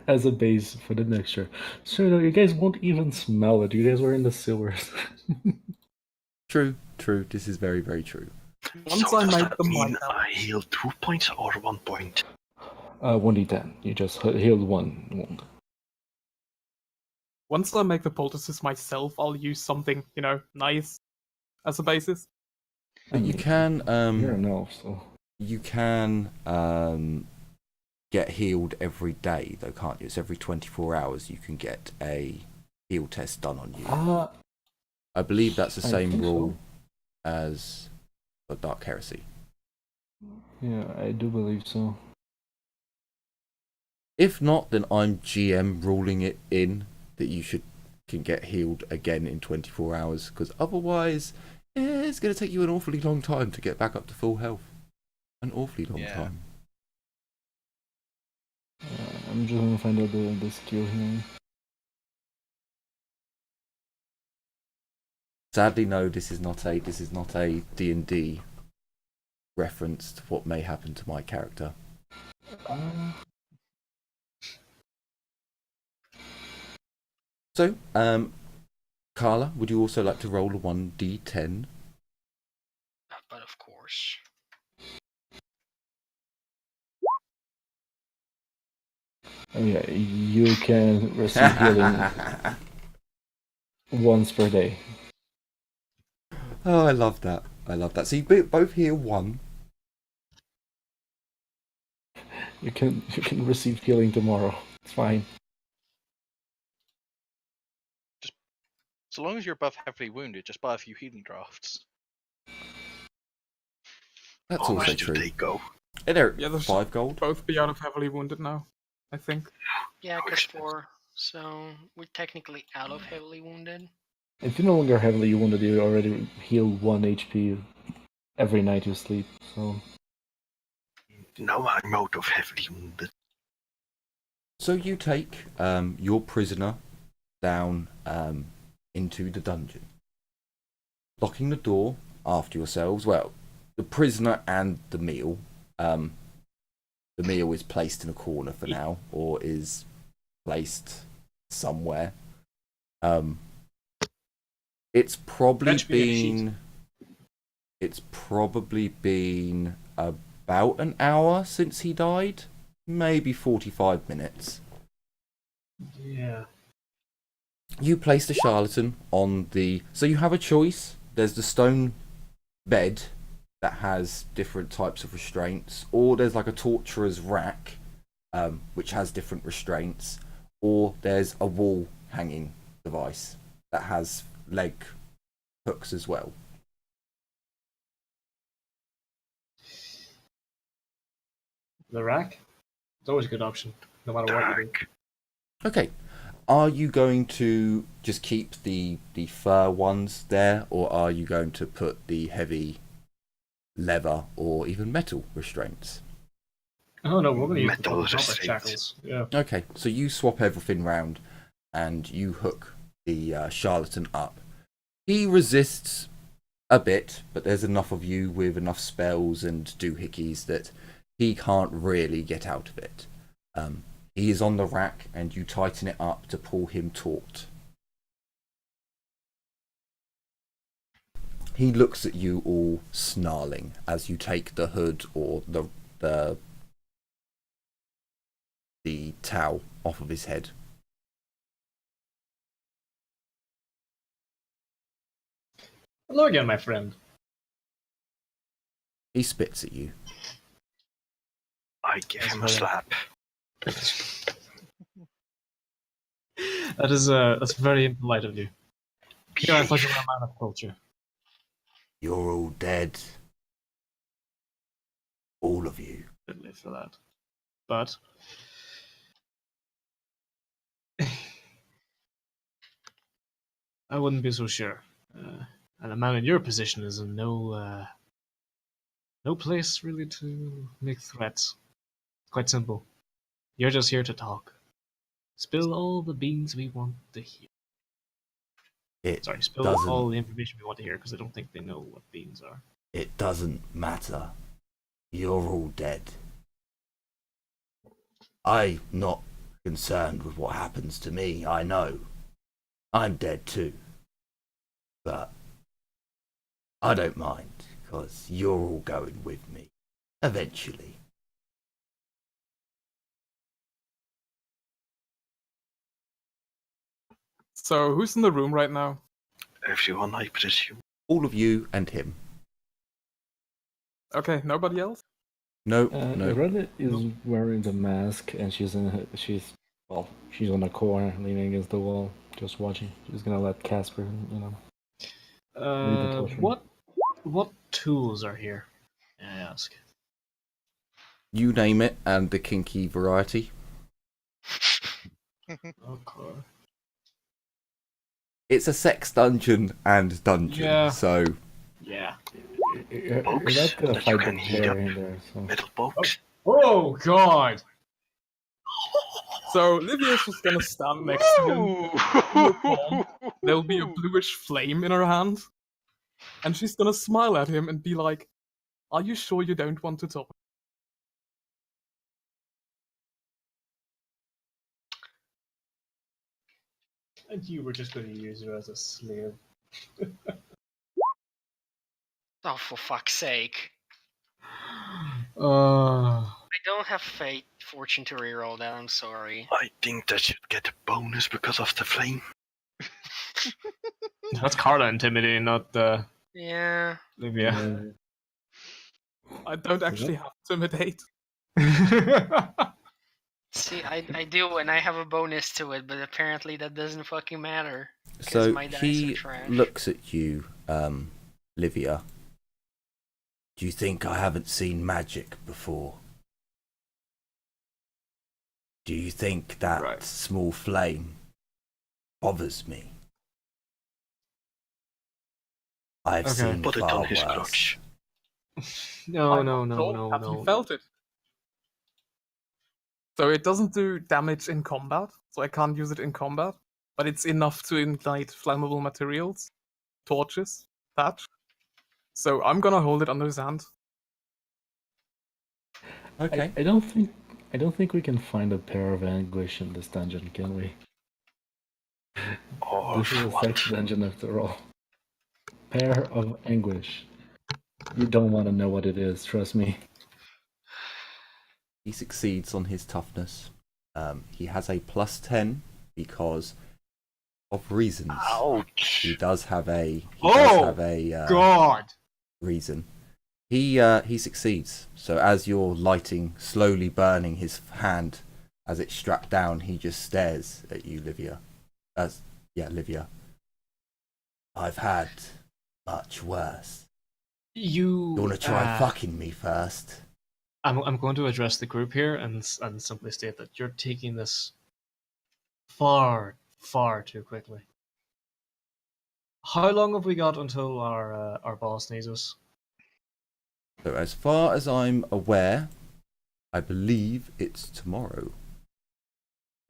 as a base for the mixture. So you guys won't even smell it. You guys were in the sewers. True. This is very, very true. Once So I does make that them mean like I heal 2 points or 1 point? 1d10. You just healed 1 wound. Once I make the poultices myself, I'll use something, nice as a basis. But you can You're an elf, so. you can get healed every day though, can't you? It's every 24 hours you can get a heal test done on you. I believe that's the same rule as for Dark Heresy. Yeah, I do believe so. If not, then I'm GM ruling it in that you can get healed again in 24 hours, because otherwise it's going to take you an awfully long time to get back up to full health. An awfully long time. I'm just gonna find out the skill here. Sadly, no, this is not a D&D reference to what may happen to my character. So, Carla, would you also like to roll a 1d10? But of course. Oh yeah, you can receive healing once per day. Oh, I love that. So you both heal 1. You can receive healing tomorrow. It's fine. Just so long as you're above heavily wounded, just buy a few healing drafts. That's How also much do true. they go? Hey there, Yeah, there's 5 gold. both be out of heavily wounded now, I think. Yeah, How because expensive. 4. So we're technically out of heavily wounded. If you're no longer heavily wounded, you already heal 1 HP every night you sleep. So Now I'm out of heavily wounded. So you take your prisoner down into the dungeon, locking the door after yourselves. Well, the prisoner and the meal. The meal is placed in a corner for now, or is placed somewhere. It's probably been about an hour since he died. Maybe 45 minutes. Yeah. You place the charlatan on the... So you have a choice. There's the stone bed that has different types of restraints, or there's like a torturer's rack, which has different restraints, or there's a wall hanging device that has leg hooks as well. The rack? It's always a good option, no matter what you do. Okay. Are you going to just keep the fur ones there, or are you going to put the heavy leather or even metal restraints? Oh no, we're going to use Metal the proper restraints. shackles. Yeah. Okay, so you swap everything round and you hook the charlatan up. He resists a bit, but there's enough of you with enough spells and doohickeys that he can't really get out of it. He is on the rack and you tighten it up to pull him taut. He looks at you all snarling as you take the hood or the towel off of his head. Hello again, my friend. He spits at you. I give him a slap. That's very impolite of you. You act like a man of culture. You're all dead. All of you. Didn't live for that. But I wouldn't be so sure. And a man in your position is in no place really to make threats. Quite simple. You're just here to talk. Spill all the beans we want to hear. Spill all the information we want to hear, because I don't think they know what beans are. It doesn't matter. You're all dead. I'm not concerned with what happens to me, I know. I'm dead too. But I don't mind, because you're all going with me. Eventually. So, who's in the room right now? Everyone, I presume. All of you and him. Okay, nobody else? No. Rhoda is wearing the mask, and she's on a corner, leaning against the wall, just watching. She's gonna let Casper, What tools are here? May I ask? You name it, and the kinky variety. Okay. It's a sex dungeon and dungeon, Yeah. so... Yeah. Box That's gonna that you fight can the heat hair up. in there, so. Metal box. Oh God! So, Livia's just gonna stand next to him. In her palm, there'll be a bluish flame in her hand. And she's gonna smile at him and be like, "Are you sure you don't want to talk?" And you were just going to use her as a slave. Oh, for fuck's sake. Uh, I don't have fate fortune to reroll that, I'm sorry. I think that should get a bonus because of the flame. that's Carla intimidating, not Yeah. Livia. I don't actually have to intimidate. See, I do, and I have a bonus to it, but apparently that doesn't fucking matter. So my dice he are trash. looks at you, Livia. Do you think I haven't seen magic before? Do you think that small flame bothers me? I've seen Put it far on his worse. crotch. No. Have you felt it? So it doesn't do damage in combat, so I can't use it in combat, but it's enough to ignite flammable materials, torches, thatch. So I'm gonna hold it under his hand. Okay. I don't think we can find a pair of anguish in this dungeon, can we? Or This is a what? sex dungeon after all. Pair of anguish. You don't want to know what it is, trust me. He succeeds on his toughness. He has a +10 because of reasons. Ouch! He does have a. God! Reason. He succeeds. So as you're lighting, slowly burning his hand as it's strapped down, he just stares at you, Livia. Livia. I've had much worse. You wanna try fucking me first? I'm going to address the group here and simply state that you're taking this far too quickly. How long have we got until our boss needs us? So as far as I'm aware, I believe it's tomorrow.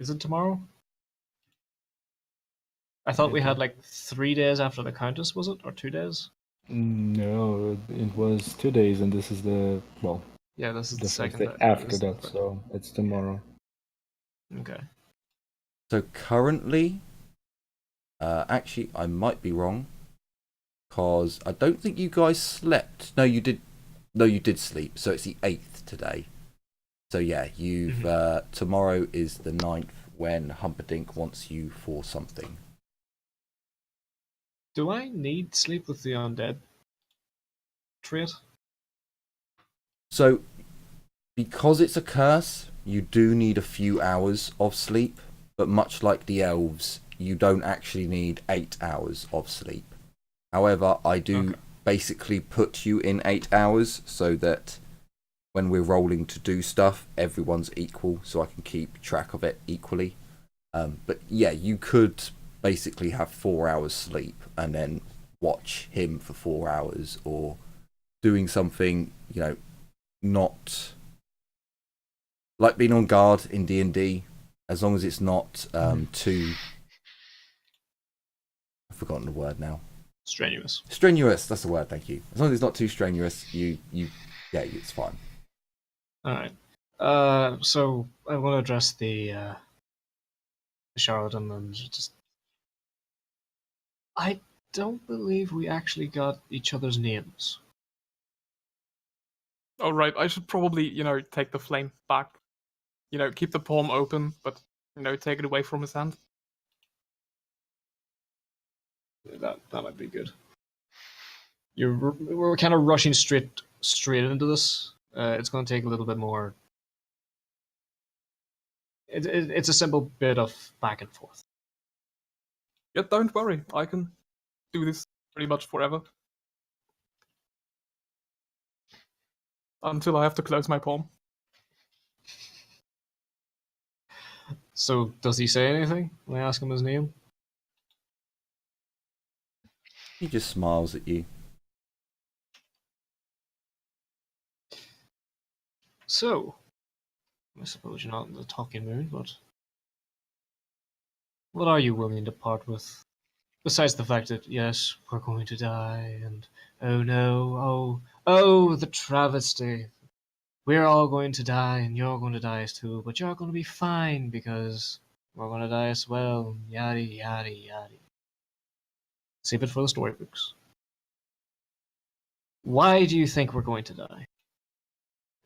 Is it tomorrow? I thought we had like 3 days after the Countess, was it? Or 2 days? No, it was 2 days, and this is the Yeah, this is the the first second day day. after that, so it's tomorrow. Okay. So currently, actually, I might be wrong, because I don't think you guys slept. No, you did. No, you did sleep. So it's the 8th today. So yeah, you've tomorrow is the 9th when Humperdinck wants you for something. Do I need sleep with the undead trait? So, because it's a curse, you do need a few hours of sleep, but much like the elves, you don't actually need 8 hours of sleep. However, I do basically put you in 8 hours so that when we're rolling to do stuff, everyone's equal, so I can keep track of it equally. But yeah, you could basically have 4 hours sleep and then watch him for 4 hours, or doing something, not like being on guard in D&D, as long as it's not too, I've forgotten the word now. Strenuous. Strenuous, that's the word, thank you. As long as it's not too strenuous, it's fine. Alright. So I want to address the Charlatan and just... I don't believe we actually got each other's names. Oh, right, I should probably, take the flame back. Keep the palm open, but, take it away from his hand. That might be good. We're kind of rushing straight into this. It's going to take a little bit more. It's a simple bit of back and forth. Yeah, don't worry, I can do this pretty much forever. Until I have to close my palm. So, does he say anything when I ask him his name? He just smiles at you. So, I suppose you're not in the talking mood, but what are you willing to part with? Besides the fact that, yes, we're going to die, and oh no, oh, the travesty. We're all going to die, and you're going to die too, but you're going to be fine because we're going to die as well, yada yada yada. Save it for the storybooks. Why do you think we're going to die?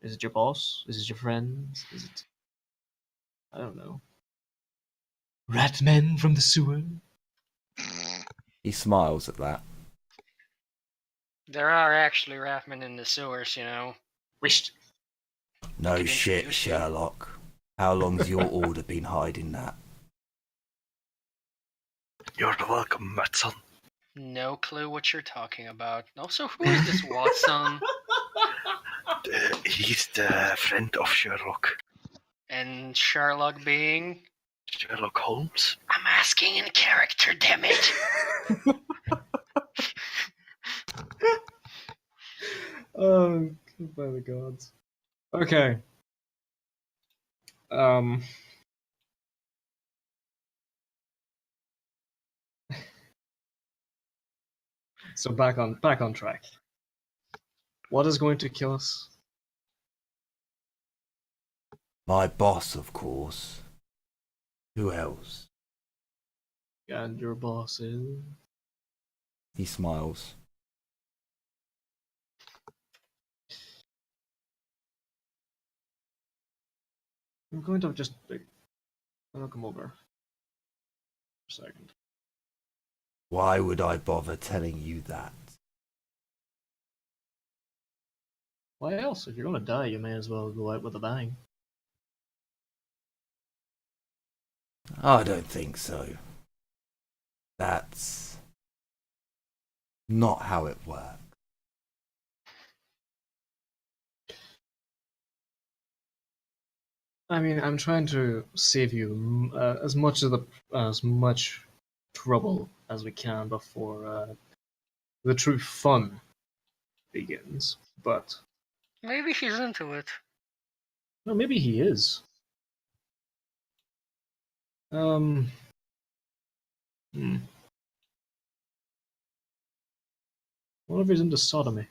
Is it your boss? Is it your friends? Is it... I don't know. Rat men from the sewer? He smiles at that. There are actually ratmen in the sewers, Wished. No shit, Sherlock. How long's your order been hiding that? You're welcome, Watson. No clue what you're talking about. Also, who is this Watson? He's the friend of Sherlock. And Sherlock being? Sherlock Holmes? I'm asking in character, damn it! Oh, by the gods. Okay. Um. So back on track. What is going to kill us? My boss, of course. Who else? And your boss is. He smiles. I'm going to just. I'll come over. For a second. Why would I bother telling you that? Why else? If you're going to die, you may as well go out with a bang. I don't think so. That's not how it works. I mean, I'm trying to save you as much trouble as we can before the true fun begins. But Maybe he's into it. no, maybe he is. Hmm. What if he's into sodomy?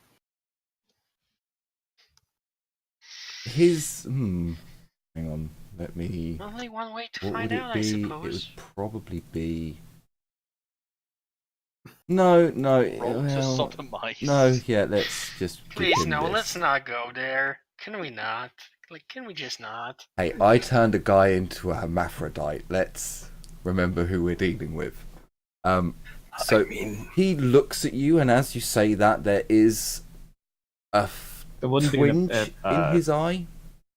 His hang on, let me. Only one way to What find would out, it I be? It suppose. would probably be. No, Roll to well, sodomize. no, yeah. Let's just Please, begin no, this. let's not go there. Can we not? Like, can we just not? Hey, I turned a guy into a hermaphrodite. Let's remember who we're dealing with. So I mean, he looks at you, and as you say that, there is a There wouldn't be twinge in his eye.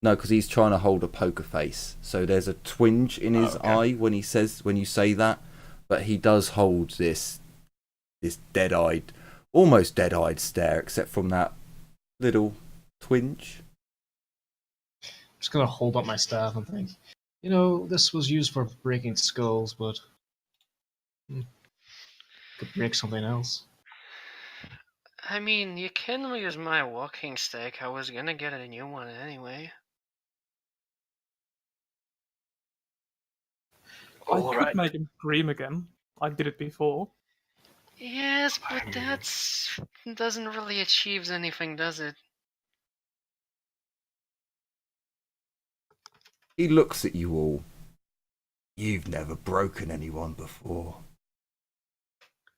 No, because he's trying to hold a poker face. So there's a twinge in his okay. eye when you say that, but he does hold this dead-eyed, almost dead-eyed stare, except from that little twinge. I'm just gonna hold up my staff and think, you know, this was used for breaking skulls, but could break something else. I mean, you can use my walking stick. I was gonna get a new one anyway. I all could right. make him scream again. I did it before. Yes, I but mean- that's doesn't really achieve anything, does it? He looks at you all. You've never broken anyone before.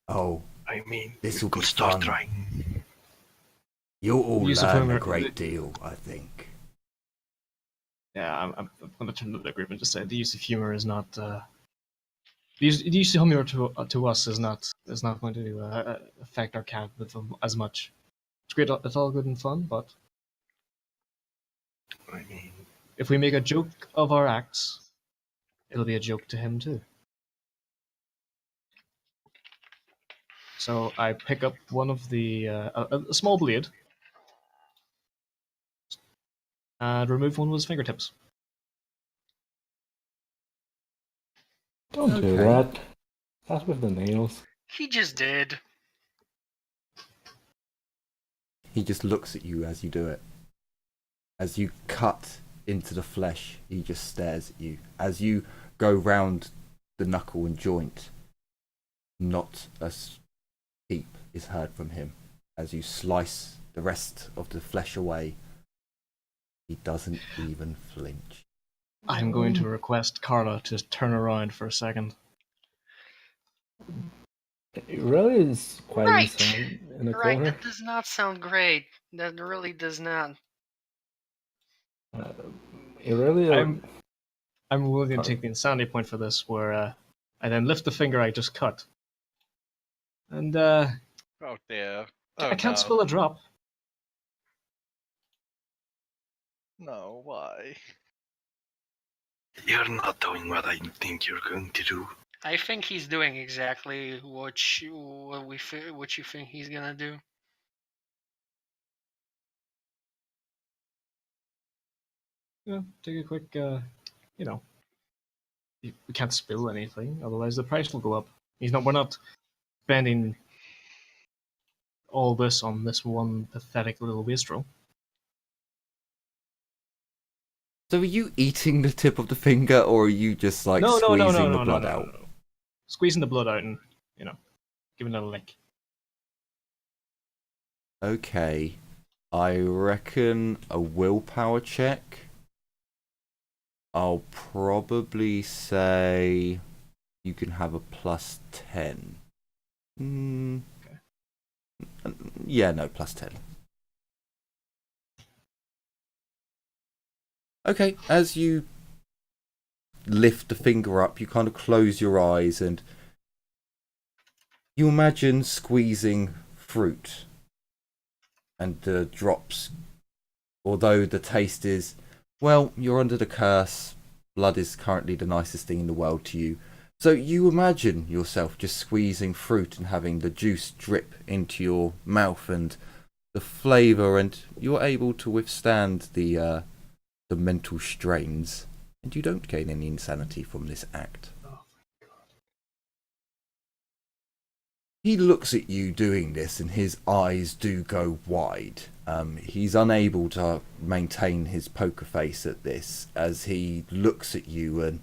Oh, I mean, this you will be could start fun. trying. You'll all Use of learn a humor- great deal, I think. Yeah, I'm gonna turn to the group and just say the use of humor is not. The use of humor to us is not going to affect our capitalism as much. It's great. It's all good and fun, but I mean, if we make a joke of our acts, it'll be a joke to him too. So I pick up one of the a small blade and remove one of his fingertips. Don't do Okay. that. That's with the nails. He just did. He just looks at you as you do it. As you cut into the flesh, he just stares at you. As you go round the knuckle and joint, not a peep is heard from him. As you slice the rest of the flesh away, he doesn't even flinch. I'm going to request Carla to turn around for a second. It really is quite Right. insane in the Right, corner. that does not sound great. That really does not. It really. I'm willing to take the insanity point for this, where I then lift the finger I just cut, and Oh dear. Oh I can't no. spill a drop. No, why? you're not doing what I think you're going to do. I think he's doing exactly what you think he's gonna do. Take a quick, we can't spill anything, otherwise the price will go up. We're not spending all this on this one pathetic little wastrel. So are you eating the tip of the finger, or are you just like squeezing the blood out? No. Squeezing the blood out and, giving it a lick. Okay. I reckon a willpower check. I'll probably say you can have a +10. Okay. Yeah, no, +10. Okay, as you lift the finger up, you kind of close your eyes and you imagine squeezing fruit. And the drops, although the taste is, well, you're under the curse. Blood is currently the nicest thing in the world to you. So you imagine yourself just squeezing fruit and having the juice drip into your mouth and the flavour, and you're able to withstand the mental strains, and you don't gain any insanity from this act. He looks at you doing this and his eyes do go wide. He's unable to maintain his poker face at this as he looks at you and...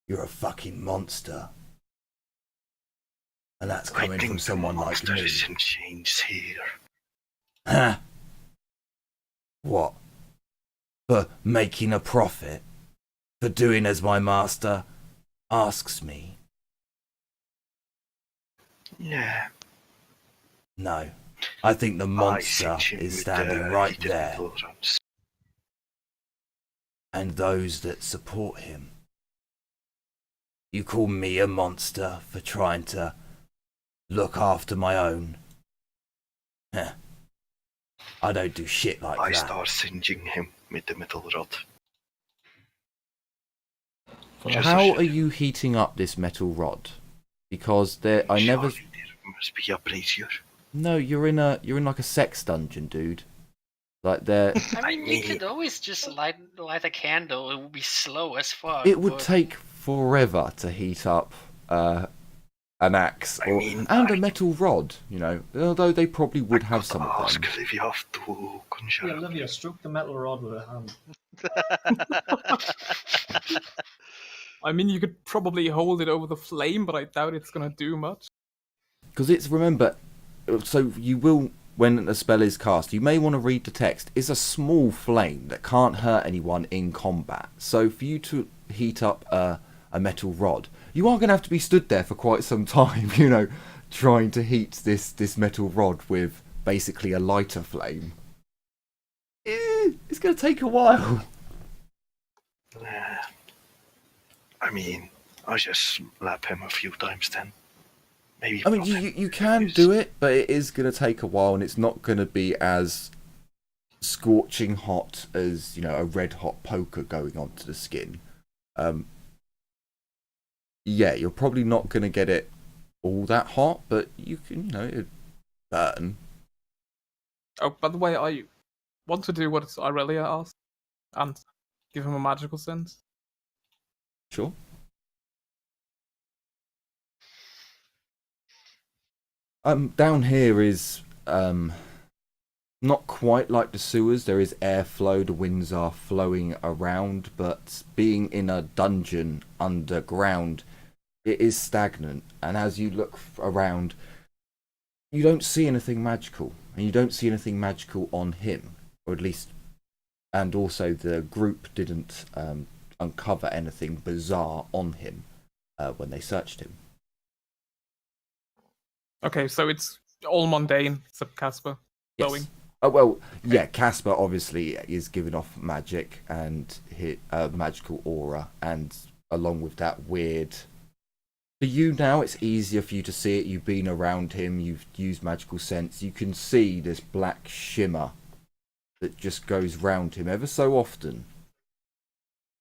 You're a fucking monster. And that's coming from someone like me. Isn't changed here. Huh? What? For making a profit? For doing as my master asks me? Yeah. No. I think the monster is standing right there. And those that support him. You call me a monster for trying to look after my own? Heh. I don't do shit like that. I start singeing him with the metal rod. How are you heating up this metal rod? Because there, I never. There must be a brazier. No, you're in like a sex dungeon, dude. Like there. I mean, you could always just light a candle. It would be slow as fuck. It would take forever to heat up an axe and a metal rod. Although they probably would have some of them. Ask Olivia to conjure. Yeah, Olivia, stroke the metal rod with a hand. I mean, you could probably hold it over the flame, but I doubt it's gonna do much. Because remember, so you will, when a spell is cast, you may want to read the text. It's a small flame that can't hurt anyone in combat. So for you to heat up a metal rod, you are going to have to be stood there for quite some time, trying to heat this metal rod with basically a lighter flame. It's going to take a while. I mean, I'll just slap him a few times then. Maybe. I mean, you can do it, but it is going to take a while, and it's not going to be as scorching hot as, a red hot poker going onto the skin. Yeah, you're probably not going to get it all that hot, but you can, it burn. Oh, by the way, I want to do what Aurelia asked and give him a magical sense. Sure. Down here is not quite like the sewers. There is airflow, the winds are flowing around, but being in a dungeon underground, it is stagnant. And as you look around, you don't see anything magical, and you don't see anything magical on him, or at least, and also the group didn't uncover anything bizarre on him when they searched him. Okay, so it's all mundane except Casper glowing. Yes. Oh, well, yeah, Casper obviously is giving off magic and magical aura, and along with that weird... For you now, it's easier for you to see it. You've been around him, you've used magical sense. You can see this black shimmer that just goes round him ever so often.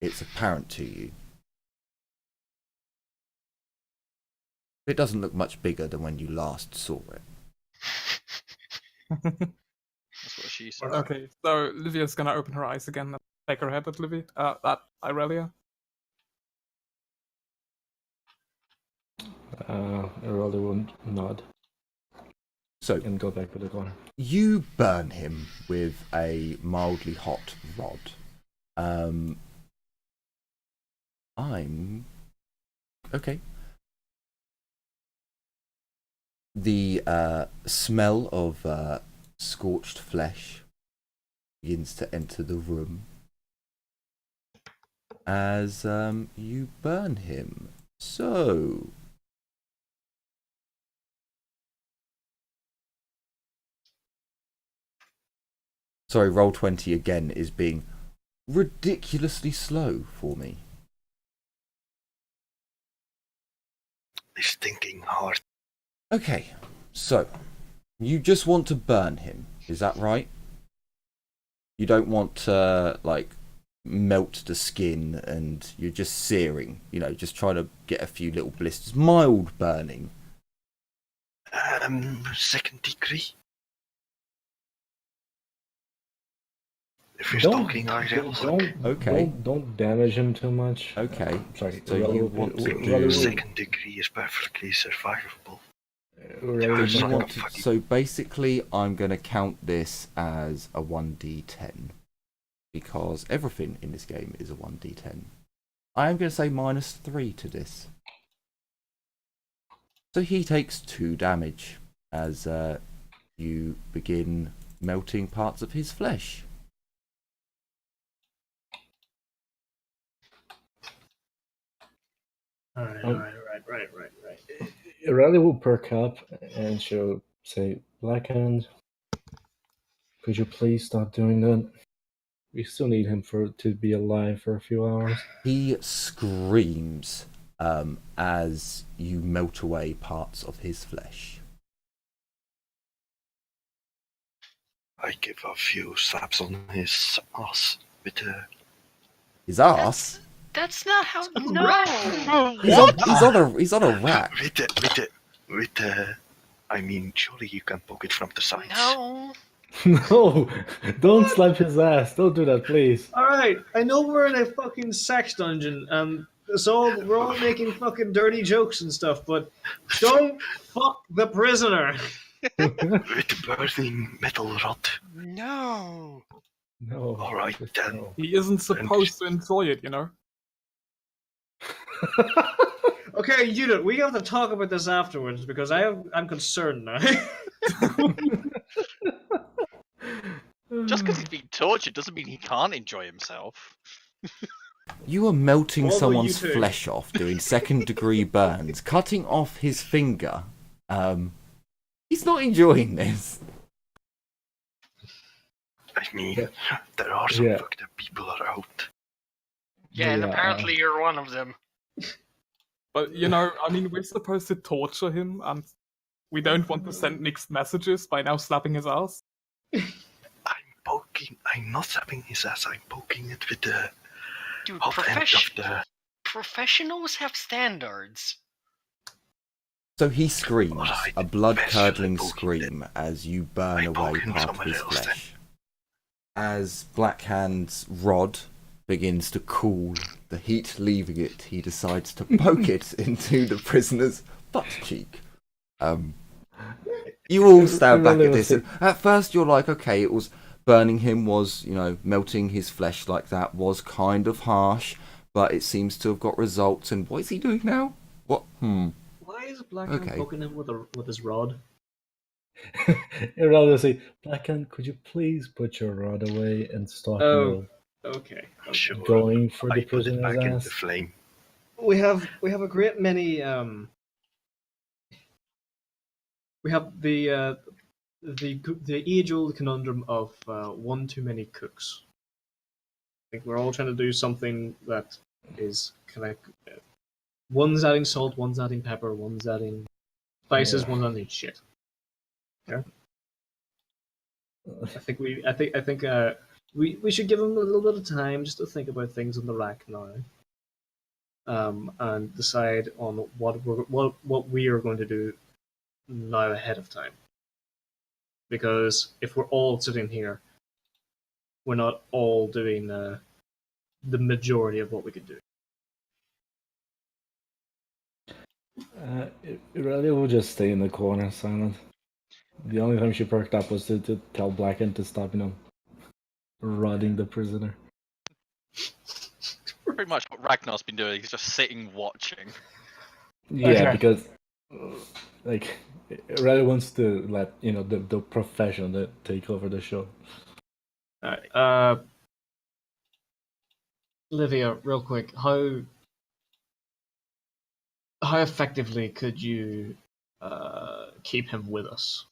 It's apparent to you. It doesn't look much bigger than when you last saw it. That's what she said. Okay, so Livia's gonna open her eyes again and take her head at at Aurelia. I rather won't nod. So and go back to the corner. you burn him with a mildly hot rod. I'm okay. The smell of scorched flesh begins to enter the room as you burn him. So sorry, roll 20 again is being ridiculously slow for me. He's thinking hard. Okay, so you just want to burn him, is that right? You don't want to, like, melt the skin and you're just searing, just trying to get a few little blisters. Mild burning. Second degree. If you're Don't, talking high levels, Okay. Don't damage him too much. Okay. Sorry. So you want to do- Raleigh, second degree is perfectly survivable. Raleigh, So, you Like want a to, fucking- so basically, I'm going to count this as a 1d10 because everything in this game is a 1d10. I am going to say -3 to this. So he takes 2 damage as you begin melting parts of his flesh. Alright, Um, alright. Raleigh will perk up and she'll say, Blackhand, could you please stop doing that? We still need him to be alive for a few hours. He screams as you melt away parts of his flesh. I give a few slaps on his ass with a. His ass? That's not how. No. He's on a rack. With the. I mean, surely you can poke it from the sides. No. No! Don't slap his ass. Don't do that, please. Alright, I know we're in a fucking sex dungeon and so we're all making fucking dirty jokes and stuff, but don't fuck the prisoner. With the burning metal rod. No. No. Alright just then. no. He isn't supposed to enjoy it, you know? Okay, Unit, we have to talk about this afterwards because I'm concerned now. Just because he's being tortured doesn't mean he can't enjoy himself. You are melting Although someone's you two- flesh off, doing second-degree burns, cutting off his finger. He's not enjoying this. I mean, Yeah. there are some Yeah. fucked up people around. Yeah, and Yeah, apparently you're one of them. But, you know, I mean, we're supposed to torture him, and we don't want to send mixed messages by now slapping his ass. I'm not slapping his ass, I'm poking it with the Dude, hot end of the. professionals have standards. So he screams, Alright, a blood-curdling best scream as you burn I away poke him part of somewhere his else then. flesh. As Blackhand's rod begins to cool, the heat leaving it, he decides to poke it into the prisoner's butt cheek. You all stand back at this. And at first you're like, okay, it was burning him was, melting his flesh like that was kind of harsh, but it seems to have got results. And what is he doing now? What? Why is Blackhand Okay. poking him with his rod? I'd rather say, Blackhand, could you please put your rod away and stop Okay. Sure. going for I the put it prisoner's back in ass? the flame. We have a great many we have the age-old conundrum of one too many cooks. I think we're all trying to do something that is kind of one's adding salt, one's adding pepper, one's adding spices, Yeah. one's adding shit. Yeah. I think we should give them a little bit of time just to think about things on the rack now, and decide on what we are going to do now ahead of time. Because if we're all sitting here, we're not all doing the majority of what we could do. Really will just stay in the corner silent. The only time she perked up was to tell Blacken to stop, rotting the prisoner. Pretty much what Ragnar's been doing. He's just sitting watching. Yeah, Okay. because like it really wants to let the profession that take over the show. Alright. Livia, real quick, how effectively could you keep him with us?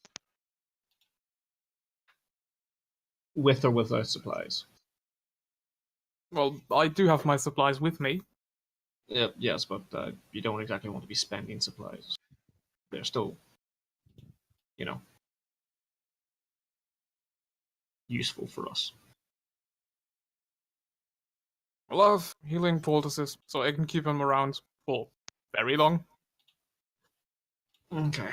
With or without supplies? Well, I do have my supplies with me. Yes, but you don't exactly want to be spending supplies. They're still, useful for us. Well, I have healing poultices, so I can keep him around for very long. Okay.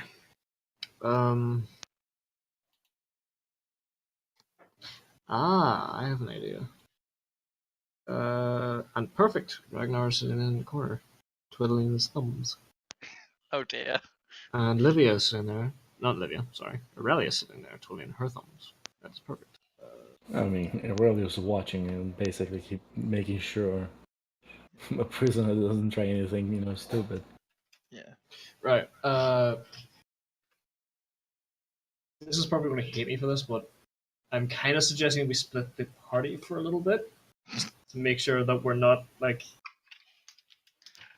I have an idea. And perfect. Ragnar's sitting in the corner, twiddling his thumbs. Oh dear. And Livia's sitting there. Not Livia, sorry. Aurelia's sitting there, twiddling her thumbs. That's perfect. I mean, Aurelius watching and basically keep making sure a prisoner doesn't try anything, stupid. Yeah. Right. This is probably going to hate me for this, but I'm kind of suggesting we split the party for a little bit, just to make sure that we're not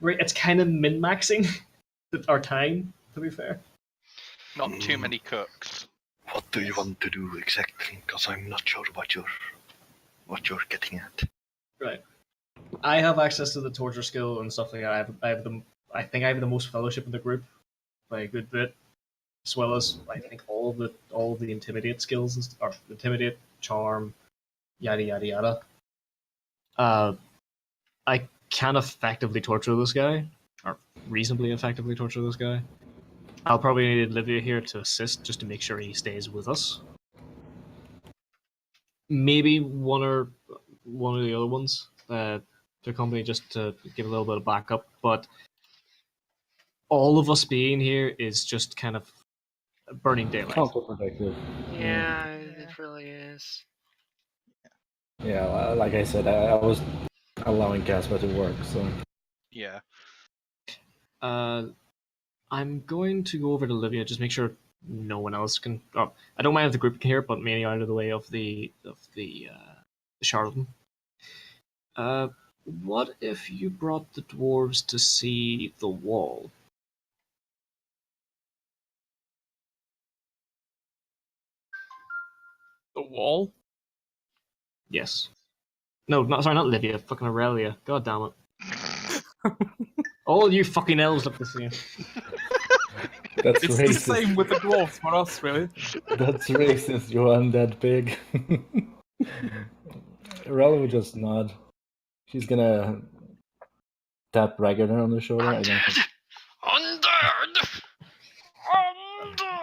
it's kind of min-maxing our time. To be fair. Not too many cooks. What do you want to do exactly? Because I'm not sure what you're getting at. Right. I have access to the torture skill and stuff like that. I think I have the most fellowship in the group by a good bit, as well as I think all of the intimidate skills or intimidate, charm, yada yada yada. I can effectively torture this guy, or reasonably effectively torture this guy. I'll probably need Olivia here to assist, just to make sure he stays with us. Maybe one of the other ones to accompany, just to give a little bit of backup. But all of us being here is just kind of burning daylight. Counterproductive. Yeah, it really is. Yeah, like I said, I was allowing Casper to work, so. Yeah. I'm going to go over to Olivia, just make sure no one else can. Oh, I don't mind if the group can hear, but mainly out of the way of the charlatan. What if you brought the dwarves to see the wall? The wall? Yes. No, not Olivia. Fucking Aurelia. God damn it. All you fucking elves look the same. That's It's racist. the same with the dwarves for us, really. That's racist, you undead pig. Rella would just nod. She's gonna tap Ragnar on the shoulder. I don't think... Undead!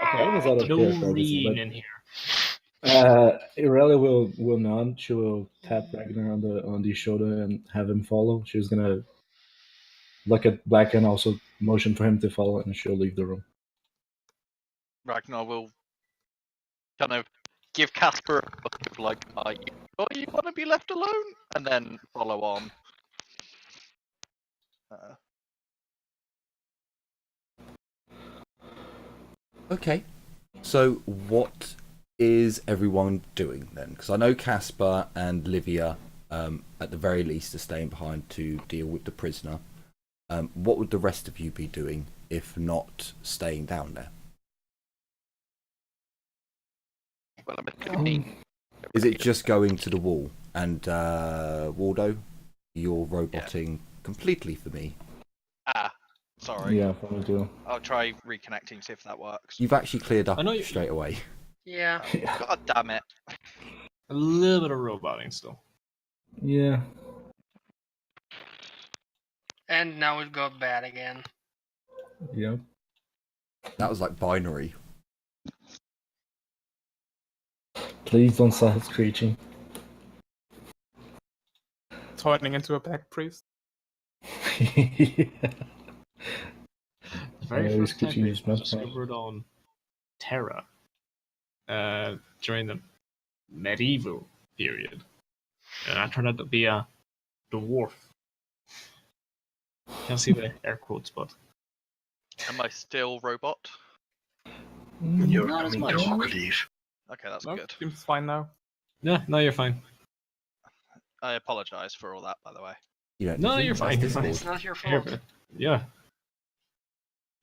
Okay, I was out of No character, obviously, reading but in here. Irelia will nod. She will tap Ragnar on the shoulder and have him follow. She's gonna look at Black and also motion for him to follow, and she'll leave the room. Ragnar will kind of give Casper a look of like, are you want to be left alone? And then follow on. Okay, so what is everyone doing then? Because I know Casper and Livia, at the very least, are staying behind to deal with the prisoner. What would the rest of you be doing if not staying down there? Well, I'm assuming. Is it just going to the wall? And Waldo, you're roboting completely for me. Sorry. Yeah, probably too. I'll try reconnecting, see if that works. You've actually cleared up I know you- straight away. Yeah. God damn it. A little bit of roboting still. Yeah. And now it got bad again. Yep. That was like binary. Please don't start screeching. Turning into a pack priest. Yeah. The very Yeah, first could you tech use was my phone? discovered on Terra. during the medieval period. And I turned out to be a dwarf. Can't see the air quotes, but Am I still robot? You're Not as coming much. to clear. Okay, that's No, good. seems fine now. yeah, no, you're fine. I apologise for all that, by the way. You don't No, need to, you're that's fine, you're fine. It's Discord. not your Here, fault. but- yeah.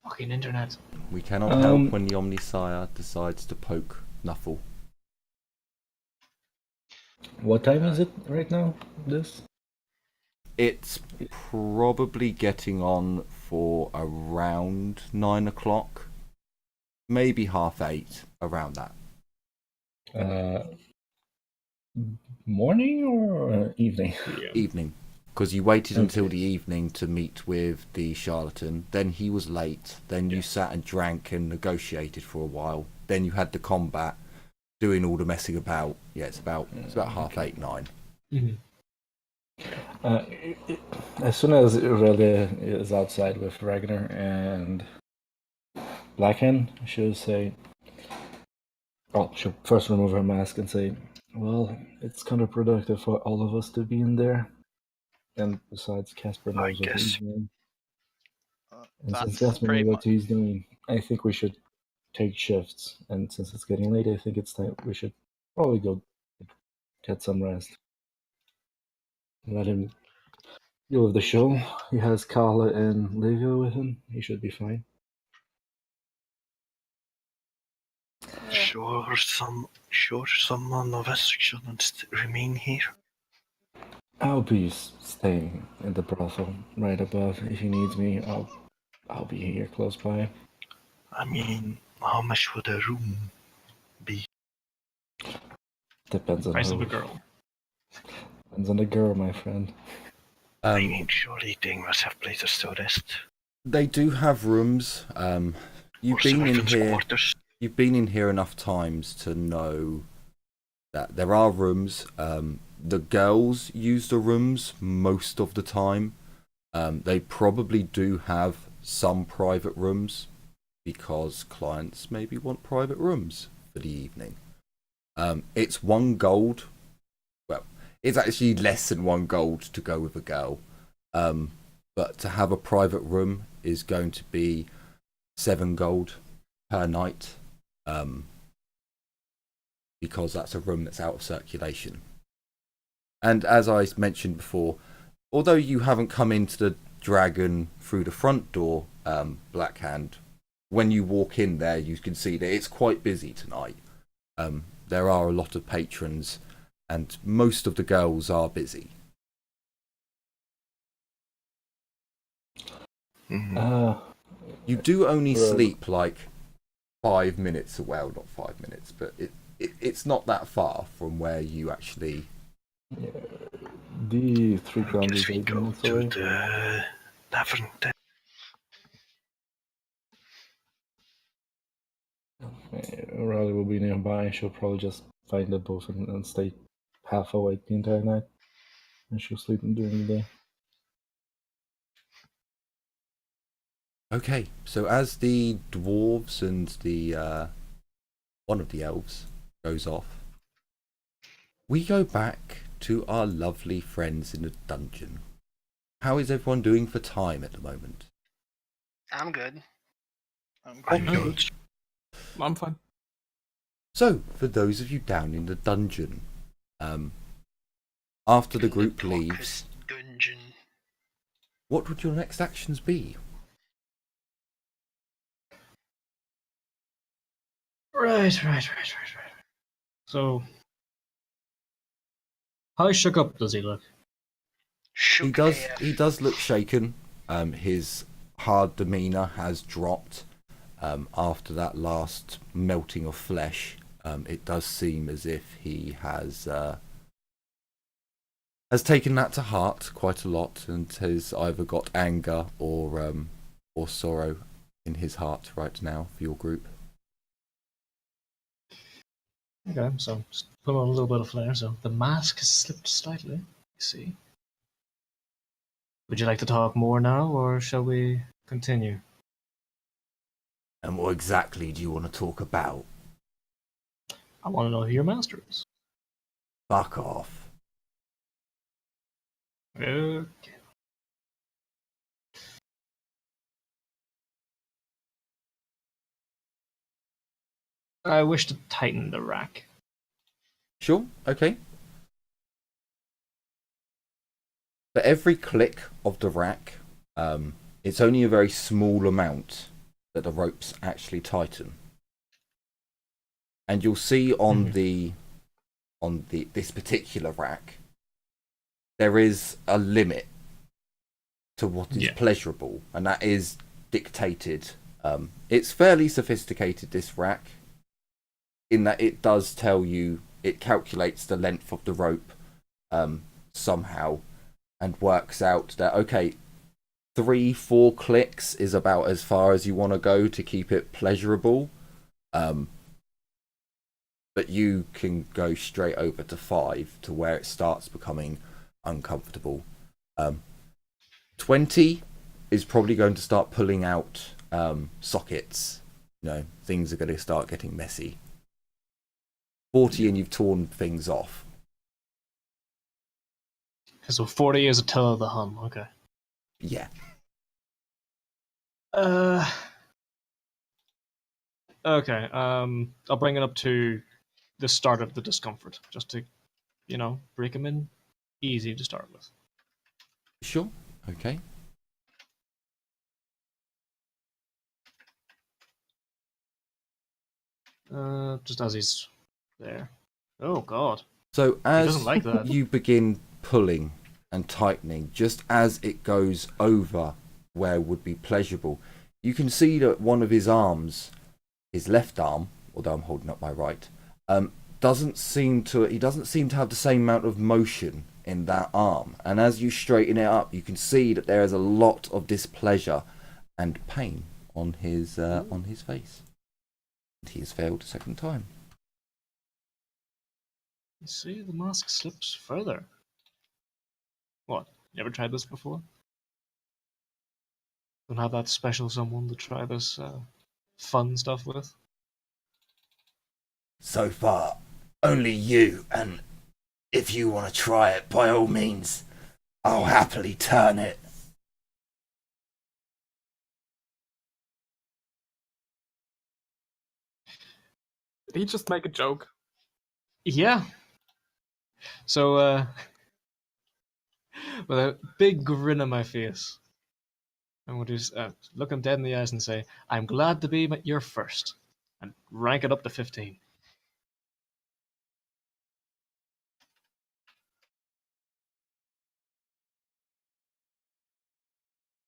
Fucking internet. We cannot help when the Omnisire decides to poke Nuffle. What time is it right now? This? It's probably getting on for around 9 o'clock, maybe 7:30, around that. Morning or evening? Yeah. Evening. Because you waited until Okay. the evening to meet with the Charlatan, then he was late, then you sat and drank and negotiated for a while, then you had the combat, doing all the messing about. Yeah, it's about 8:30, 9. Mhm. As soon as Aurelia is outside with Ragnar and Blackhand, she'll say, "Oh, she'll first remove her mask and say, well, it's counterproductive for all of us to be in there. And besides, Casper I knows what he's guess. doing. And That's since Casper pretty knows what much. he's doing, I think we should take shifts. And since it's getting late, I think it's time we should probably go get some rest. Let him deal with the show. He has Carla and Livia with him. He should be fine. Sure, someone of us shouldn't remain here. I'll be staying in the brothel right above. If he needs me, I'll be here close by. I mean, how much would a room be? Depends on Price who. of a girl. Depends on the girl, my friend. I mean, surely they must have places to rest. They do have rooms. You've Or been in servants' here. quarters. You've been in here enough times to know that there are rooms. The girls use the rooms most of the time. They probably do have some private rooms because clients maybe want private rooms for the evening. It's 1 gold. Well, it's actually less than 1 gold to go with a girl. But to have a private room is going to be 7 gold per night. Because that's a room that's out of circulation. And as I mentioned before, although you haven't come into the dragon through the front door, Blackhand, when you walk in there, you can see that it's quite busy tonight. There are a lot of patrons, and most of the girls are busy. Mhm. You do only Right. sleep like 5 minutes, well, not 5 minutes, but it's not that far from where you actually... The 3 I crowns guess is we 8 go minutes to away. the tavern then. Riley will be nearby. She'll probably just find the booth and stay half awake the entire night. And she'll sleep during the day. Okay, so as the dwarves and the one of the elves goes off, we go back to our lovely friends in the dungeon. How is everyone doing for time at the moment? I'm good. I'm Okay. good. I'm fine. So, for those of you down in the dungeon, after the group darkest leaves, dungeon. what would your next actions be? Right. So, how shook up does he look? He does look shaken. His hard demeanor has dropped after that last melting of flesh. It does seem as if he has taken that to heart quite a lot, and has either got anger or sorrow in his heart right now for your group. Okay, so just put on a little bit of flair. So the mask has slipped slightly. You see. Would you like to talk more now, or shall we continue? And what exactly do you want to talk about? I want to know who your master is. Fuck off. Okay. I wish to tighten the rack. Sure, okay. For every click of the rack, it's only a very small amount that the ropes actually tighten. And you'll see on this particular rack, there is a limit to what is pleasurable, and that is dictated. It's fairly sophisticated, this rack, in that it does tell you, it calculates the length of the rope somehow, and works out that, okay, 3-4 clicks is about as far as you want to go to keep it pleasurable. But you can go straight over to 5 to where it starts becoming uncomfortable. 20 is probably going to start pulling out sockets. You know, things are going to start getting messy. 40 and you've torn things off. So 40 is a toe of the hum. Okay. Yeah. Okay. I'll bring it up to the start of the discomfort, just to, break them in easy to start with. Sure. Okay. Just as he's there. Oh God. So He as doesn't like that. you begin pulling and tightening, just as it goes over where would be pleasurable, you can see that one of his arms, his left arm, although I'm holding up my right, doesn't seem to have the same amount of motion in that arm. And as you straighten it up, you can see that there is a lot of displeasure and pain on his face. He has failed a second time. You see, the mask slips further. What? You ever tried this before? Don't have that special someone to try this fun stuff with? So far, only you, and if you want to try it, by all means, I'll happily turn it. Did he just make a joke? Yeah. So, with a big grin on my face, I'm going to look him dead in the eyes and say, I'm glad to be your first, and rank it up to 15.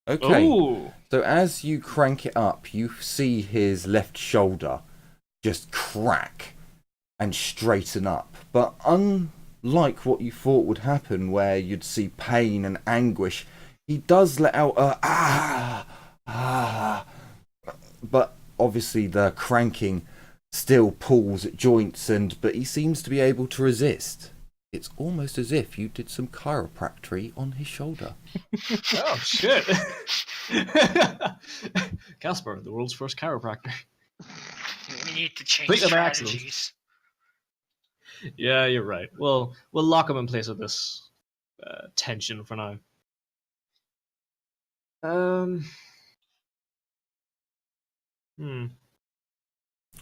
Okay. Ooh. So as you crank it up, you see his left shoulder just crack and straighten up. But unlike what you thought would happen, where you'd see pain and anguish, he does let out a but obviously the cranking still pulls at joints, but he seems to be able to resist. It's almost as if you did some chiropractic on his shoulder. Oh, shit. Casper, the world's first chiropractor. We need to change Think of accidents. strategies. Yeah, you're right. We'll lock him in place with this tension for now.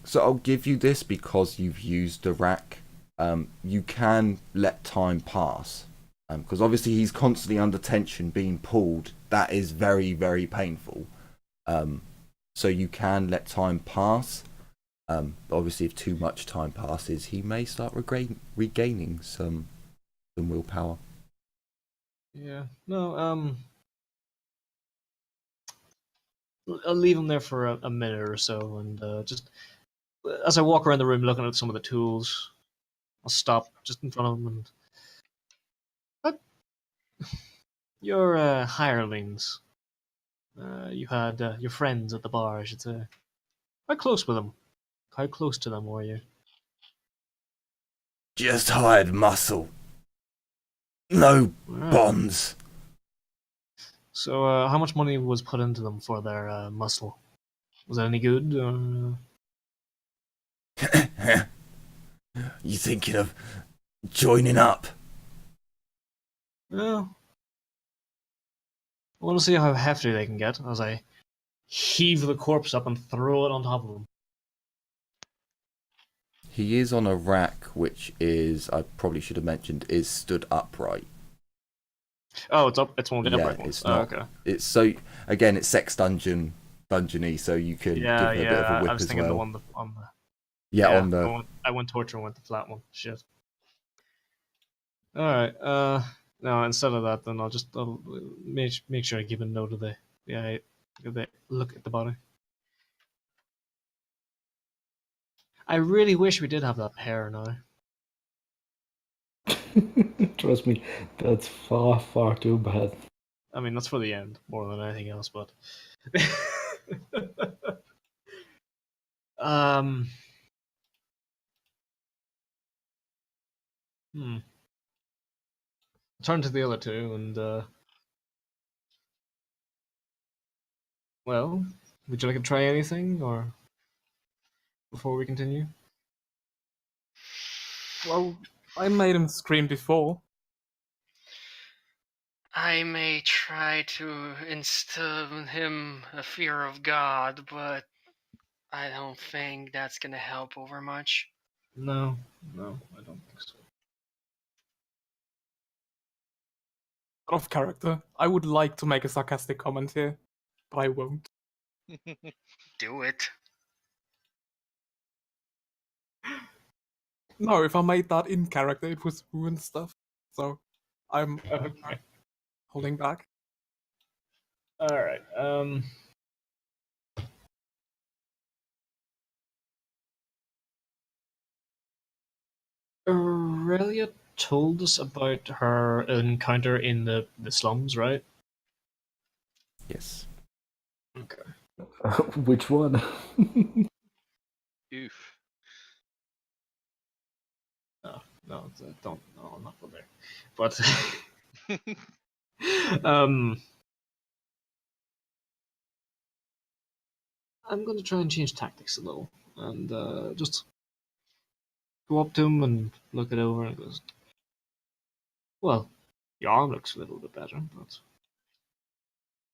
So I'll give you this because you've used the rack. You can let time pass. Because obviously he's constantly under tension, being pulled. That is very, very painful. So you can let time pass. But obviously if too much time passes, he may start regaining some willpower. Yeah. No, I'll leave him there for a minute or so, and just as I walk around the room looking at some of the tools, I'll stop just in front of him and... Your hirelings. You had your friends at the bar, I should say. How close with them? How close to them were you? Just hired muscle. No bonds. So, how much money was put into them for their muscle? Was it any good? You thinking of joining up? Well, I want to see how hefty they can get as I heave the corpse up and throw it on top of them. He is on a rack, which is, I probably should have mentioned, is stood upright. Oh, it's up. It's one of the Yeah, upright ones. it's not. Okay. It's so again, it's sex dungeony, so you can Yeah, give it a bit of a yeah. whip I was as thinking well. the one on the. Yeah, Yeah, on the. I went torture and went the flat one. Shit. All right. No. Instead of that, then I'll make sure I give a note of the look at the body. I really wish we did have that hair now. Trust me, that's far, far too bad. I mean, that's for the end more than anything else, but. um. Turn to the other two and well, would you like to try anything or before we continue? Well, I made him scream before. I may try to instill in him a fear of God, but I don't think that's gonna help over much. No, I don't think so. Off character. I would like to make a sarcastic comment here, but I won't. Do it. No, if I made that in character, it was ruined stuff. So, I'm Okay. holding back. All right. Aurelia told us about her encounter in the slums, right? Yes. Okay. Which one? Oof. No, don't. No, I'm not go there. But um, I'm going to try and change tactics a little, and just go up to him and look it over, and goes, "Well, your arm looks a little bit better, but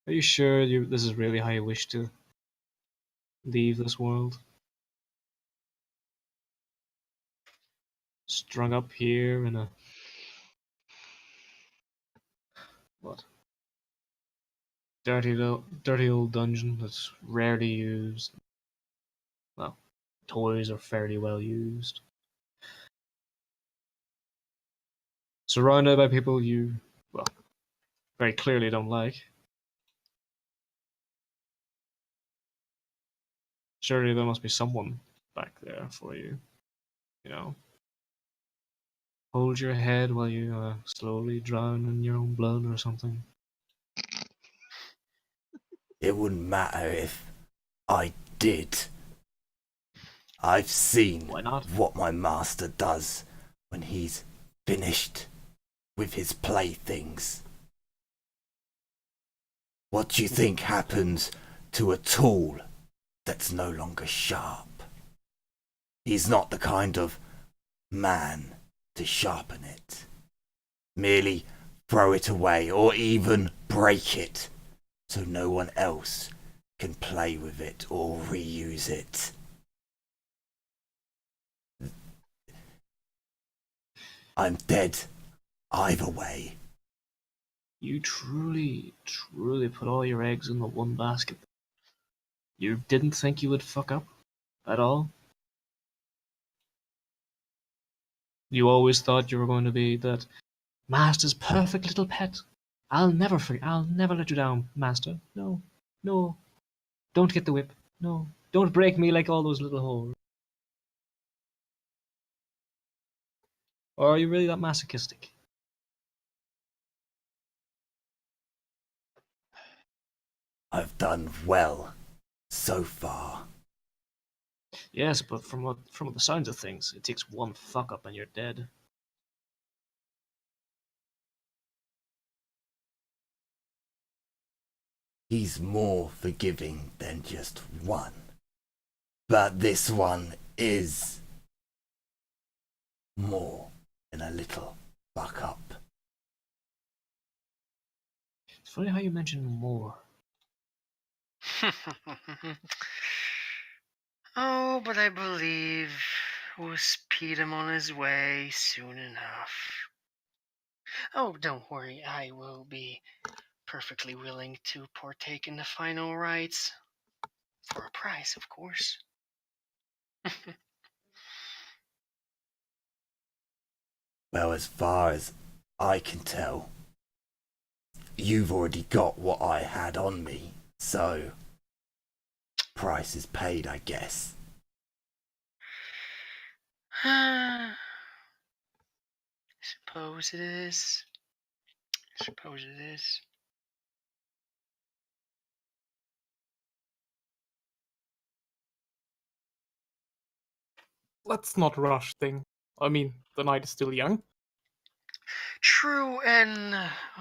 are you sure this is really how you wish to leave this world? Strung up here in a what? Dirty old dungeon that's rarely used. Well, toys are fairly well used. Surrounded by people you, well, very clearly don't like. Surely there must be someone back there for you, you know. Hold your head while you slowly drown in your own blood or something." It wouldn't matter if I did. I've seen Why not? what my master does when he's finished with his playthings. What do you think happens to a tool that's no longer sharp? He's not the kind of man to sharpen it. Merely throw it away or even break it so no one else can play with it or reuse it. I'm dead either way. You truly put all your eggs in the one basket. You didn't think you would fuck up at all? You always thought you were going to be that Master's perfect little pet. I'll never let you down, Master. No. Don't get the whip. No. Don't break me like all those little holes. Or are you really that masochistic? I've done well so far. Yes, but from the sounds of things, it takes one fuck up and you're dead. He's more forgiving than just one. But this one is more than a little buck up. It's funny how you mention more. Oh, but I believe we'll speed him on his way soon enough. Oh, don't worry, I will be perfectly willing to partake in the final rites. For a price, of course. Well, as far as I can tell, you've already got what I had on me, so price is paid, I guess. Suppose it is. Suppose it is. Let's not rush things. I mean, the night is still young. True, and,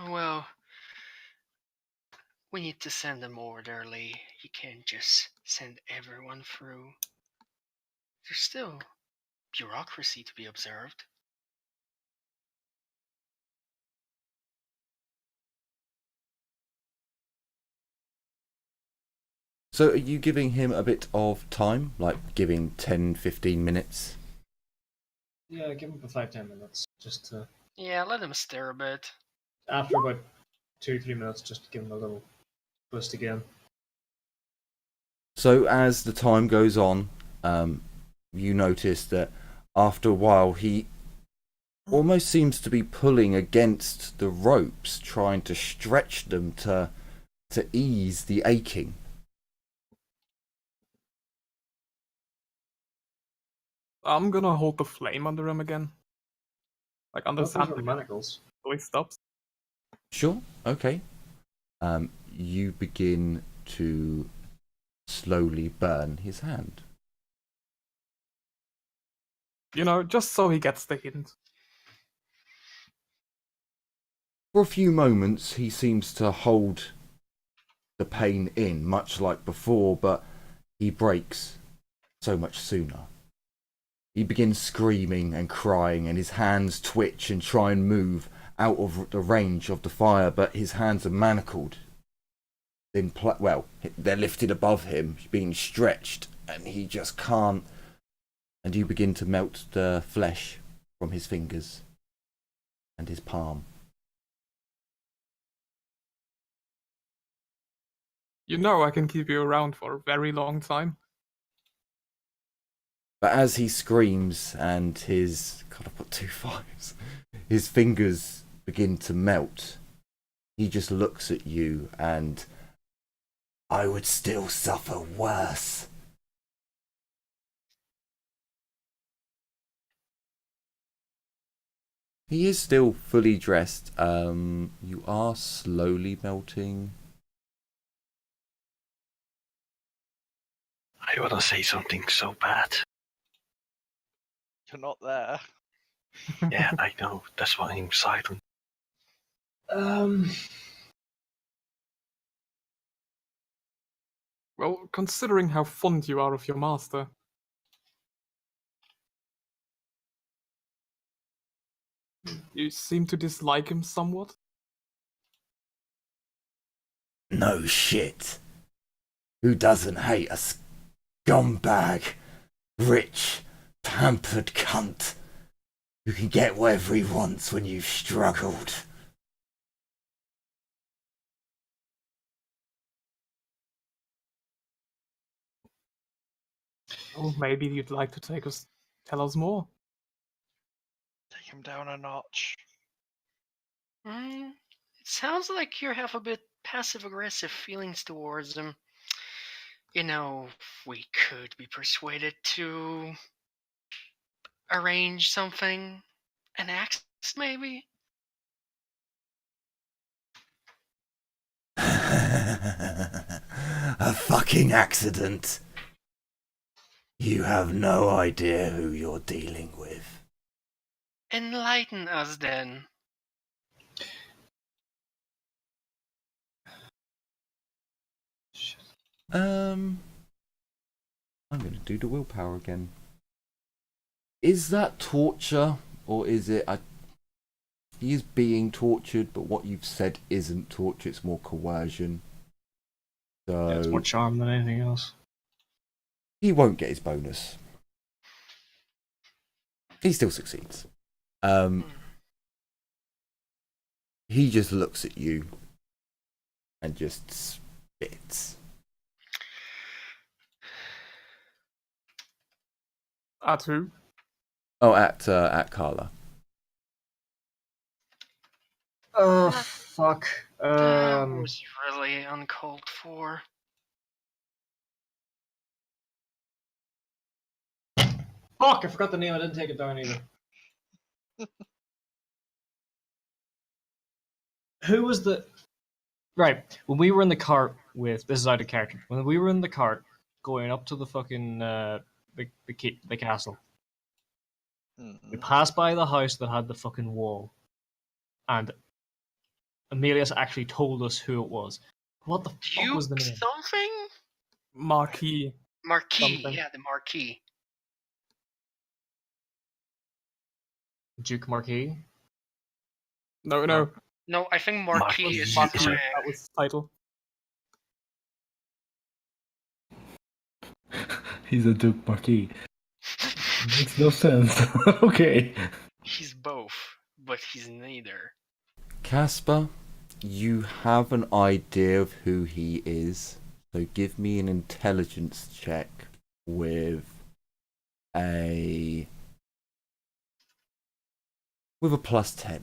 well, we need to send them orderly. You can't just send everyone through. There's still bureaucracy to be observed. So are you giving him a bit of time, like giving 10-15 minutes? Yeah, give him about 5-10 minutes. Just to, Yeah, let him stare a bit. after about 2-3 minutes, just give him a little twist again. So as the time goes on, you notice that after a while he almost seems to be pulling against the ropes, trying to stretch them to ease the aching. I'm gonna hold the flame under him again. Like under Those are Santa, manacles. so he stops. Sure, okay. You begin to slowly burn his hand. You know, just so he gets the hint. For a few moments, he seems to hold the pain in, much like before, but he breaks so much sooner. He begins screaming and crying, and his hands twitch and try and move out of the range of the fire, but his hands are manacled. Well, they're lifted above him, being stretched, and he just can't. And you begin to melt the flesh from his fingers and his palm. You know I can keep you around for a very long time. But as he screams and his... God, I put 2 5s. His fingers begin to melt. He just looks at you and... I would still suffer worse. He is still fully dressed. You are slowly melting. I want to say something so bad. You're not there. Yeah, I know. That's why I'm silent. Well, considering how fond you are of your master. You seem to dislike him somewhat. No shit. Who doesn't hate a scumbag, rich, pampered cunt who can get whatever he wants when you've struggled? Oh, maybe you'd like to tell us more. Take him down a notch. It sounds like you have a bit passive-aggressive feelings towards him. You know, we could be persuaded to arrange something. An accident, maybe? A fucking accident. You have no idea who you're dealing with. Enlighten us, then. I'm gonna do the willpower again. Is that torture or is it? He is being tortured, but what you've said isn't torture; it's more coercion. So Yeah, it's more charm than anything else. he won't get his bonus. He still succeeds. He just looks at you and just spits. At who? Oh, at Carla. Oh, fuck. That was really uncalled for. Fuck, I forgot the name. I didn't take it down either. Who was the... Right, when we were in the cart with... This is out of character. When we were in the cart going up to the fucking... the castle. We passed by the house that had the fucking wall. And Amelius actually told us who it was. What the fuck was the name? Something? Marquis. Marquis. Something. Yeah, the Marquis. Duke Marquis? No, no. No, I think Marquis is Marquis. his That was his title. He's a Duke Marquis. Makes no sense. Okay. He's both, but he's neither. Casper, you have an idea of who he is, so give me an intelligence check with a +10.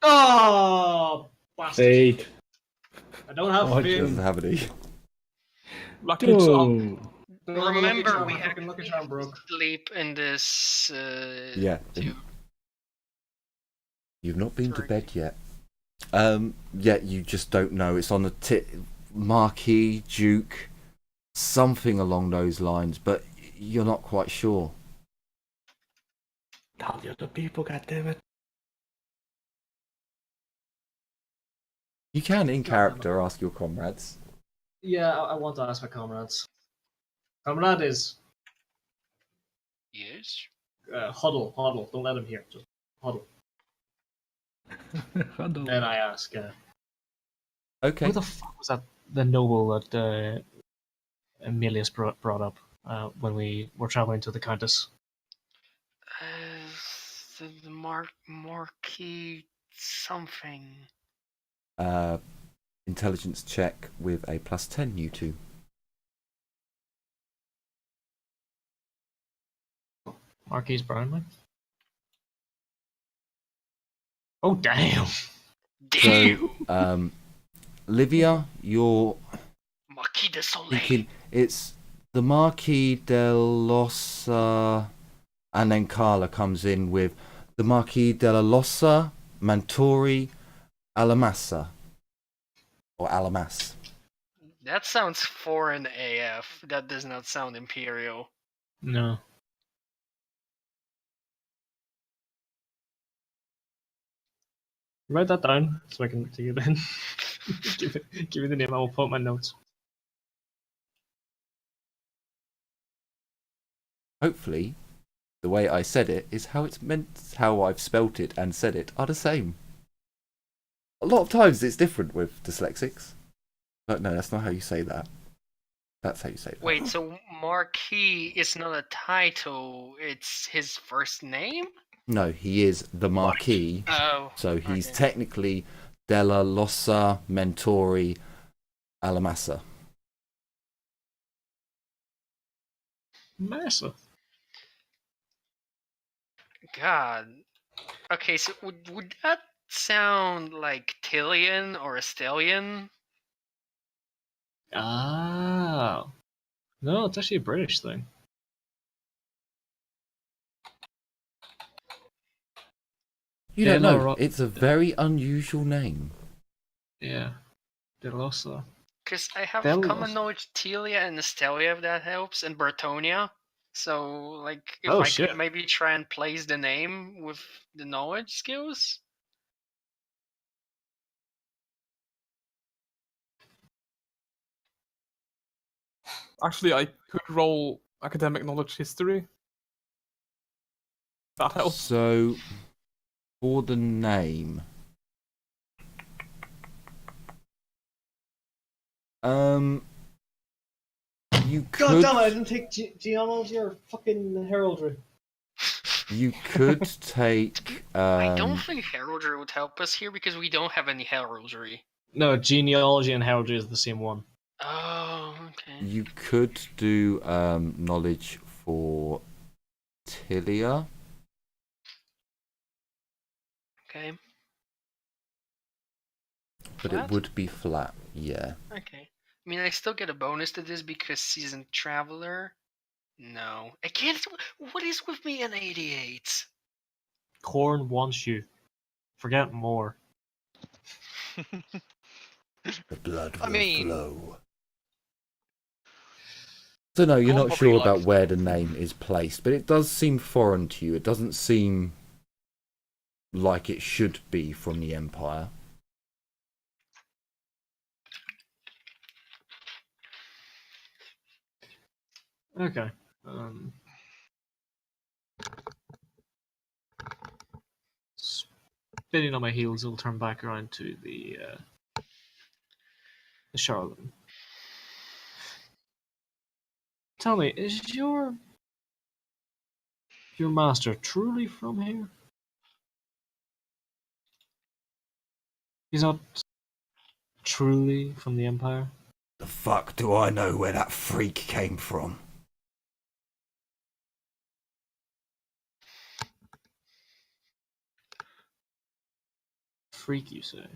Oh, bastard. 8. I don't have Oh, He doesn't fin. have any. Lucky charm. Oh. Remember, we fucking lucky charm broke. sleep in this. Yeah. Too. You've not been to Sorry. bed yet. Yeah, you just don't know. It's on the Marquis, Duke, something along those lines, but you're not quite sure. Tell the other people, goddammit. You can, in character, ask your comrades. Yeah, I want to ask my comrades. Comrade is Yes. huddle. Don't let him hear. Just huddle. Then I ask, Okay. who the fuck was that? The noble that Emilius brought up when we were traveling to the Countess. The Marquis something. Intelligence check with a +10, you two. Marquis Brownlee. Oh damn! So, Livia, you're Marquis de Soleil. thinking it's the Marquis de Lossa, and then Carla comes in with the Marquis de la Lossa, Mantori, Alamassa. Or Alamas. That sounds foreign AF. That does not sound imperial. No. Write that down so I can take it in. give me the name. I will put my notes. Hopefully, the way I said it is how it's meant, how I've spelt it and said it are the same. A lot of times it's different with dyslexics. But no, that's not how you say that. That's how you say that. Wait, so Marquis is not a title, it's his first name? No, he is the Marquis. Oh. So he's okay. technically Della Lossa Mentori Alamassa. Massa. God. Okay, so would that sound like Tillian or Estelian? Ah. No, it's actually a British thing. You Yeah, don't no, know. right. It's a very unusual name. Yeah. Delosa. Because I have Delos. common knowledge Telia and Estelia, if that helps, and Bertonia. So, like, if Oh, I shit. could maybe try and place the name with the knowledge skills? Actually, I could roll academic knowledge history. That helps. So, for the name, you God could damn it! I didn't take genealogy or fucking heraldry. take I don't think heraldry would help us here because we don't have any heraldry. No, genealogy and heraldry is the same one. Oh, okay. you could do knowledge for Tilia. Okay. But Flat? it would be flat, yeah. Okay. I mean, I still get a bonus to this because seasoned traveler. No, I can't. What is with me in 88? Corn wants you. Forget more. The blood will I mean- flow. So no, you're Corn not probably sure about likes- where the name is placed, but it does seem foreign to you. It doesn't seem like it should be from the Empire. Okay. Spinning on my heels, I'll turn back around to the Charlatan. Tell me, is your master truly from here? He's not truly from the Empire? The fuck do I know where that freak came from? Freak, you say?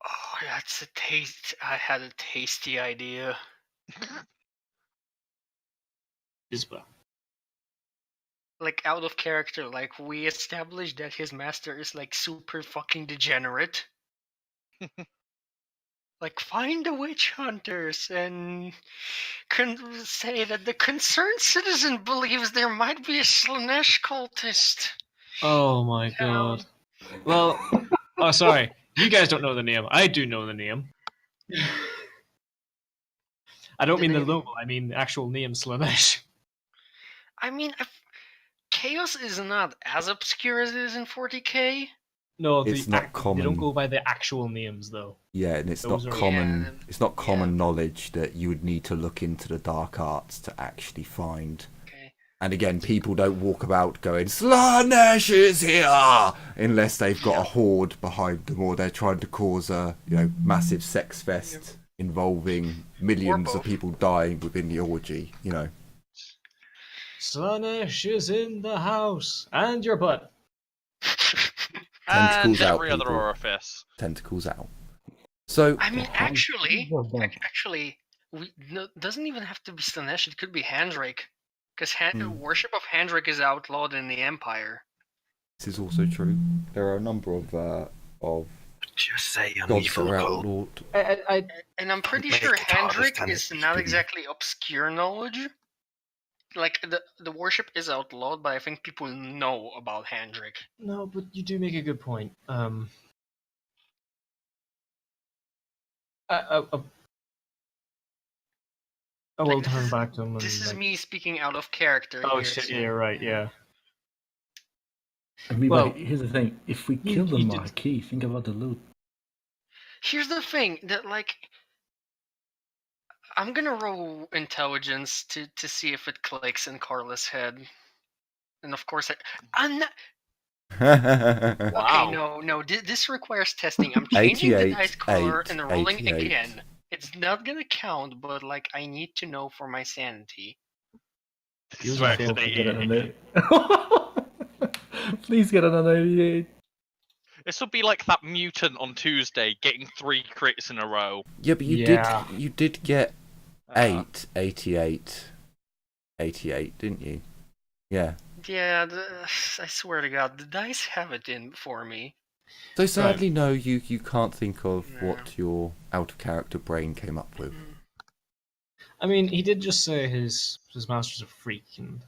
Oh, that's a taste. I had a tasty idea. Isba. Like out of character, like we established that his master is like super fucking degenerate. Like find the witch hunters and say that the concerned citizen believes there might be a Slanesh cultist. Oh my god. Well, oh sorry. You guys don't know the name. I do know the name. I don't mean the logo. I mean the actual name, Slanesh. I mean, Chaos is not as obscure as it is in 40k. No, It's not common. They don't go by the actual names though. Yeah, and it's Those not are- common. Yeah, It's not common yeah. knowledge that you would need to look into the dark arts to actually find. Okay. And again, people don't walk about going, Slanesh is here! Unless they've got a horde behind them or they're trying to cause a massive sex fest involving millions of both. people dying within the orgy, Slanesh is in the house and your butt. Tentacles and out, every other people. orifice. Tentacles out. So, I mean, actually, doesn't even have to be Slanesh. It could be Handrake, because worship of Handrake is outlawed in the Empire. this is also true. There are a number of Just say an gods that evil are cult. outlawed. And I'm pretty Make sure it harder Handrake than is it not be. exactly obscure knowledge. Like the worship is outlawed, but I think people know about Handrake. No, but you do make a good point. I will Like, this turn is- back to him. And, This is like, me speaking out of character. Oh here, shit! so- Yeah, you're right. Yeah. I mean, Well, but here's the thing: if we you- kill the you did- Marquis, think about the loot. Here's the thing that like I'm gonna roll intelligence to see if it clicks in Carla's head, and of course I'm not. Okay, no. This requires testing. I'm changing the 88, dice color and rolling 88. again. It's not gonna count, but like I need to know for my sanity. Use Swear my fault to to get the- an Please get an 88. This would be like that mutant on Tuesday getting 3 crits in a row. Yeah, but Yeah. you did get 8, 88, 88, didn't you? Yeah. Yeah, I swear to God, the dice have it in for me. So sadly, no, you can't think of No. what your out of character brain came up with. I mean, he did just say his master's a freak, and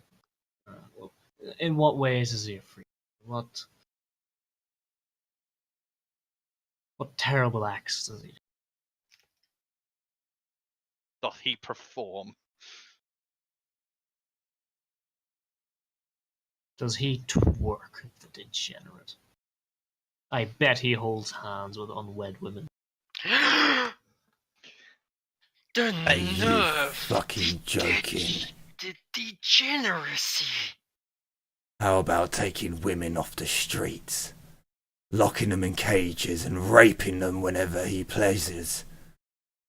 well, in what ways is he a freak? What? What terrible acts does he do? Doth he perform? Does he twerk, the degenerate? I bet he holds hands with unwed women. The Are you nerve! fucking joking? The degeneracy! How about taking women off the streets, locking them in cages and raping them whenever he pleases?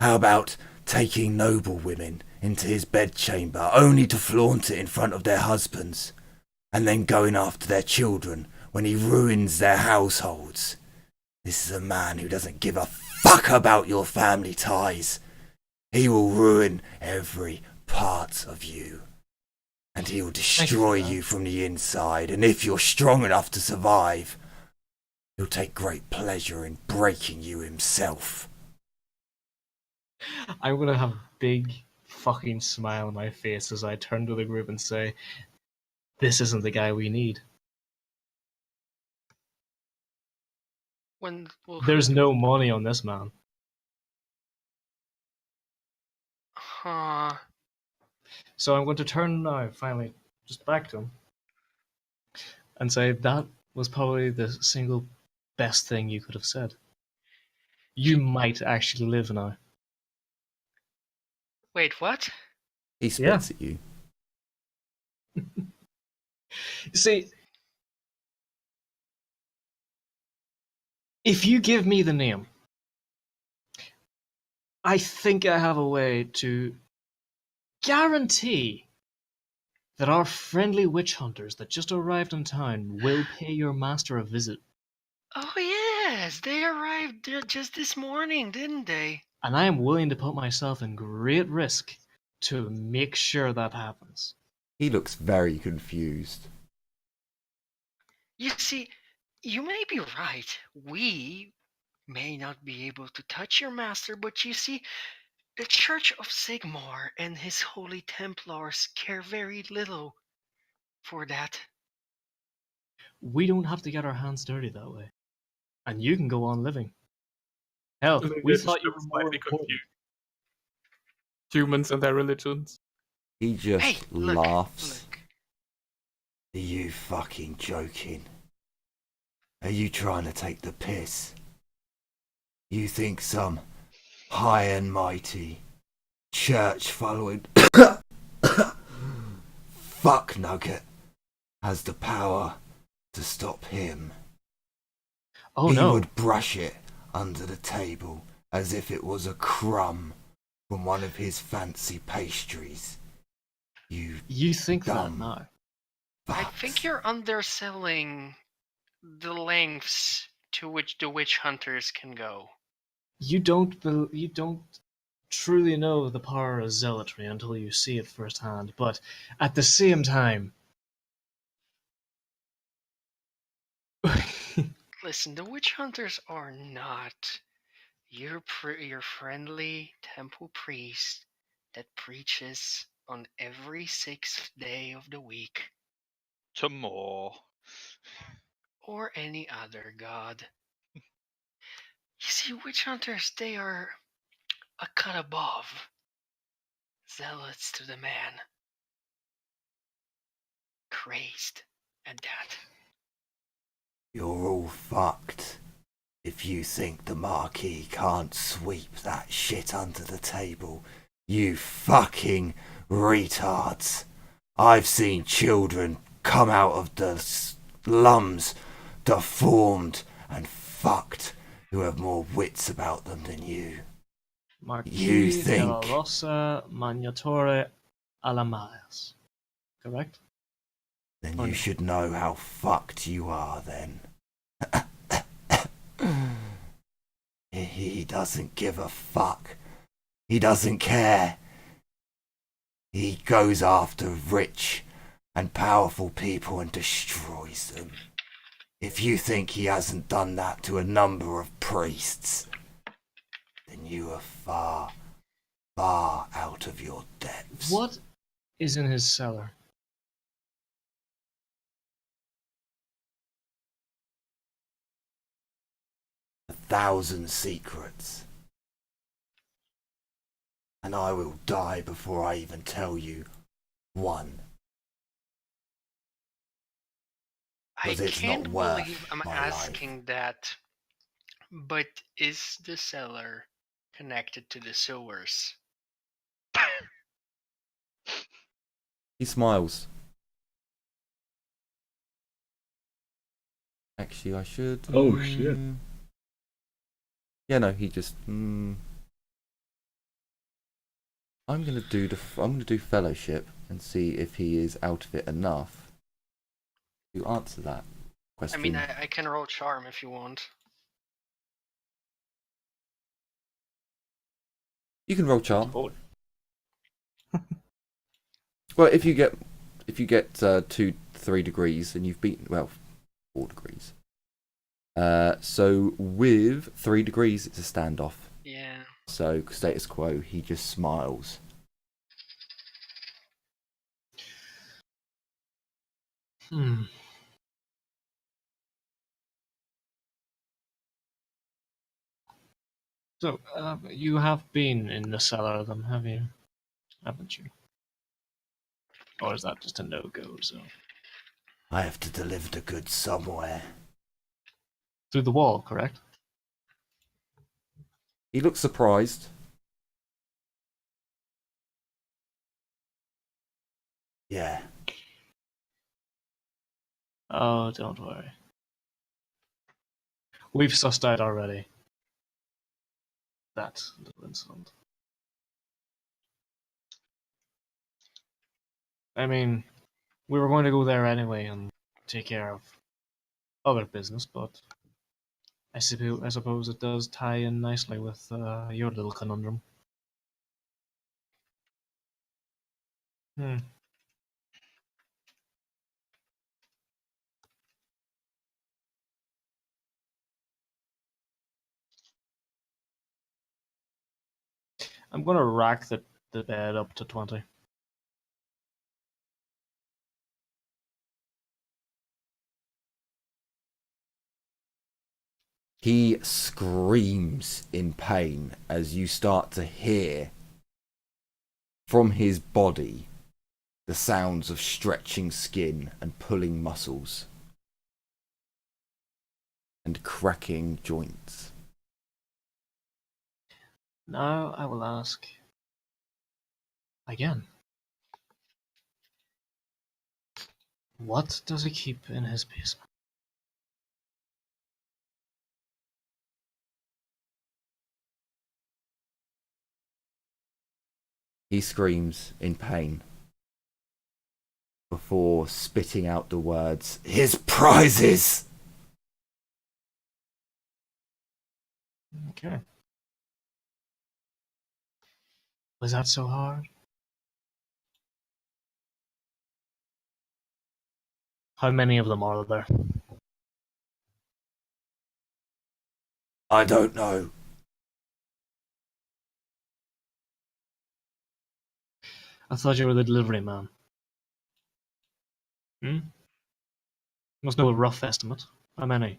How about taking noble women into his bedchamber only to flaunt it in front of their husbands, and then going after their children when he ruins their households? This is a man who doesn't give a fuck about your family ties. He will ruin every part of you. And he will destroy you from the inside, and if you're strong enough to survive, he'll take great pleasure in breaking you himself. I'm gonna have a big fucking smile on my face as I turn to the group and say, this isn't the guy we need. There's no money on this man. Huh. So I'm going to turn now, finally, just back to him, and say that was probably the single best thing you could have said. You might actually live now. Wait, what? He spits at you. See, if you give me the name, I think I have a way to guarantee that our friendly witch hunters that just arrived in town will pay your master a visit. Oh yes, they arrived there just this morning, didn't they? And I am willing to put myself in great risk to make sure that happens. He looks very confused. You see, you may be right. We may not be able to touch your master, but you see, the Church of Sigmar and his Holy Templars care very little for that. We don't have to get our hands dirty that way. And you can go on living. Hell, I think we they're thought just you were more slightly important. confused. Humans and their religions. He just Hey, look, laughs. look. Are you fucking joking? Are you trying to take the piss? You think some high and mighty, church-following fuck nugget has the power to stop him? Oh he no. would brush it under the table as if it was a crumb from one of his fancy pastries. You think that dumb now? I fucks. think you're underselling the lengths to which the witch hunters can go. You don't truly know the power of zealotry until you see it firsthand, but at the same time... Listen, the witch hunters are not your friendly temple priest that preaches on every sixth day of the week, To more. or any other god. You see, witch hunters, they are a cut above. Zealots to the man. Crazed at that. You're all fucked if you think the Marquis can't sweep that shit under the table. You fucking retards. I've seen children come out of the slums deformed and fucked who have more wits about them than you. Marquis You think- della Rossa Magnatore Alamadas. Correct? Then Oh, you no. should know how fucked you are then. He doesn't give a fuck. He doesn't care. He goes after rich and powerful people and destroys them. If you think he hasn't done that to a number of priests, then you are far, far out of your depths. What is in his cellar? 1,000 secrets. And I will die before I even tell you one. I 'Cause it's can't not worth believe I'm my asking that, but is the cellar connected to the sewers? He smiles. Actually, I should. Oh, shit. Yeah, no, he just. I'm gonna do fellowship and see if he is out of it enough to answer that I question. mean, I can roll charm if you want. You can roll charm. Oh, Well, if you get 2-3 degrees, and you've beaten 4 degrees. So with 3 degrees, it's a standoff. Yeah. So status quo, he just smiles. So, you have been in the cellar then, have you? Haven't you? Or is that just a no-go zone? I have to deliver the goods somewhere. Through the wall, correct? He looks surprised. Yeah. Oh, don't worry. We've sussed out already. That little incident. I mean, we were going to go there anyway and take care of other business, but I suppose it does tie in nicely with your little conundrum. I'm gonna rack the bed up to 20. He screams in pain as you start to hear from his body the sounds of stretching skin and pulling muscles and cracking joints. Now I will ask again. What does he keep in his basement? He screams in pain before spitting out the words, "His prizes!" Okay. Was that so hard? How many of them are there? I don't know. I thought you were the delivery man. Must know a rough estimate. How many?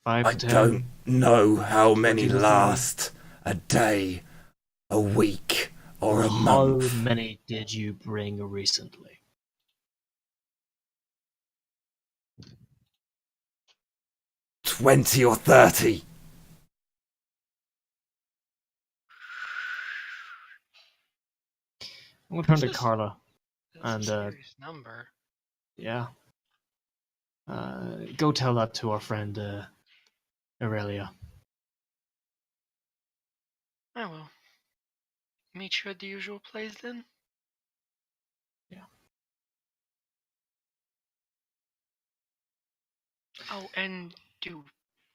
5 I to 10? don't know how many 20 to 30? last. A day, a week, or a How month. many did you bring recently? 20 or 30. I'm gonna turn to That's a- Carla. That's And, a serious number. Yeah. Go tell that to our friend Aurelia. I will. Meet you at the usual place then? Yeah. Oh, and do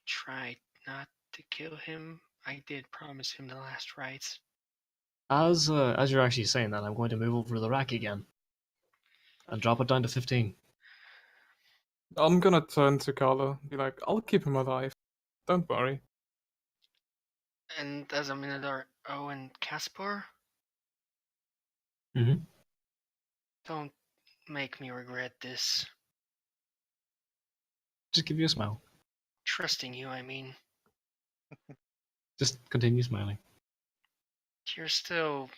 try not to kill him. I did promise him the last rites. As you're actually saying that, I'm going to move over the rack again and drop it down to 15. I'm gonna turn to Carla, be like, I'll keep him alive. Don't worry. And as a Minotaur, oh, and Caspar, Mm-hmm. don't make me regret this. Just give you a smile. Trusting you, I mean. Just continue smiling. You're still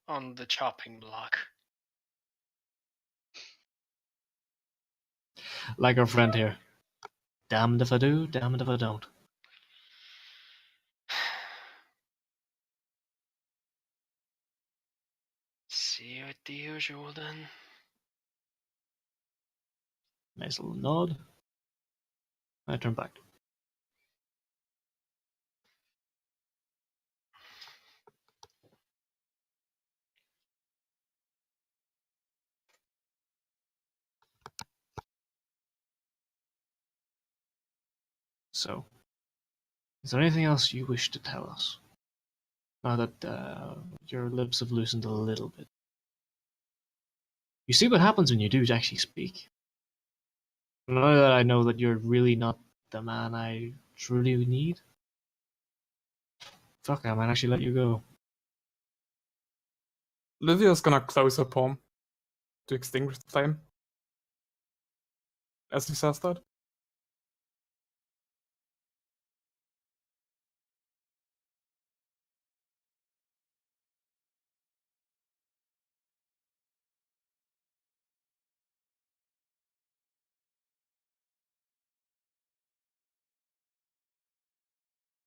on the chopping block. Like our friend here. Damned if I do, damned if I don't. See you at the usual then. Nice little nod. I turn back. So, is there anything else you wish to tell us? Now that your lips have loosened a little bit. You see what happens when you do actually speak. Now that I know that you're really not the man I truly need, fuck, I might actually let you go. Livia's gonna close her palm to extinguish the flame. As he says that.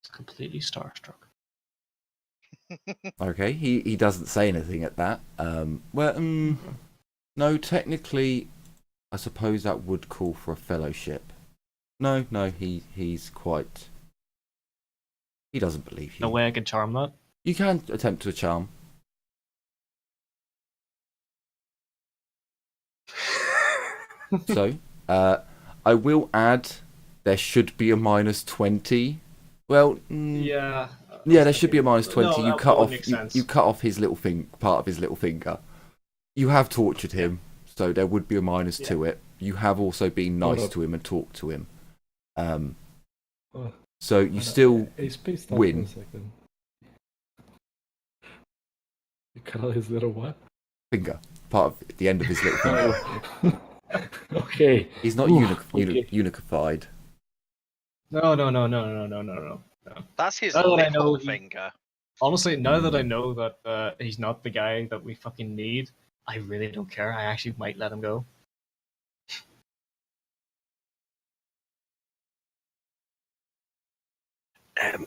It's completely starstruck. Okay, he doesn't say anything at that. No, technically, I suppose that would call for a fellowship. No, he's quite. He doesn't believe you. No way I can charm that. You can attempt to charm. So, I will add there should be a -20. Well, Yeah. yeah, there should be a -20. No, you that cut would off. make You, sense. you cut off his little part of his little finger. You have tortured him, so there would be a minus to it. You have also been nice to him and talked to him. So you still win. You cut out his little what? Finger, part of the end of his little finger. Okay. He's not Okay. unified. No. That's his Now that I little know finger. Honestly, now that I know that he's not the guy that we fucking need, I really don't care. I actually might let him go.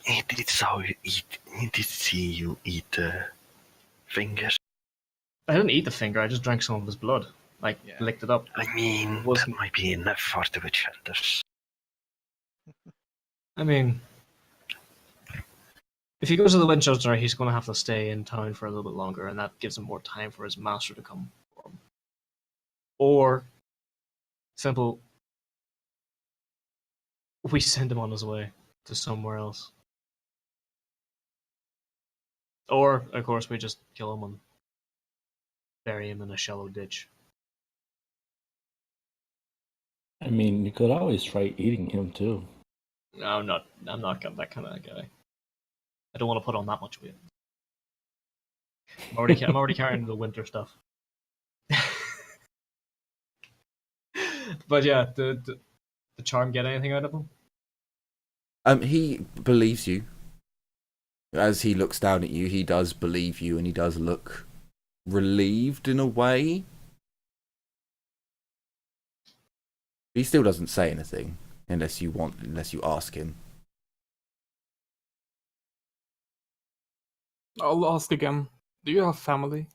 He did see you eat fingers. I didn't eat the finger. I just drank some of his blood. Like, Yeah. licked it up. I mean, that Wasn't- might be enough for the witch hunters. I mean, if he goes to the Winchester, he's going to have to stay in town for a little bit longer, and that gives him more time for his master to come for him. Or, simple, we send him on his way to somewhere else. Or, of course, we just kill him and bury him in a shallow ditch. I mean, you could always try eating him too. No, I'm not that kind of guy. I don't want to put on that much weight. I'm already carrying the winter stuff. But yeah, the charm get anything out of him? He believes you. As he looks down at you, he does believe you, and he does look relieved in a way. He still doesn't say anything unless you ask him. I'll ask again. Do you have family?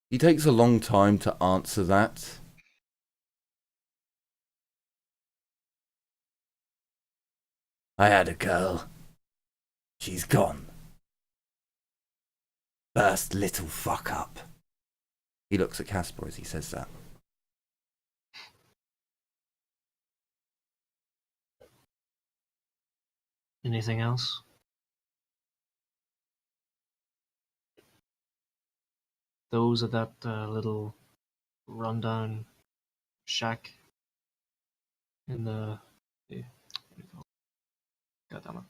He takes a long time to answer that. I had a girl. She's gone. First little fuck up. He looks at Casper as he says that. Anything else? Those at that little rundown shack in the what do you call it? God damn it.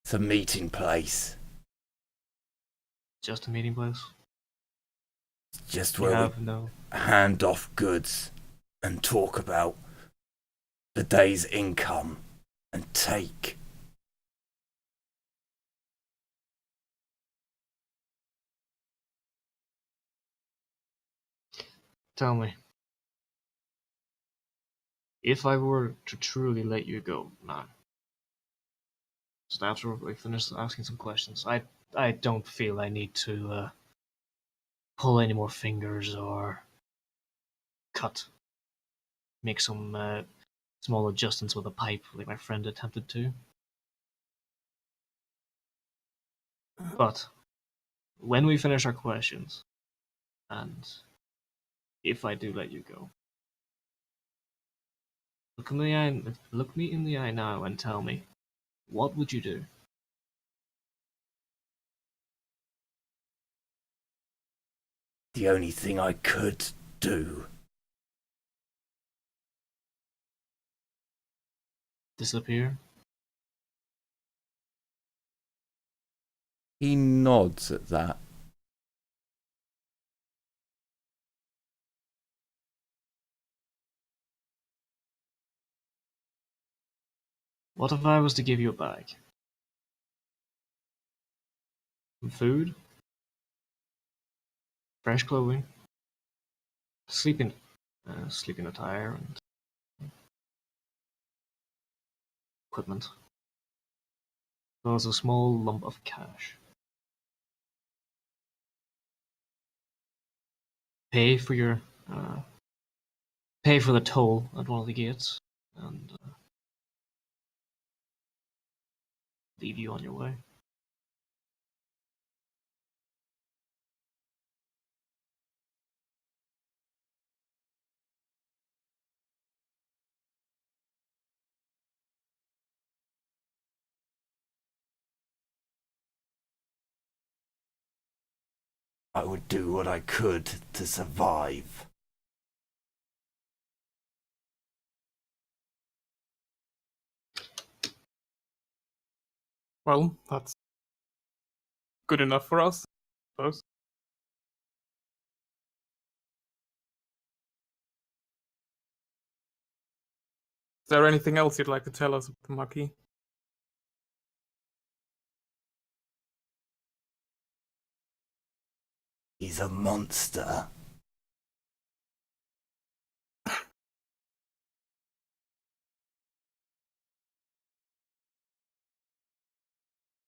It's a meeting place. Just a meeting place? It's just You where have we no. hand off goods. and talk about the day's income and take. Tell me, if I were to truly let you go now, just after we finish asking some questions, I don't feel I need to pull any more fingers or make some small adjustments with a pipe like my friend attempted to. But when we finish our questions, and if I do let you go, look me in the eye now and tell me, what would you do? The only thing I could do. Disappear? He nods at that. What if I was to give you a bag? Some food? Fresh clothing? Sleeping attire and equipment. As well as a small lump of cash. Pay for the toll at one of the gates, and leave you on your way. I would do what I could to survive. Well, that's good enough for us, I suppose. Is there anything else you'd like to tell us, Maki? He's a monster.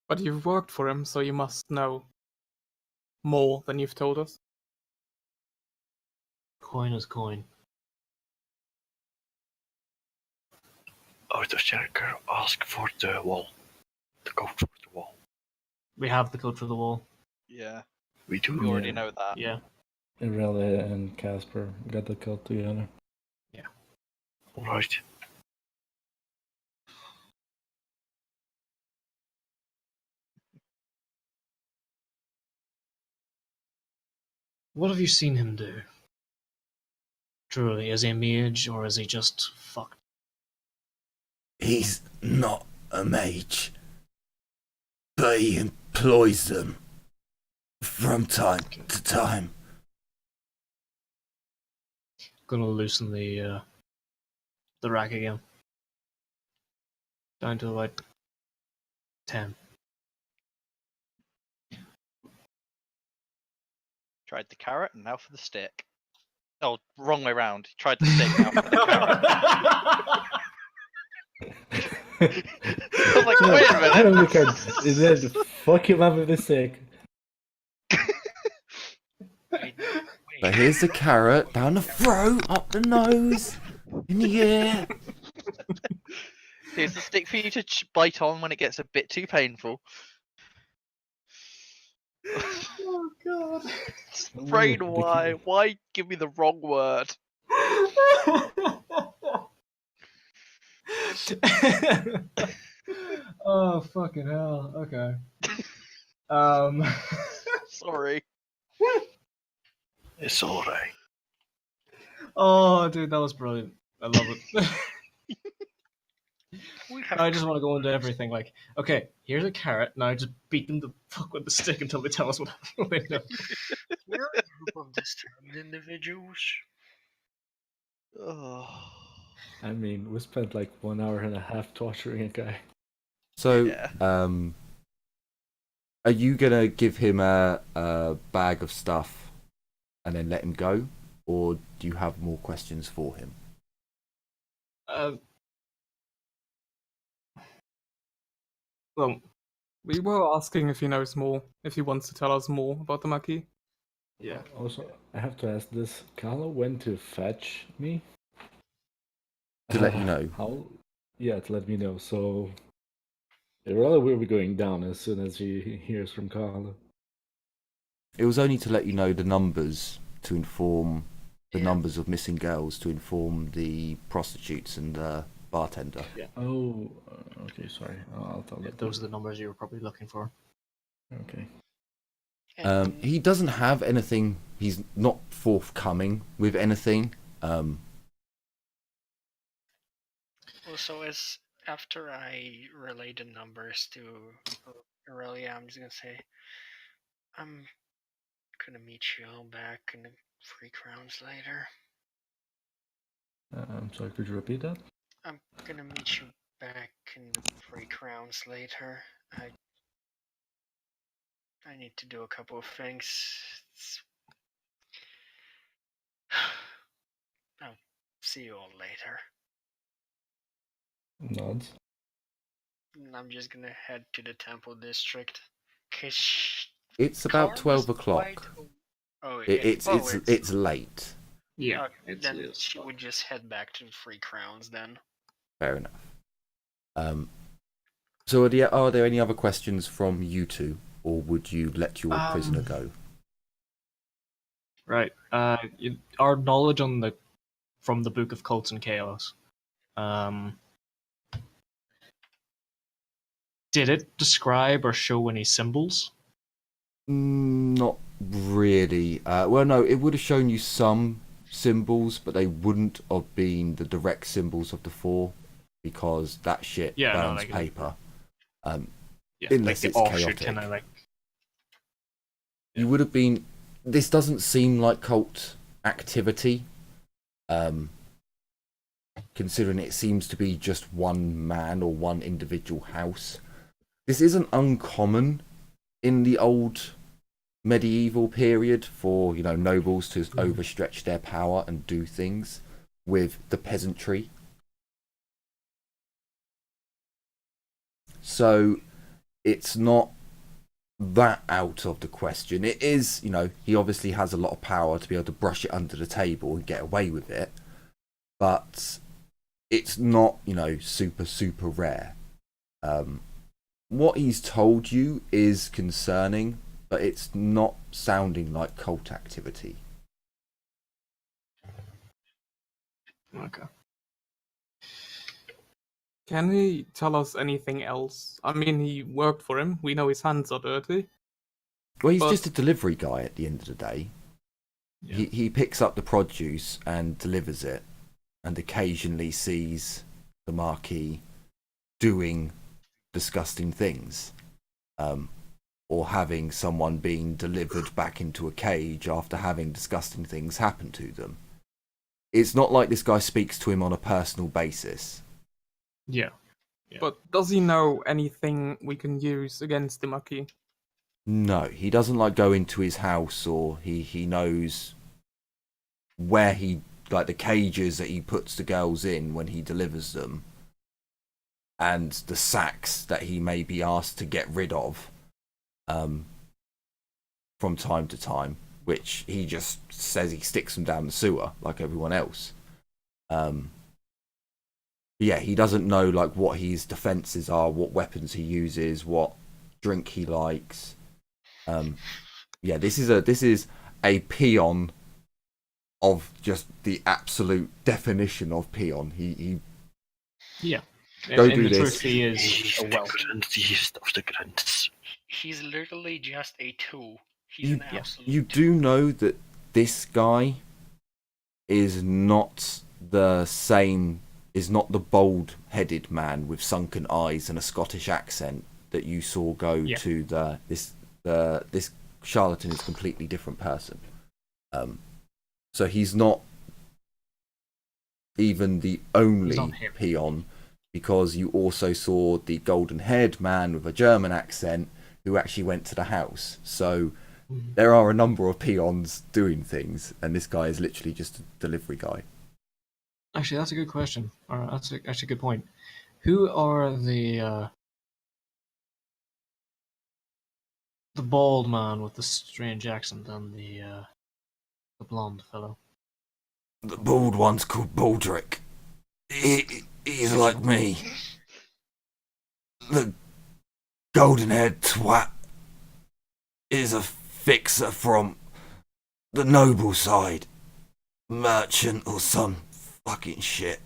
But you've worked for him, so you must know more than you've told us. Coin is coin. Out of character, ask for the wall. The code for the wall. We have the code for the wall. Yeah, We do. we already know that. Yeah. Irelia and Casper got the code together. Alright. What have you seen him do? Truly, is he a mage or is he just fucked? He's not a mage, but he employs them from time to time. Gonna loosen the rack again. Down to about 10. Tried the carrot and now for the stick. Oh, wrong way round. Tried the stick now for the carrot. I was like, wait a minute. I don't look at is it fuck him up with the stick. But here's the carrot, down the throat, up the nose, in the ear. Here's the stick for you to bite on when it gets a bit too painful. Oh god. Brain, why? Why give me the wrong word? Oh fucking hell. Okay. Sorry. It's alright. Oh dude, that was brilliant. I love it. We have I just want to go into everything like, okay, here's a carrot, now just beat them the fuck with the stick until they tell us what they know. we're a group of disturbed individuals. Oh. I mean, we spent like 1.5 hours torturing a guy. So, Yeah. are you gonna give him a bag of stuff and then let him go, or do you have more questions for him? Well, we were asking if he knows more, if he wants to tell us more about the Maquis. Yeah. Also, I have to ask this. Carlo went to fetch me? To let you know. How? Yeah, to let me know. So, it really will be going down as soon as he hears from Carlo. It was only to let you know the numbers, to inform the Yeah. numbers of missing girls, to inform the prostitutes and the bartender. Oh, okay, sorry. I'll tell that. Those are the numbers you were probably looking for. Okay. And He doesn't have anything. He's not forthcoming with anything. also, as after I relay the numbers to Aurelia, I'm just gonna say, I'm gonna meet you all back in the 3 crowns later. I'm sorry, could you repeat that? I'm gonna meet you back in the 3 crowns later. I need to do a couple of things. I'll see you all later. Nods. And I'm just gonna head to the temple district. It's about 12 o'clock. Oh, It's late. Yeah. then she would just head back to the 3 crowns then. Fair enough. So are there any other questions from you two, or would you let your prisoner go? Right. Our knowledge from the Book of Cults and Chaos. Did it describe or show any symbols? Not really. Well, no, it would have shown you some symbols, but they wouldn't have been the direct symbols of the 4, because that shit burns paper. Unless like it's chaotic. Kinda like... You would have been... This doesn't seem like cult activity, considering it seems to be just one man or one individual house. This isn't uncommon in the old medieval period for, nobles to overstretch their power and do things with the peasantry. So it's not that out of the question. It is, he obviously has a lot of power to be able to brush it under the table and get away with it, but it's not, super rare. What he's told you is concerning, but it's not sounding like cult activity. Okay. Can he tell us anything else? I mean, he worked for him. We know his hands are dirty. Well, he's just a delivery guy at the end of the day. Yeah. He picks up the produce and delivers it, and occasionally sees the Marquis doing disgusting things, or having someone being delivered back into a cage after having disgusting things happen to them. It's not like this guy speaks to him on a personal basis. Yeah. But does he know anything we can use against the Maquis? No, he doesn't go into his house, or he knows where the cages that he puts the girls in when he delivers them, and the sacks that he may be asked to get rid of from time to time, which he just says he sticks them down the sewer like everyone else. Yeah, he doesn't know what his defenses are, what weapons he uses, what drink he likes. Yeah, this is a peon of just the absolute definition of peon. He Go do this. Truth, he is He's a the wealth. gruntiest of the grunts. He's literally just a tool. He's an absolute You do know that this guy is not the same, is not the bald-headed man with sunken eyes and a Scottish accent that you saw go to this charlatan is a completely different person. So he's not even the He's only not him. peon, because you also saw the golden-haired man with a German accent who actually went to the house. So there are a number of peons doing things, and this guy is literally just a delivery guy. Actually, that's a good question. That's actually a good point. Who are the bald man with the strange accent and the blonde fellow? The bald one's called Baldric. He's like me. The golden-haired twat is a fixer from the noble side. Merchant or some fucking shit.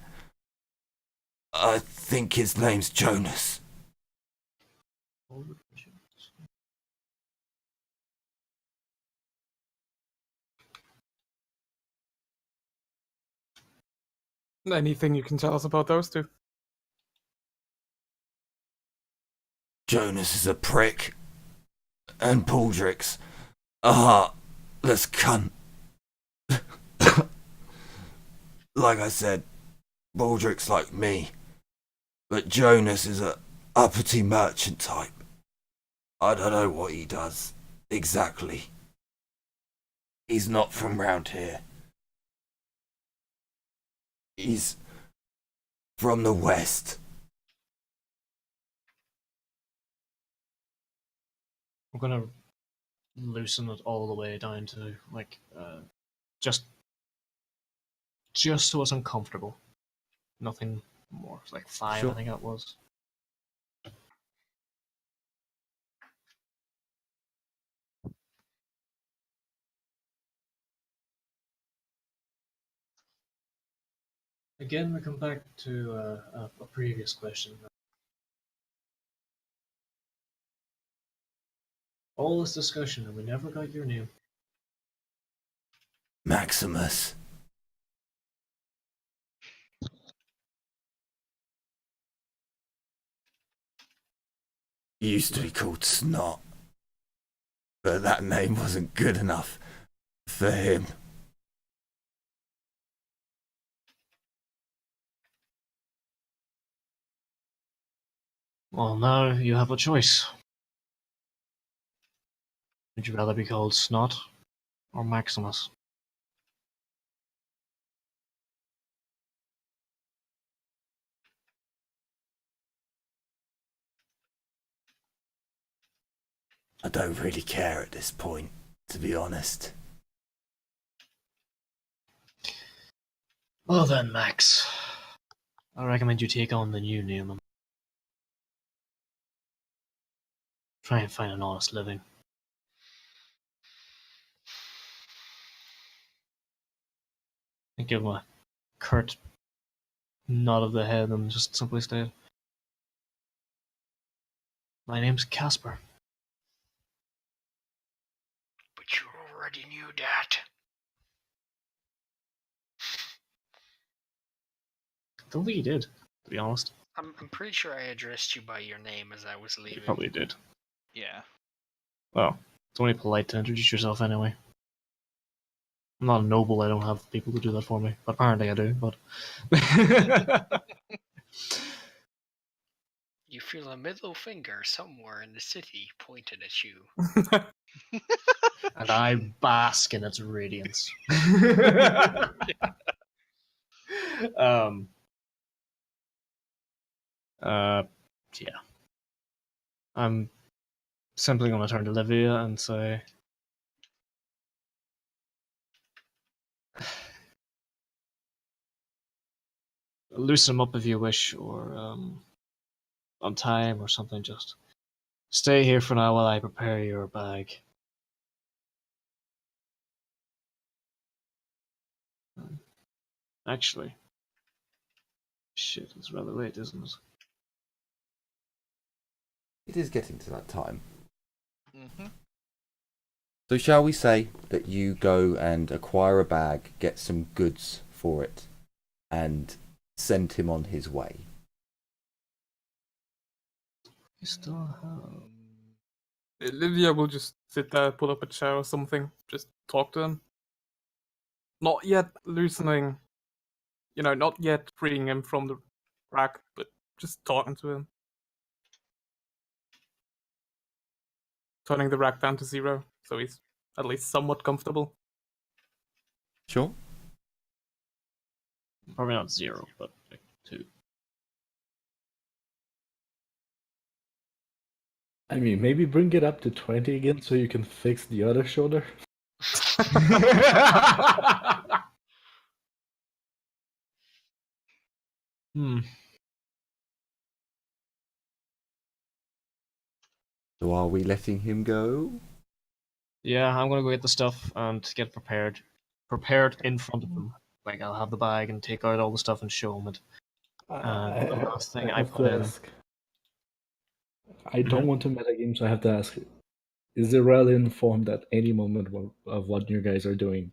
I think his name's Jonas. Anything you can tell us about those two? Jonas is a prick. And Baldric's a heartless cunt. Like I said, Baldric's like me. But Jonas is a uppity merchant type. I don't know what he does exactly. He's not from round here. He's from the west. I'm gonna loosen it all the way down to like just so it's uncomfortable. Nothing more. It's like 5, Sure. I think that was. Again, we come back to a previous question. All this discussion, and we never got your name. Maximus. He used to be called Snot. But that name wasn't good enough for him. Well, now you have a choice. Would you rather be called Snot or Maximus? I don't really care at this point, to be honest. Well then, Max. I recommend you take on the new name and try and find an honest living. I give him a curt nod of the head and just simply state, "My name's Casper." But you already knew that. I don't think he did, to be honest. I'm pretty sure I addressed you by your name as I was He leaving. probably did. Yeah. Well, it's only polite to introduce yourself anyway. I'm not a noble, I don't have people to do that for me. Apparently I do, but... You feel a middle finger somewhere in the city pointed at you. and I bask in its radiance. Yeah. I'm simply going to turn to Livia and say, loosen him up if you wish, or untie him or something. Just stay here for now while I prepare your bag. Actually, shit, it's rather late, isn't it? It is getting to that time. Mm-hmm. So shall we say that you go and acquire a bag, get some goods for it, and send him on his way? You still have... Olivia will just sit there, pull up a chair or something, just talk to him. Not yet loosening not yet freeing him from the rack, but just talking to him. Turning the rack down to 0, so he's at least somewhat comfortable. Sure. Probably not 0, but like 2. I mean, maybe bring it up to 20 again so you can fix the other shoulder. So are we letting him go? Yeah, I'm gonna go get the stuff and get prepared. Prepared in front of them. Like, I'll have the bag and take out all the stuff and show them it. The last thing I have put to in. ask. I don't want to metagame, so I have to ask. Is Irel informed at any moment of what you guys are doing?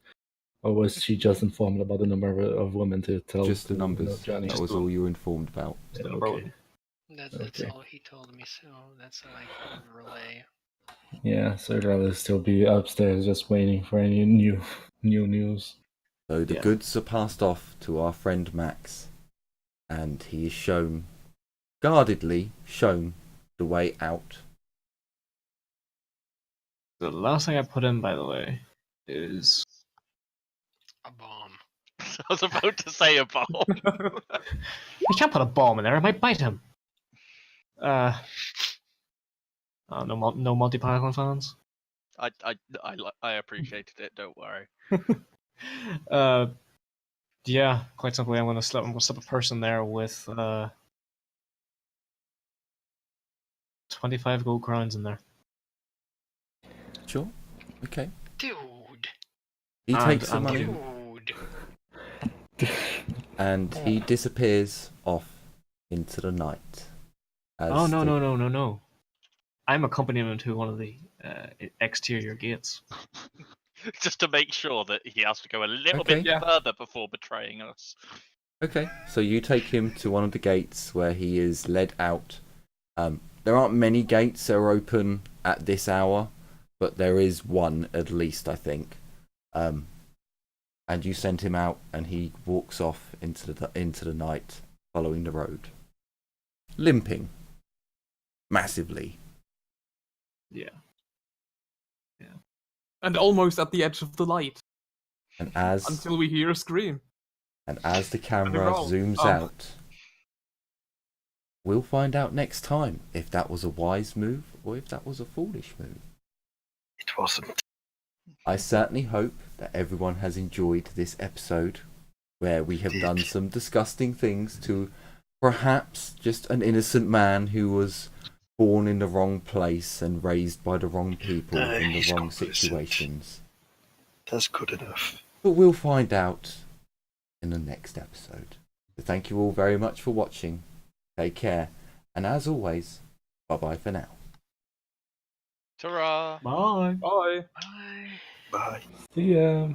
Or was she just informed about the number of women to tell Just the to, numbers. Johnny? That was all you were informed about. Just the Yeah, number okay. one. That's Okay. all he told me, so that's all I can relay. Yeah, so I'd rather still be upstairs just waiting for any new news. So the Yeah. goods are passed off to our friend Max, and he is guardedly shown the way out. The last thing I put in, by the way, is A bomb. I was about to say a bomb. you can't put a bomb in there. It might bite him. No Monty Python fans. I appreciated it. Don't worry. Yeah, quite simply, I'm gonna slip a person there with 25 gold crowns in there. Sure. Okay. Dude. He takes the and money Dude. and he disappears off into the night. Oh no! I'm accompanying him to one of the exterior gates. Just to make sure that he has to go a little Okay. bit Yeah. further before betraying us. Okay, so you take him to one of the gates where he is led out. There aren't many gates that are open at this hour, but there is one at least, I think. And you send him out, and he walks off into the night, following the road, limping massively. Yeah. And almost at the edge of the light, And as until we hear a scream. the camera roll. zooms Oh. out, we'll find out next time if that was a wise move or if that was a foolish move. It wasn't. I certainly hope that everyone has enjoyed this episode where we have done some disgusting things to perhaps just an innocent man who was born in the wrong place and raised by the wrong people in the He's wrong complicit. situations. That's good enough. But we'll find out in the next episode. So thank you all very much for watching. Take care. And as always, bye-bye for now. Ta-ra! Bye. Bye. Bye. Bye. See ya.